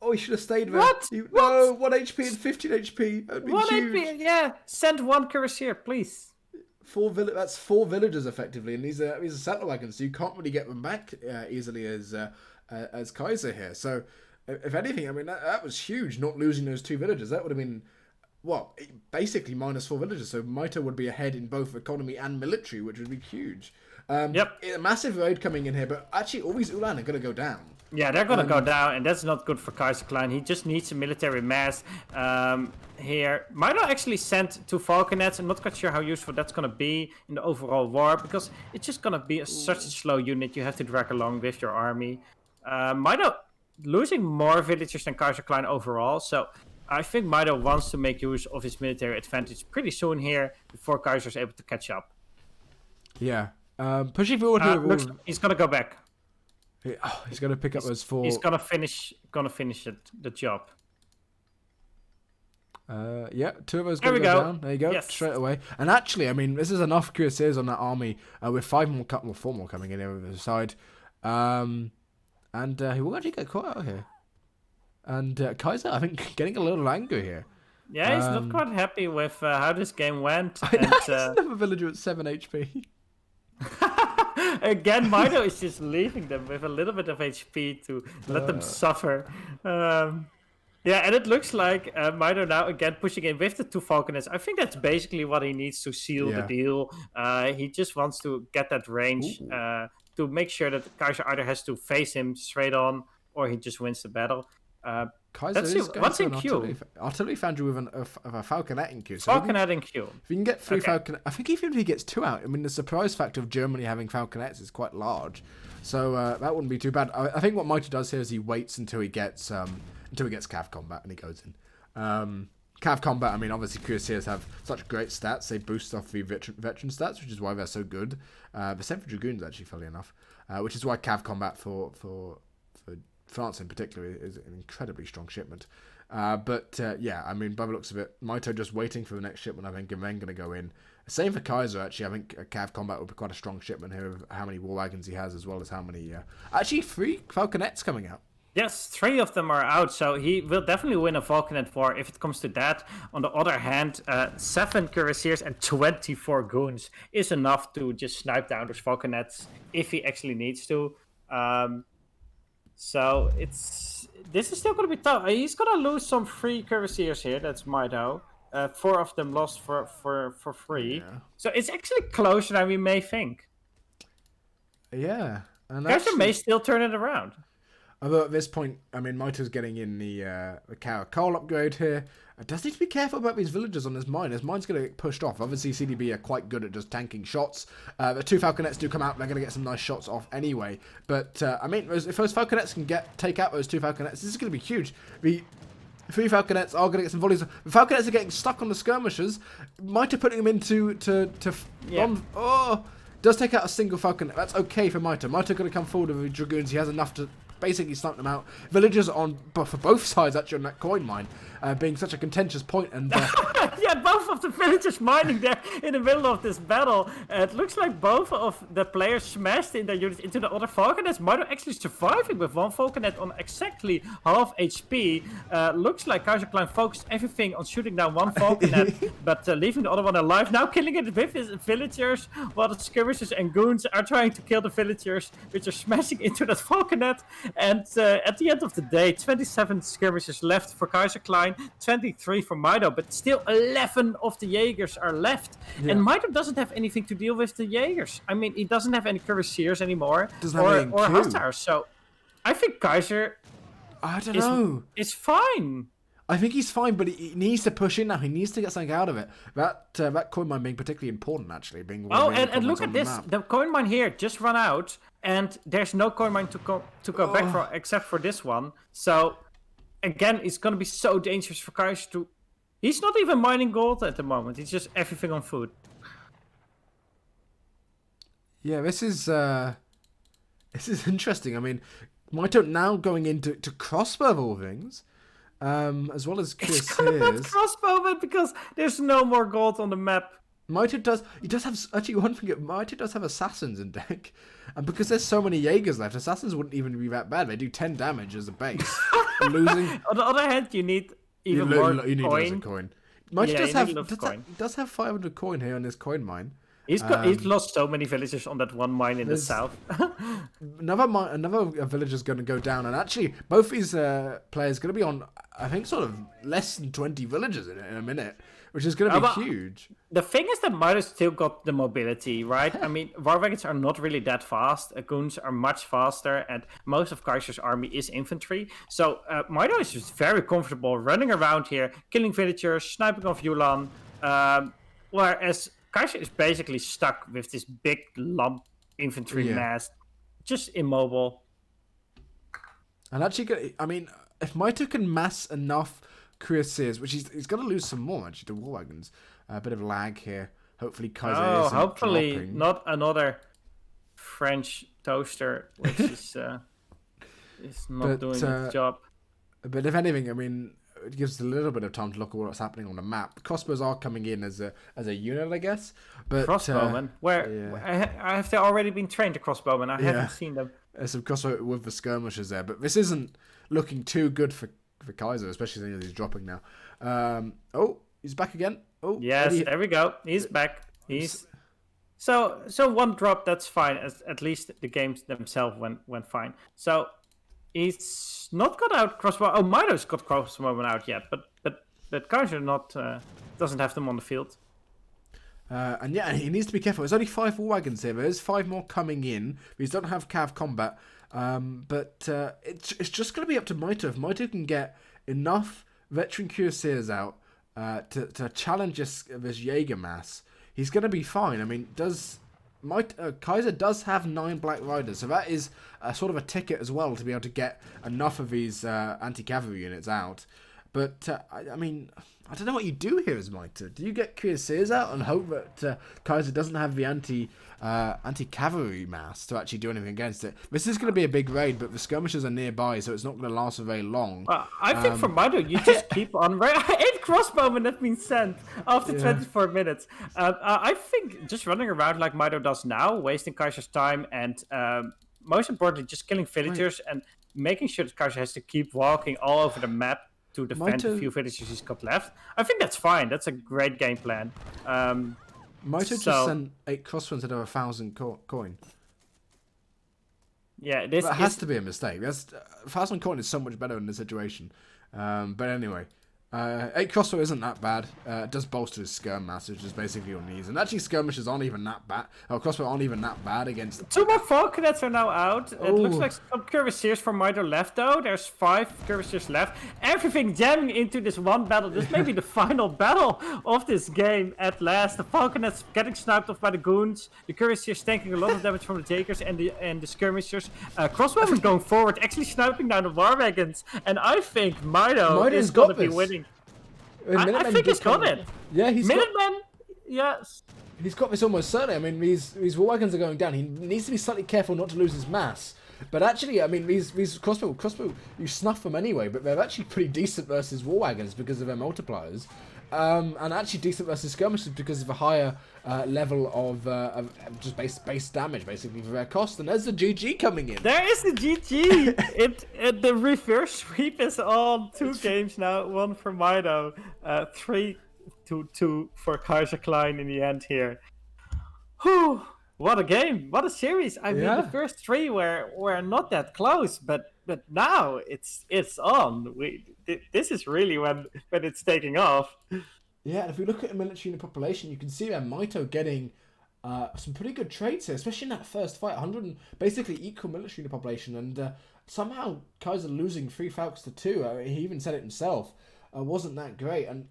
Oh, he should have stayed there. What? No, 1 HP and 15 HP. That'd be 1 huge. HP, yeah. Send 1 cuirassier, please. That's 4 villagers effectively, and these are settler wagons, so you can't really get them back easily as Kaiser here. So, if anything, I mean that was huge. Not losing those 2 villagers, that would have been basically minus 4 villagers. So Mitoe would be ahead in both economy and military, which would be huge. A massive raid coming in here, but actually all these Ulan are going to go down. Yeah, they're going to go down, and that's not good for Kaiserklein. He just needs a military mass here. Mitoe actually sent 2 falconets. I'm not quite sure how useful that's going to be in the overall war, because it's just going to be such a slow unit you have to drag along with your army. Mitoe losing more villagers than Kaiserklein overall, so I think Mitoe wants to make use of his military advantage pretty soon here before Kaiser is able to catch up. Yeah. Pushing forward here. He's going to go back. He's going to pick up those 4. He's gonna finish the job. 2 of those There going to we go go. down. There you go, Yes. straight away. And actually, I mean, this is enough cuirassiers on that army with 4 more coming in over the side. And he will actually get caught out here. And Kaiser, I think, getting a little angry here. Yeah, he's not quite happy with how this game went. He's another villager at 7 HP. Again, Mitoe is just leaving them with a little bit of HP to let them suffer. And it looks like Mitoe now again pushing in with the 2 falconets. I think that's basically what he needs to seal the deal. He just wants to get that range to make sure that Kaiser either has to face him straight on or he just wins the battle. Kaiser what's in queue? Artillery foundry with a falconet in queue. So Falconet in queue. If you can get 3 falconet, I think even if he gets 2 out, I mean the surprise factor of Germany having falconets is quite large, so that wouldn't be too bad. I think what Mitoe does here is he waits until he gets cav combat and he goes in. Cav combat, I mean obviously cuirassiers have such great stats, they boost off the veteran stats, which is why they're so good. The same for dragoons actually, funnily enough, which is why cav combat for France in particular is an incredibly strong shipment. I mean, by the looks of it, Mitoe just waiting for the next shipment, I think, and then going to go in. Same for Kaiser, actually. I think Cav Combat will be quite a strong shipment here of how many war wagons he has, as well as how many... Actually, 3 falconets coming out. Yes, 3 of them are out, so he will definitely win a falconet war if it comes to that. On the other hand, 7 cuirassiers and 24 goons is enough to just snipe down those falconets if he actually needs to. So this is still going to be tough. He's going to lose some free cuirassiers here. That's Mitoe. 4 of them lost for free. Yeah. So it's actually closer than we may think. Yeah. And Kaiser may still turn it around. Although at this point, I mean, Mito's getting in the coal upgrade here. Does need to be careful about these villagers on his mine. His mine's going to get pushed off. Obviously, CDB are quite good at just tanking shots. The 2 Falconets do come out. They're going to get some nice shots off anyway. But, I mean, if those Falconets can take out those 2 Falconets, this is going to be huge. The 3 Falconets are going to get some volleys. The Falconets are getting stuck on the skirmishers. Mito putting them into does take out a single Falconet. That's okay for Mito. Mito going to come forward with the Dragoons. He has enough to basically snipe them out. Villagers for both sides actually on that coin mine, being such a contentious point. And yeah, both of the villagers mining there in the middle of this battle. It looks like both of the players smashed in their units into the other Falconets. Mito actually surviving with 1 Falconet on exactly half HP. Looks like Kaiserklein focused everything on shooting down 1 Falconet, but leaving the other one alive. Now killing it with his villagers, while the skirmishers and goons are trying to kill the villagers, which are smashing into that Falconet. And at the end of the day, 27 skirmishers left for Kaiserklein, 23 for Mito, but still 11 of the Jaegers are left. Yeah. And Mito doesn't have anything to deal with the Jaegers. I mean, he doesn't have any cuirassiers anymore, or hussars. So I think Kaiser is fine. I think he's fine, but he needs to push in now. He needs to get something out of it. That coin mine being particularly important, actually. And look at this. The coin mine here just run out, and there's no coin mine to go back for except for this one. So, again, it's going to be so dangerous for Kaiser to... He's not even mining gold at the moment. He's just everything on food. Yeah, this is interesting. I mean, Mito now going into crossbow of all things. As well as cuirassiers. Crossbowmen because there's no more gold on the map. Mito does have actually one thing. Mito does have assassins in deck, and because there's so many Jaegers left, assassins wouldn't even be that bad. They do 10 damage as a base. Losing. On the other hand, you need even more coin. You need lots of coin. Mito does have 500 coin here on this coin mine. He's lost so many villagers on that one mine in the south. another villager's going to go down, and actually both these players going to be on, I think, sort of less than 20 villagers in a minute, which is going to be huge. The thing is that Mito's still got the mobility, right? I mean, war wagons are not really that fast. Goons are much faster, and most of Kaiser's army is infantry. So Mito is just very comfortable running around here, killing villagers, sniping off Yulan, whereas Kaiser is basically stuck with this big lump infantry mass, just immobile. And actually, I mean, if Mito can mass enough cuirassiers, which he's going to lose some more actually to war wagons. A bit of lag here. Hopefully Kaiser isn't dropping. Not another French toaster, which is not doing its job. But if anything, I mean, it gives a little bit of time to look at what's happening on the map. Crossbows are coming in as a unit, I guess. But crossbowmen, have they already been trained to crossbowmen? I haven't seen them. There's some crossbow with the skirmishers there, but this isn't looking too good for Kaiser, especially since he's dropping now. He's back again. Oh, yes, there we go. He's back. So one drop, that's fine. At least the games themselves went fine. So he's not got out crossbow. Oh, Mito's got crossbowmen out yet, but Kaiser doesn't have them on the field. And he needs to be careful. There's only 5 war wagons here. There's 5 more coming in. These don't have cav combat. But it's just going to be up to Mito. If Mito can get enough veteran cuirassiers out to challenge this Jaeger mass, he's going to be fine. I mean, Kaiser does have 9 Black Riders, so that is sort of a ticket as well to be able to get enough of these anti-cavalry units out. But, I mean, I don't know what you do here as Mito. Do you get cuirassiers out and hope that Kaiser doesn't have the anti-cavalry mass to actually do anything against it? This is going to be a big raid, but the skirmishers are nearby, so it's not going to last for very long. I think for Mito, you just keep on... 8 crossbowmen have been sent after 24 minutes. I think just running around like Mito does now, wasting Kaiser's time, and most importantly, just killing villagers and making sure that Kaiser has to keep walking all over the map to defend the few villagers he's got left. I think that's fine. That's a great game plan. Mito just sent 8 crossbows instead of 1,000 coin. Yeah, that has to be a mistake. 1,000 coin is so much better in this situation. But anyway, 8 crossbow isn't that bad. It does bolster his skirm mass, which is basically your knees. And actually, skirmishes aren't even that bad. Crossbow aren't even that bad against. 2 more falconets are now out. It looks Ooh. like some cuirassiers from Mitoe left, though. There's 5 cuirassiers left. Everything jamming into this one battle. This may be the final battle of this game at last. The falconets getting sniped off by the goons. The cuirassiers taking a lot of damage from the Jakers and the skirmishers. Crossbowmen going forward, actually sniping down the war wagons. And I think Mitoe is going to be winning. I think he's got it. Yeah, he's Minutemen, yes. He's got this almost certainly. I mean, these war wagons are going down. He needs to be slightly careful not to lose his mass. But actually, I mean, these crossbow, you snuff them anyway, but they're actually pretty decent versus war wagons because of their multipliers. And actually decent versus skirmishers because of a higher level of just base damage, basically, for their cost. And there's the GG coming in. There is the GG! The reverse sweep is on. 2 games now, 1 for Mitoe, 3-2 for Kaiserklein in the end here. Whew! What a game! What a series! I mean, the first 3 were not that close, but now it's on. This is really when it's taking off. Yeah, and if we look at the military unit population, you can see there Mitoe getting some pretty good traits here, especially in that first fight. 100 basically equal military unit population, and somehow Kaiser losing 3 Falcons to 2. He even said it himself. Wasn't that great? And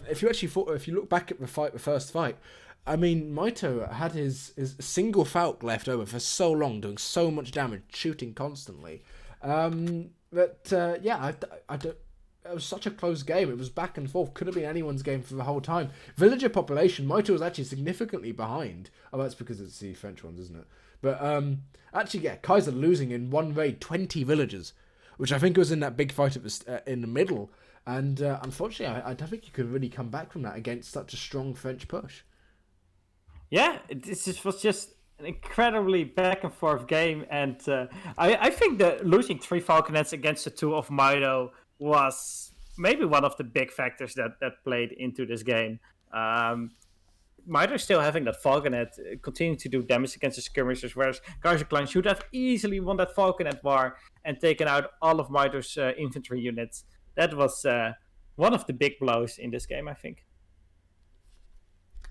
if you look back at the first fight, I mean, Mitoe had his single Falc left over for so long, doing so much damage, shooting constantly. I don't. It was such a close game. It was back and forth. Could have been anyone's game for the whole time. Villager population, Mitoe was actually significantly behind. Oh, that's because it's the French ones, isn't it? But actually, yeah, Kaiser losing in one raid 20 villagers, which I think was in that big fight in the middle. And unfortunately, I don't think you could really come back from that against such a strong French push. Yeah, was just an incredibly back and forth game, and I think that losing 3 falconets against the 2 of Mitoe was maybe one of the big factors that played into this game. Mitoe still having that falconet, continuing to do damage against the skirmishers, whereas Kaiserklein should have easily won that falconet war and taken out all of Mitoe's infantry units. That was one of the big blows in this game, I think.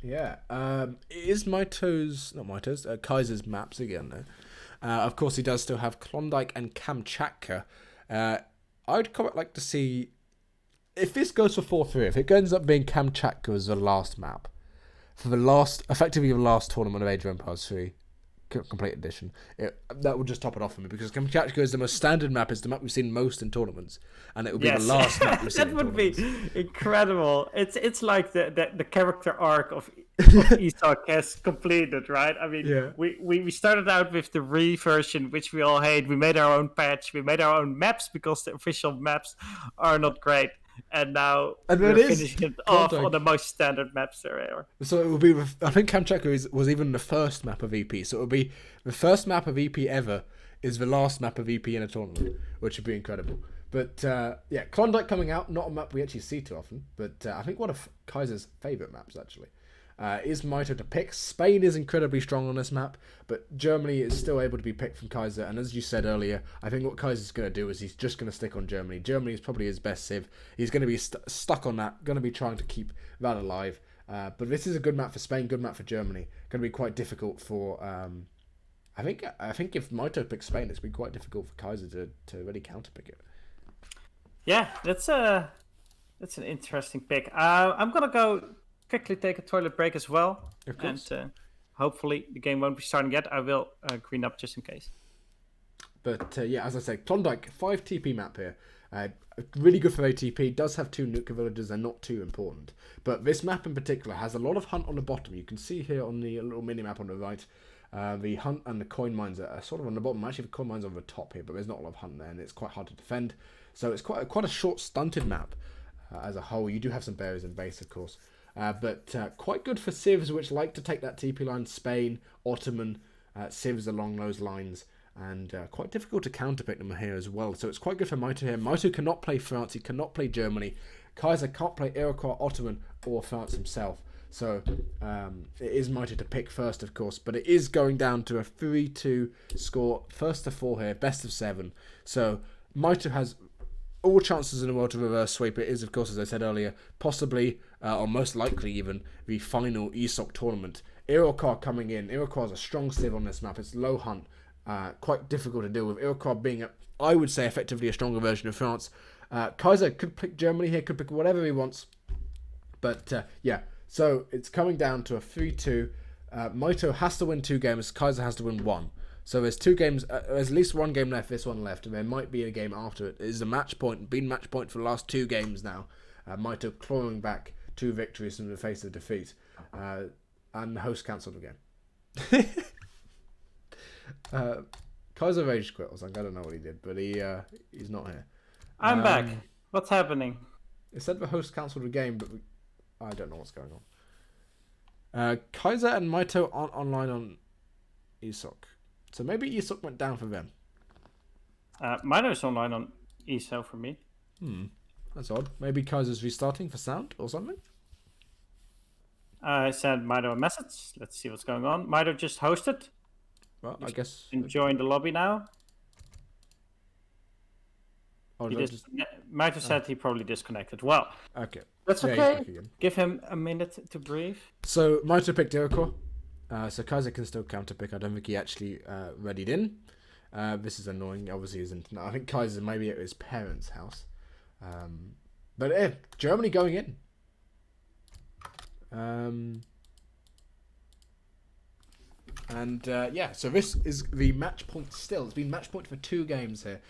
Yeah, it is Kaiser's maps again, though. Of course, he does still have Klondike and Kamchatka. I'd quite like to see if this goes for 4-3. If it ends up being Kamchatka as the last map for the last tournament of Age of Empires 3 complete edition, that would just top it off for me, because Kamchatka is the most standard map. It's the map we've seen most in tournaments, and it would be the last map we've seen. That would be incredible. It's like the character arc of ESOC has completed, right? I mean, we started out with the Re version, which we all hate. We made our own patch. We made our own maps because the official maps are not great. And now we're finishing it off on the most standard maps there are. So it will be. I think Kamchatka was even the first map of EP. So it will be the first map of EP ever is the last map of EP in a tournament, which would be incredible. But yeah, Klondike coming out, not a map we actually see too often, but I think one of Kaiser's favourite maps actually. Is Mitoe to pick. Spain is incredibly strong on this map, but Germany is still able to be picked from Kaiser. And as you said earlier, I think what Kaiser's going to do is he's just going to stick on Germany. Germany is probably his best civ. He's going to be stuck on that, going to be trying to keep that alive. But this is a good map for Spain, good map for Germany. Going to be quite difficult for... I think if Mitoe picks Spain, it's been quite difficult for Kaiser to really counterpick it. Yeah, that's an interesting pick. I'm going to go... quickly take a toilet break as well, and hopefully the game won't be starting yet. I will green up just in case. But yeah, as I say, Klondike 5 TP map here. Really good for ATP. Does have 2 nuclear villages. They're not too important, but this map in particular has a lot of hunt on the bottom. You can see here on the little mini map on the right, the hunt and the coin mines are sort of on the bottom. Actually, the coin mines are on the top here, but there's not a lot of hunt there, and it's quite hard to defend. So it's quite a short, stunted map as a whole. You do have some berries and base, of course. But quite good for civs which like to take that TP line. Spain, Ottoman, civs along those lines, and quite difficult to counterpick them here as well. So it's quite good for Mitoe here. Mitoe cannot play France, he cannot play Germany. Kaiser can't play Iroquois, Ottoman, or France himself. So it is Mitoe to pick first, of course, but it is going down to a 3-2 score, first to 4 here, best of 7. So Mitoe has all chances in the world to reverse sweep. It is, of course, as I said earlier, possibly, or most likely even, the final ESOC tournament. Iroquois coming in. Iroquois is a strong civ on this map. It's low hunt, quite difficult to deal with. Iroquois being, I would say, effectively a stronger version of France. Kaiser could pick Germany here, could pick whatever he wants. But, yeah, so it's coming down to a 3-2. Mitoe has to win 2 games. Kaiser has to win 1. So there's 2 games, there's at least 1 game left, this one left, and there might be a game after it. It is a match point, been match point for the last 2 games now. Mitoe clawing back 2 victories in the face of defeat. And the host cancelled again. Kaiser rage quit. I was like, I don't know what he did, but he's not here. I'm back. What's happening? It said the host cancelled a game, but I don't know what's going on. Kaiser and Mitoe aren't online on ESOC. So maybe ESOC went down for them. Mitoe's online on ESO for me. That's odd. Maybe Kaiser's restarting for sound or something? I sent Mitoe a message. Let's see what's going on. Mitoe just hosted. Well, I guess... Join the lobby now. Oh, Mitoe said he probably disconnected. Well, okay. That's okay. Give him a minute to breathe. So Mitoe picked Iroquois. So Kaiser can still counterpick. I don't think he actually readied in. This is annoying. Obviously, his internet. I think Kaiser maybe at his parents' house. But Germany going in. So this is the match point still. It's been match point for 2 games here.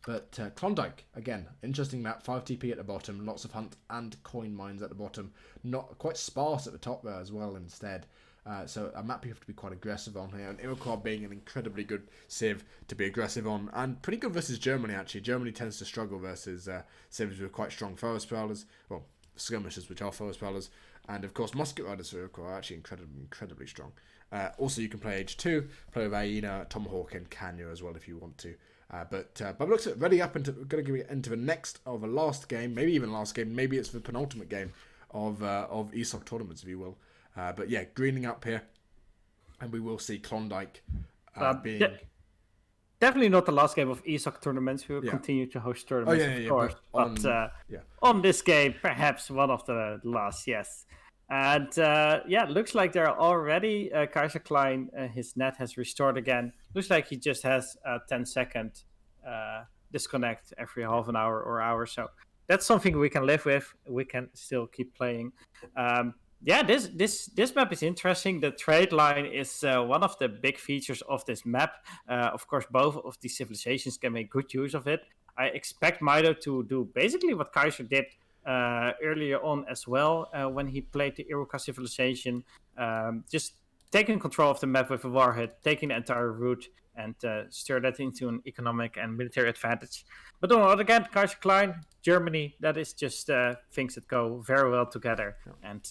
But Klondike, again, interesting map. 5 TP at the bottom, lots of hunt and coin mines at the bottom. Not quite sparse at the top there as well instead. So a map you have to be quite aggressive on here. And Iroquois being an incredibly good civ to be aggressive on. And pretty good versus Germany, actually. Germany tends to struggle versus civs with quite strong forest prowlers. Well, skirmishers, which are forest prowlers. And, of course, musket riders for Iroquois are actually incredibly strong. Also, you can play H2, play with Hyena, Tomahawk, and Kanya as well if you want to. But looks at ready up into going to get into the next of a last game, maybe even last game, maybe it's the penultimate game of ESOC tournaments, if you will. But yeah, greening up here, and we will see Klondike being definitely not the last game of ESOC tournaments. We will continue to host tournaments, of course. But on this game, perhaps one of the last, yes. And looks like they're already Kaiserklein. His net has restored again. Looks like he just has a 10-second disconnect every half an hour or hour. So that's something we can live with. We can still keep playing. This map is interesting. The trade line is one of the big features of this map. Of course, both of these civilizations can make good use of it. I expect Mitoe to do basically what Kaiser did earlier on as well when he played the Iroquois civilization, just taking control of the map with a warhead, taking the entire route and stir that into an economic and military advantage. But on the other hand, Kaiserklein, Germany, that is just things that go very well together and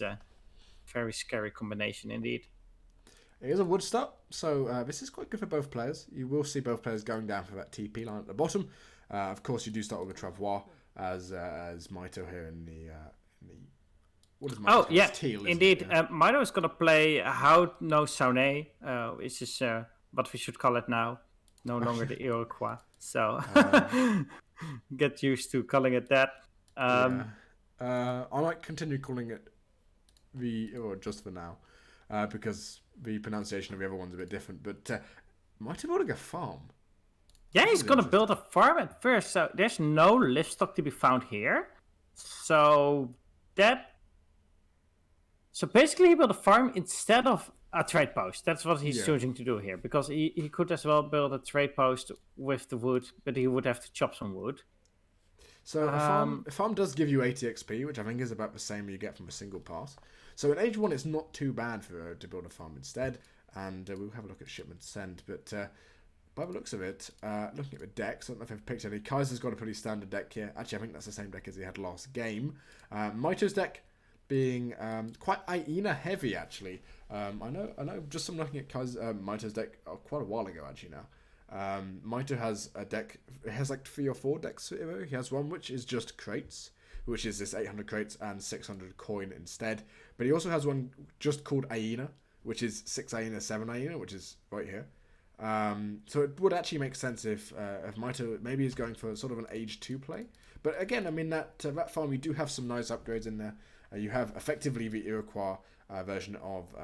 very scary combination indeed. It is a wood start, so this is quite good for both players. You will see both players going down for that TP line at the bottom. Of course, you do start with a Travois as Mitoe here in the what is Mitoe? Oh yeah, teal, indeed. Mitoe is going to play How No Saune, which is what we should call it now. No longer the Iroquois. So get used to calling it that. I might continue calling it just for now, because the pronunciation of the other one's a bit different. But Mitoe building a farm. Yeah, he's going to build a farm at first. So there's no livestock to be found here. So basically he built a farm instead of a trade post. That's what he's choosing to do here. Because he could as well build a trade post with the wood, but he would have to chop some wood. So a farm does give you 80 XP, which I think is about the same you get from a single pass. So in Age 1 it's not too bad to build a farm instead. And we'll have a look at shipment send. But by the looks of it, looking at the decks, I don't know if I've picked any. Kaiser's got a pretty standard deck here. Actually, I think that's the same deck as he had last game. Mitoe's deck being quite Hyena heavy, actually. I know. Just from looking at Mitoe's deck quite a while ago, actually. Now, Mitoe has a deck. It has like 3 or 4 decks. He has one which is just crates, which is this 800 crates and 600 coin instead. But he also has one just called Hyena, which is 6 Hyena, 7 Hyena, which is right here. So it would actually make sense if Mitoe maybe is going for sort of an age 2 play. But again, I mean, that farm, you do have some nice upgrades in there. You have effectively the Iroquois version of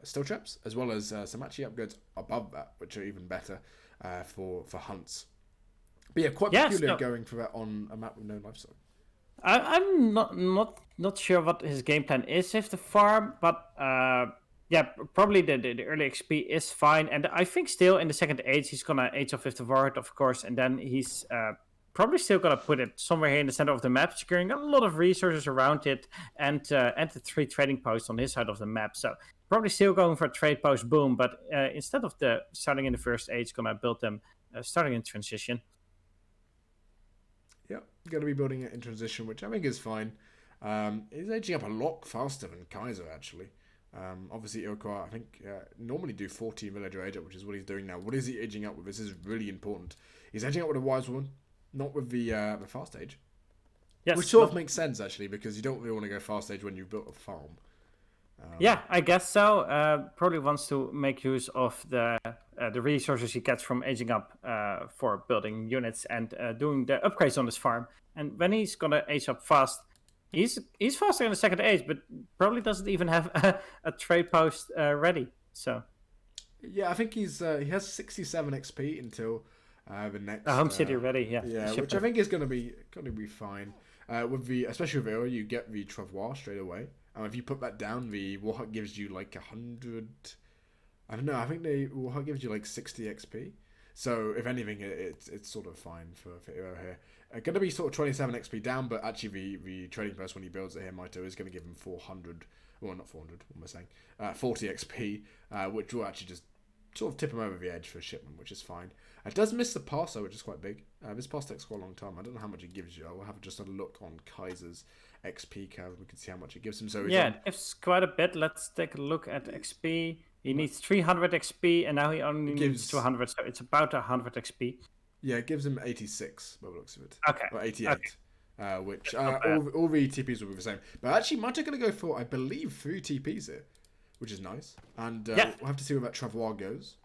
Still Traps, as well as some actually upgrades above that, which are even better for hunts. But yeah, quite peculiar going for that on a map with no livestock. I'm not sure what his game plan is with the farm, but yeah, probably the early XP is fine, and I think still in the second age he's gonna age off with the ward, of course, and then he's probably still gonna put it somewhere here in the center of the map, securing a lot of resources around it, and the 3 trading posts on his side of the map. So probably still going for a trade post boom, but instead of the starting in the first age, gonna build them starting in transition. Yeah, going to be building it in transition, which I think is fine. He's aging up a lot faster than Kaiser, actually. Obviously, Iroquois, I think, normally do 14 villager age up, which is what he's doing now. What is he aging up with? This is really important. He's aging up with a wise woman, not with the fast age. Yes, which sort of makes sense, actually, because you don't really want to go fast age when you've built a farm. Yeah, I guess so. Probably wants to make use of the resources he gets from aging up for building units and doing the upgrades on his farm. And when he's gonna age up fast, he's faster in the second age, but probably doesn't even have a trade post ready. So yeah, I think he has 67 XP until the next home city ready. Yeah, which I think is gonna be fine. Especially with Ero, you get the Travois straight away. If you put that down, the Warhawk gives you like 100. I don't know. I think the Warhawk gives you like 60 XP. So if anything, it's sort of fine for Ero here. Going to be sort of 27 XP down, but actually the trading post when he builds it here, Mitoe is going to give him 400. Well, not 400. What am I saying? 40 XP, which will actually just sort of tip him over the edge for shipment, which is fine. It does miss the parser, which is quite big. This pass takes quite a long time. I don't know how much it gives you. I will have just a look on Kaiser's XP curve. We can see how much it gives him. So yeah, it gives quite a bit. Let's take a look at XP. He needs 300 XP, and now he only needs 200. So it's about 100 XP. Yeah, it gives him 86 by the looks of it. Okay. Or 88. Okay. Which all the TPs will be the same. But actually, Mitoe going to go for, I believe, 3 TPs here, which is nice. And we'll have to see where that Travois goes.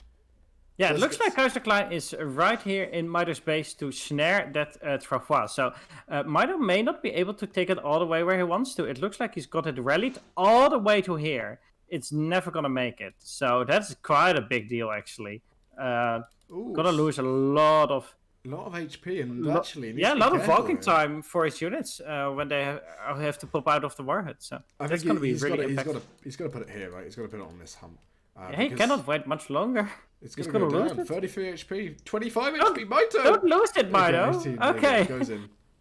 Yeah, it looks like Kaiserklein is right here in Mitoe's base to snare that Travois. So Mitoe may not be able to take it all the way where he wants to. It looks like he's got it rallied all the way to here. It's never going to make it. So that's quite a big deal, actually. Gonna lose a lot of HP and actually a lot of walking time for his units when they have to pop out of the warhead. So I think going to be really impactful. He's got to put it here, right? He's got to put it on this hump. He cannot wait much longer. It's going to go down. Lose 33 HP, 25 HP. Mitoe. Don't lose it, Mitoe. Okay.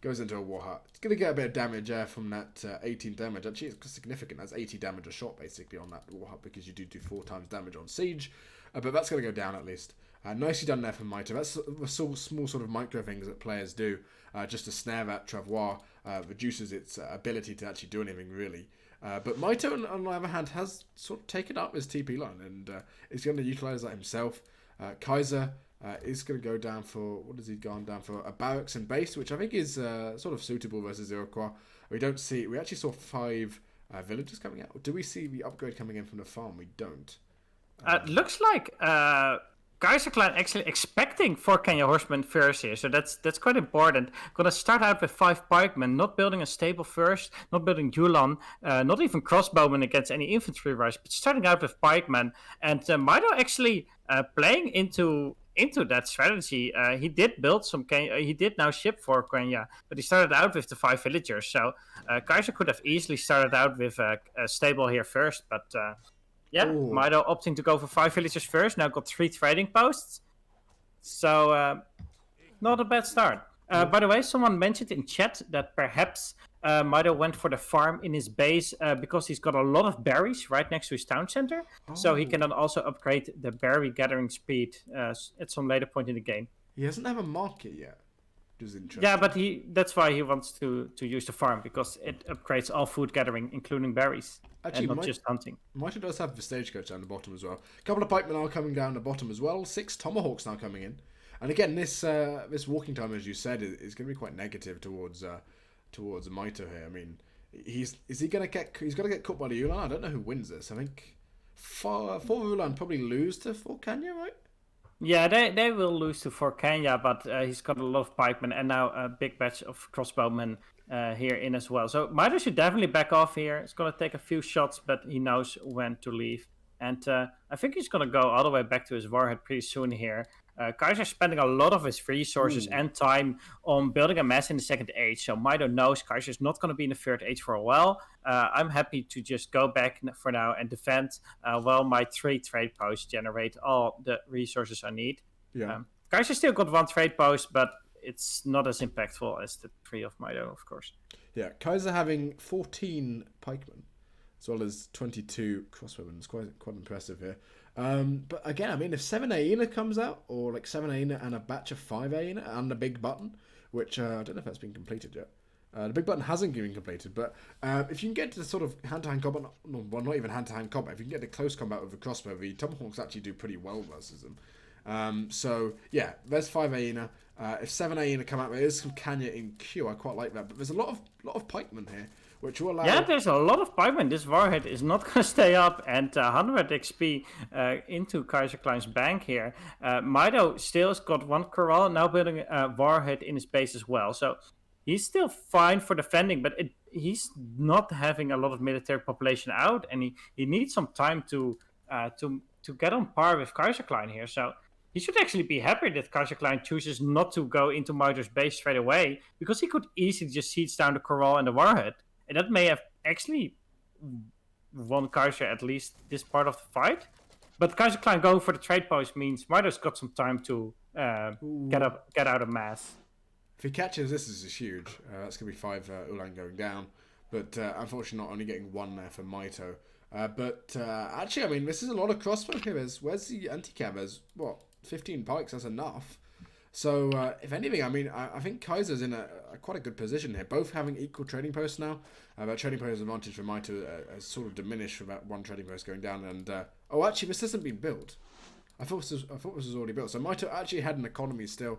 Goes into a Warhawk. It's going to get a bit of damage from that 18 damage. Actually, it's significant. That's 80 damage a shot basically on that Warhawk because you do 4 times damage on siege. But that's going to go down at least. Nicely done there from Mitoe. That's the small sort of micro things that players do just to snare that Travois. Reduces its ability to actually do anything really. But Mitoe, on the other hand, has sort of taken up his TP line and is going to utilize that himself. Kaiser is going to go down for, what has he gone down for? A barracks and base, which I think is sort of suitable versus Iroquois. We actually saw 5 villagers coming out. Do we see the upgrade coming in from the farm? We don't. Looks like Kaiserklein actually expecting 4 Kenya horsemen first here, so that's quite important. Gonna start out with 5 pikemen, not building a stable first, not building Yulon, not even crossbowmen against any infantry rush, but starting out with pikemen. And Mitoe actually playing into that strategy. He did build some Kenya, he did now ship 4 Kenya, but he started out with the 5 villagers. So Kaiser could have easily started out with a stable here first, but Mitoe opting to go for 5 villagers first. Now got 3 trading posts. So, not a bad start. By the way, someone mentioned in chat that perhaps Mitoe went for the farm in his base because he's got a lot of berries right next to his town center. So he can then also upgrade the berry gathering speed at some later point in the game. He doesn't have a market yet. Yeah, but that's why he wants to use the farm, because it upgrades all food gathering, including berries, actually, and not just hunting. Mitoe does have the stagecoach down the bottom as well. A couple of pikemen are coming down the bottom as well. 6 tomahawks now coming in. And again, this walking time, as you said, is going to be quite negative towards Mitoe here. I mean, he's going to get caught by the Ulan. I don't know who wins this. I think 4 Ulan probably lose to 4 Kenya, right? Yeah, they will lose to Fort Kenya, but he's got a lot of pikemen and now a big batch of crossbowmen here in as well. So Mitoe should definitely back off here. It's going to take a few shots, but he knows when to leave. And I think he's going to go all the way back to his warhead pretty soon here. Kaiser's spending a lot of his resources Ooh. and time on building a mass in the second age. So Mitoe knows Kaiser's not going to be in the third age for a while. I'm happy to just go back for now and defend while my 3 trade posts generate all the resources I need. Yeah. Kaiser still got 1 trade post, but it's not as impactful as the 3 of Mitoe, of course. Yeah, Kaiser having 14 pikemen, as well as 22 crossbowmen. It's quite impressive here. But again, I mean, if 7 Aina comes out, or like 7 Aina and a batch of 5 Aina and a big button, which I don't know if that's been completed yet. The big button hasn't been completed, but if you can get to the sort of hand-to-hand combat, well, not even hand-to-hand combat, if you can get to close combat with the crossbow, the tomahawks actually do pretty well versus them. So yeah, there's 5 Aina. If 7 Aina come out, there is some Kanya in queue. I quite like that, but there's a lot of pikemen here, which will allow. Yeah, there's a lot of pikemen. This warhead is not going to stay up, and 100 XP into Kaiserklein's bank here. Mitoe still has got 1 corral, now building a warhead in his base as well. So he's still fine for defending, but he's not having a lot of military population out, and he needs some time to get on par with Kaiserklein here. So he should actually be happy that Kaiserklein chooses not to go into Mitoe's base straight away, because he could easily just siege down the corral and the warhead. And that may have actually won Kaiser at least this part of the fight. But Kaiserklein going for the trade post means Mitoe's got some time to get out of mass. If he catches this is huge. That's going to be 5 Ulan going down. But unfortunately, not only getting 1 there for Mitoe. But actually, I mean, this is a lot of crossbow here. Where's the anti-cab? There's, 15 pikes? That's enough. So, if anything, I mean, I think Kaiser's in a quite a good position here. Both having equal trading posts now. That trading post advantage for Mitoe has sort of diminished with that 1 trading post going down. And actually, this hasn't been built. I thought this was already built. So Mitoe actually had an economy still,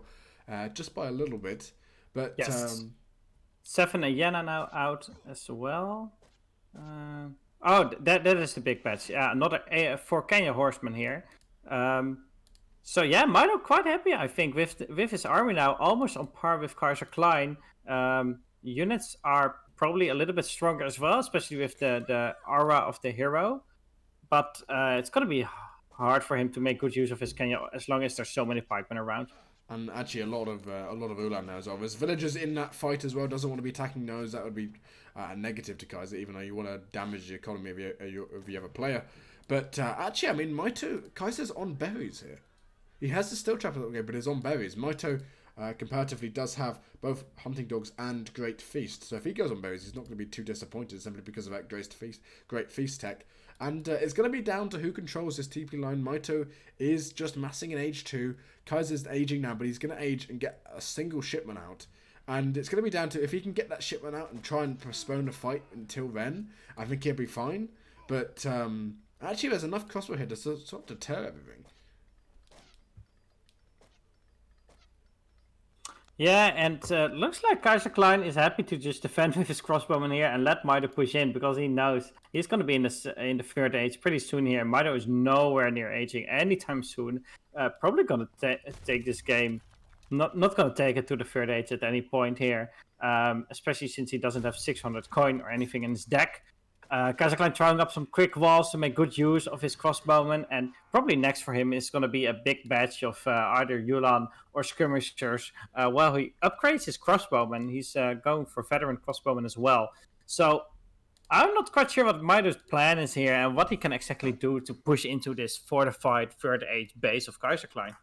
just by a little bit. But yes. 7 Ayana now out as well. That is the big patch. Yeah, another 4 Kenya horsemen here. So yeah, Mitoe quite happy, I think, with his army now almost on par with Kaiserklein. Units are probably a little bit stronger as well, especially with the aura of the hero. But it's going to be hard for him to make good use of his Kenya as long as there's so many pikemen around. And actually a lot of Ulan now as well. There's villagers in that fight as well. Doesn't want to be attacking those. That would be a negative to Kaiser, even though you want to damage the economy of the other player. But actually, I mean, Mitoe, Kaiser's on berries here. He has the still trap a little bit, but he's on berries. Mitoe comparatively does have both hunting dogs and great feast. So if he goes on berries, he's not going to be too disappointed simply because of that great feast tech. And it's going to be down to who controls this TP line. Mitoe is just massing in age 2. Kaiser's aging now, but he's going to age and get a single shipment out. And it's going to be down to if he can get that shipment out and try and postpone the fight until then, I think he'll be fine. But actually, there's enough crossbow here to sort of deter everything. Yeah, and looks like Kaiserklein is happy to just defend with his crossbowmen here and let Mitoe push in, because he knows he's going to be in the third age pretty soon here. Mitoe is nowhere near aging anytime soon. Probably going to take this game, not going to take it to the third age at any point here, especially since he doesn't have 600 coin or anything in his deck. Kaiserklein throwing up some quick walls to make good use of his crossbowmen, and probably next for him is going to be a big batch of either Yulan or skirmishers. While he upgrades his crossbowmen, he's going for veteran crossbowmen as well. So I'm not quite sure what Mitoe's plan is here and what he can exactly do to push into this fortified third age base of Kaiserklein.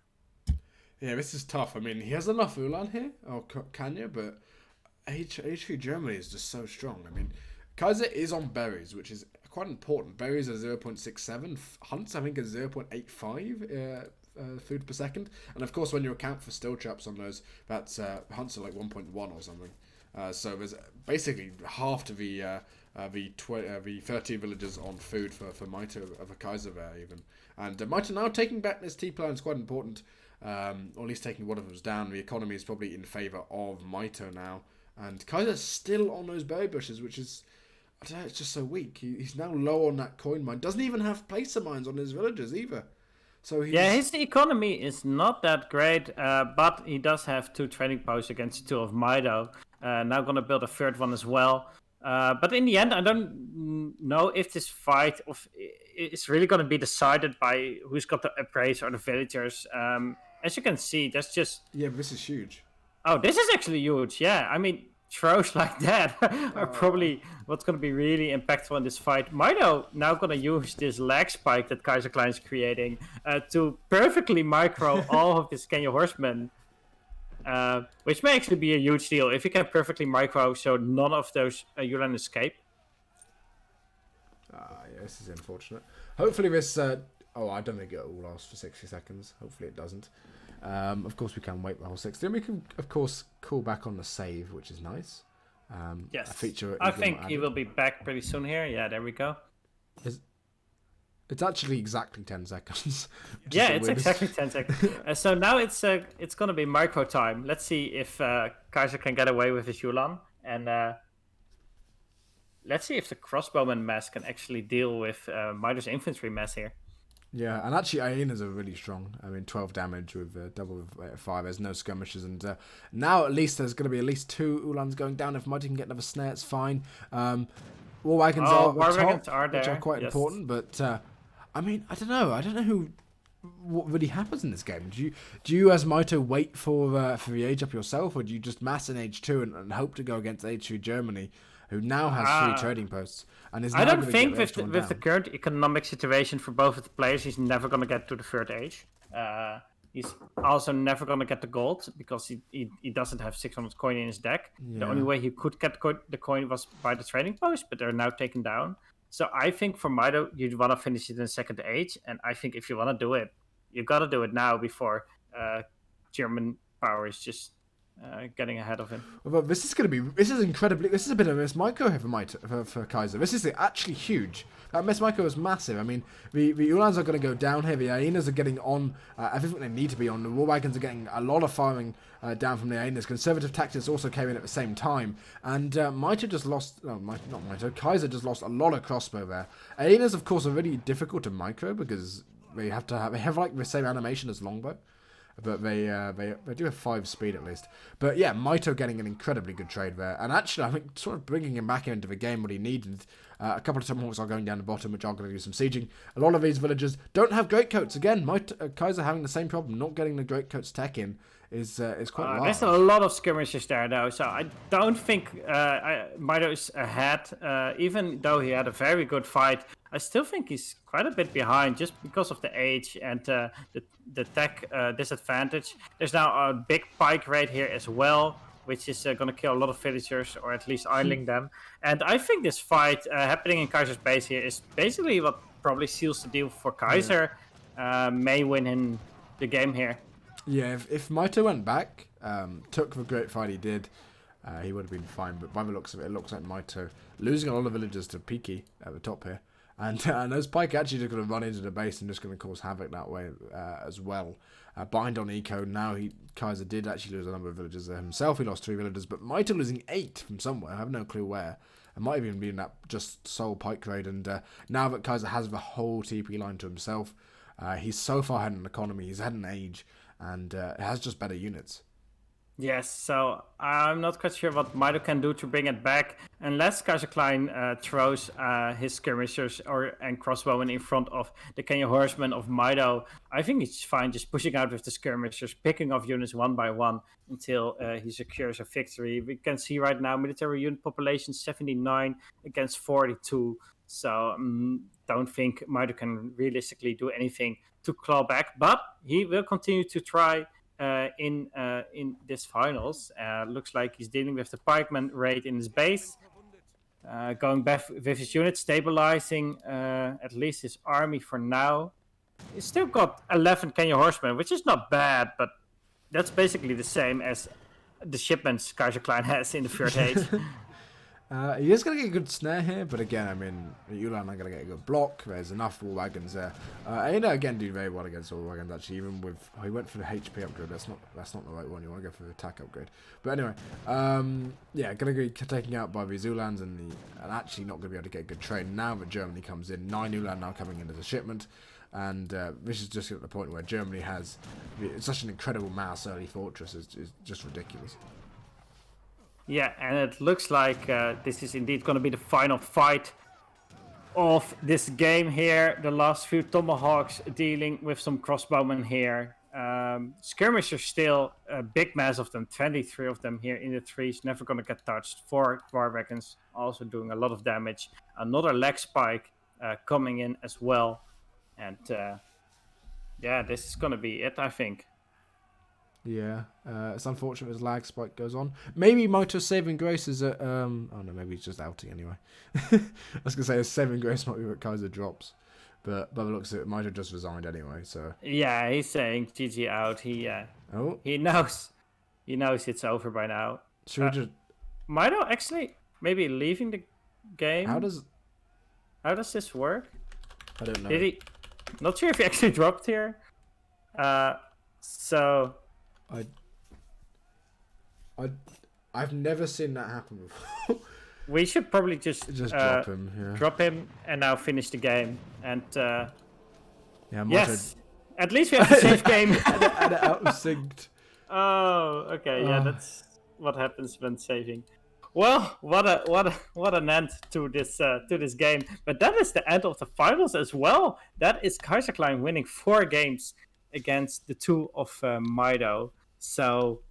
Yeah, this is tough. I mean, he has enough Ulan here, or Kanya, but H3 Germany is just so strong. I mean, Kaiser is on berries, which is quite important. Berries are 0.67. Hunts, I think, is 0.85 food per second. And of course, when you account for still traps on those, that's hunts are like 1.1 or something. So there's basically half to the 13 villagers on food for Mitoe of a Kaiser there even. And Mitoe now taking back this T-plan is quite important, or at least taking one of them down. The economy is probably in favour of Mitoe now. And Kaiser's still on those berry bushes, which is, I don't know, it's just so weak. He's now low on that coin mine. Doesn't even have placer mines on his villagers either. So he's... Yeah, his economy is not that great, but he does have 2 trading posts against 2 of Mitoe. Now gonna build a 3rd one as well. But in the end, I don't know if this fight is really gonna be decided by who's got the appraise or the villagers. As you can see, that's just... Yeah, but this is huge. Oh, this is actually huge. Yeah, I mean, throws like that are probably what's going to be really impactful in this fight. Mitoe now going to use this lag spike that Kaiserklein is creating to perfectly micro all of his Kenya horsemen, which may actually be a huge deal if you can perfectly micro so none of those Yulan escape. Yeah, this is unfortunate. Hopefully this... oh, I don't think it will last for 60 seconds. Hopefully it doesn't. Of course, we can wait the whole 60. And we can, of course, call back on the save, which is nice. Yes. A feature I think he will be back pretty soon here. Yeah, there we go. It's actually exactly 10 seconds. Yeah, it's exactly 10 seconds. So now it's going to be micro time. Let's see if Kaiser can get away with his Yulan. And let's see if the crossbowman mass can actually deal with Mitoe's infantry mass here. Yeah, and actually hyenas are really strong. I mean, 12 damage with double of 5. There's no skirmishes, and now at least there's going to be at least 2 Ulans going down. If Mitoe can get another snare, it's fine. War wagons are there, which are quite important. But I mean, I don't know what really happens in this game. Do you as Mitoe wait for the age up yourself, or do you just mass in age 2 and hope to go against age 2 Germany, who now has 3 trading posts and is? I don't think with the current economic situation for both of the players, he's never going to get to the 3rd age. He's also never going to get the gold because he doesn't have 600 coin in his deck. Yeah. The only way he could get the coin was by the trading post, but they're now taken down. So I think for Mitoe, you'd want to finish it in 2nd age, and I think if you want to do it, you got to do it now before German power is just getting ahead of him. Well, this is a bit of a miss micro here for Kaiser. This is actually huge. That miss micro is massive. I mean, the Ulans are going to go down here. The hyenas are getting on everything they need to be on. The war wagons are getting a lot of farming down from the hyenas. Conservative tactics also came in at the same time. And Mitoe just lost... No, not Mitoe. Kaiser just lost a lot of crossbow there. Hyenas, of course, are really difficult to micro because they have like the same animation as longbow. But they do have 5 speed at least. But yeah, Mitoe getting an incredibly good trade there. And actually, I think sort of bringing him back into the game what he needed. A couple of tomahawks are going down the bottom, which are going to do some sieging. A lot of these villagers don't have greatcoats. Again, Kaiser having the same problem, not getting the greatcoats tech in is quite large. There's a lot of skirmishes there, though, so I don't think Mitoe is ahead. Even though he had a very good fight, I still think he's quite a bit behind just because of the age and the tech disadvantage. There's now a big pike raid here as well, which is going to kill a lot of villagers, or at least idling them. And I think this fight happening in Kaiser's base here is basically what probably seals the deal for Kaiser. May win in the game here. Yeah, if Mitoe went back, took the great fight he did, he would have been fine. But by the looks of it, it looks like Mitoe losing a lot of villagers to Peaky at the top here. And those pike actually just going to run into the base and just going to cause havoc that way as well. Bind on eco. Now Kaiser did actually lose a number of villagers there himself. He lost 3 villagers, but Mitoe losing 8 from somewhere. I have no clue where. It might have even been that just sole pike raid. And now that Kaiser has the whole TP line to himself, he's so far ahead in economy. He's had an age, and has just better units. Yes, so I'm not quite sure what Mitoe can do to bring it back, unless Kaiserklein throws his skirmishers and crossbowmen in front of the Kenya horsemen of Mitoe. I think it's fine just pushing out with the skirmishers, picking off units one by one until he secures a victory. We can see right now military unit population 79 against 42, so don't think Mitoe can realistically do anything to claw back, but he will continue to try in this finals. Looks like he's dealing with the pikeman raid in his base, going back with his unit, stabilizing at least his army for now. He's still got 11 Kenya horsemen, which is not bad, but that's basically the same as the shipments Kaiserklein has in the 3rd age. He is going to get a good snare here, but again, I mean, Ulan are going to get a good block. There's enough war wagons there. Aina again do very well against war wagons, actually, even with... he went for the HP upgrade. That's not the right one. You want to go for the attack upgrade. But anyway, yeah, going to be taken out by these Ulans and actually not going to be able to get a good trade now that Germany comes in. 9 Ulan now coming in as a shipment. And this is just at the point where Germany has such an incredible mass early fortress is just ridiculous. Yeah, and it looks like this is indeed going to be the final fight of this game here. The last few tomahawks dealing with some crossbowmen here. Skirmishers still a big mass of them, 23 of them here in the trees, never going to get touched. 4 war wagons also doing a lot of damage. Another leg spike coming in as well. And yeah, this is going to be it, I think. Yeah, it's unfortunate as lag spike goes on. Maybe Mitoe's saving grace is at oh no, maybe he's just outing anyway. I was gonna say his saving grace might be what Kaiser drops, but by the looks of it, Mitoe just resigned anyway. So yeah, he's saying GG out. He knows it's over by now. Should we just Mitoe actually maybe leaving the game? how does this work? I don't know. Did he? Not sure if he actually dropped here. So. I've never seen that happen before. We should probably just drop him. Yeah. Drop him and now finish the game. And yeah, yes, at least we have a safe game. and it out synced. Oh, okay. Yeah, that's what happens when saving. Well, what an end to this game. But that is the end of the finals as well. That is Kaiserklein winning 4 games against the 2 of Mitoe. So,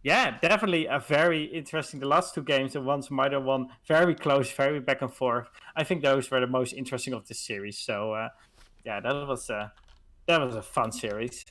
yeah, definitely a very interesting. The last 2 games, the ones Mitoe won, very close, very back and forth. I think those were the most interesting of this series. So, yeah, that was a fun series.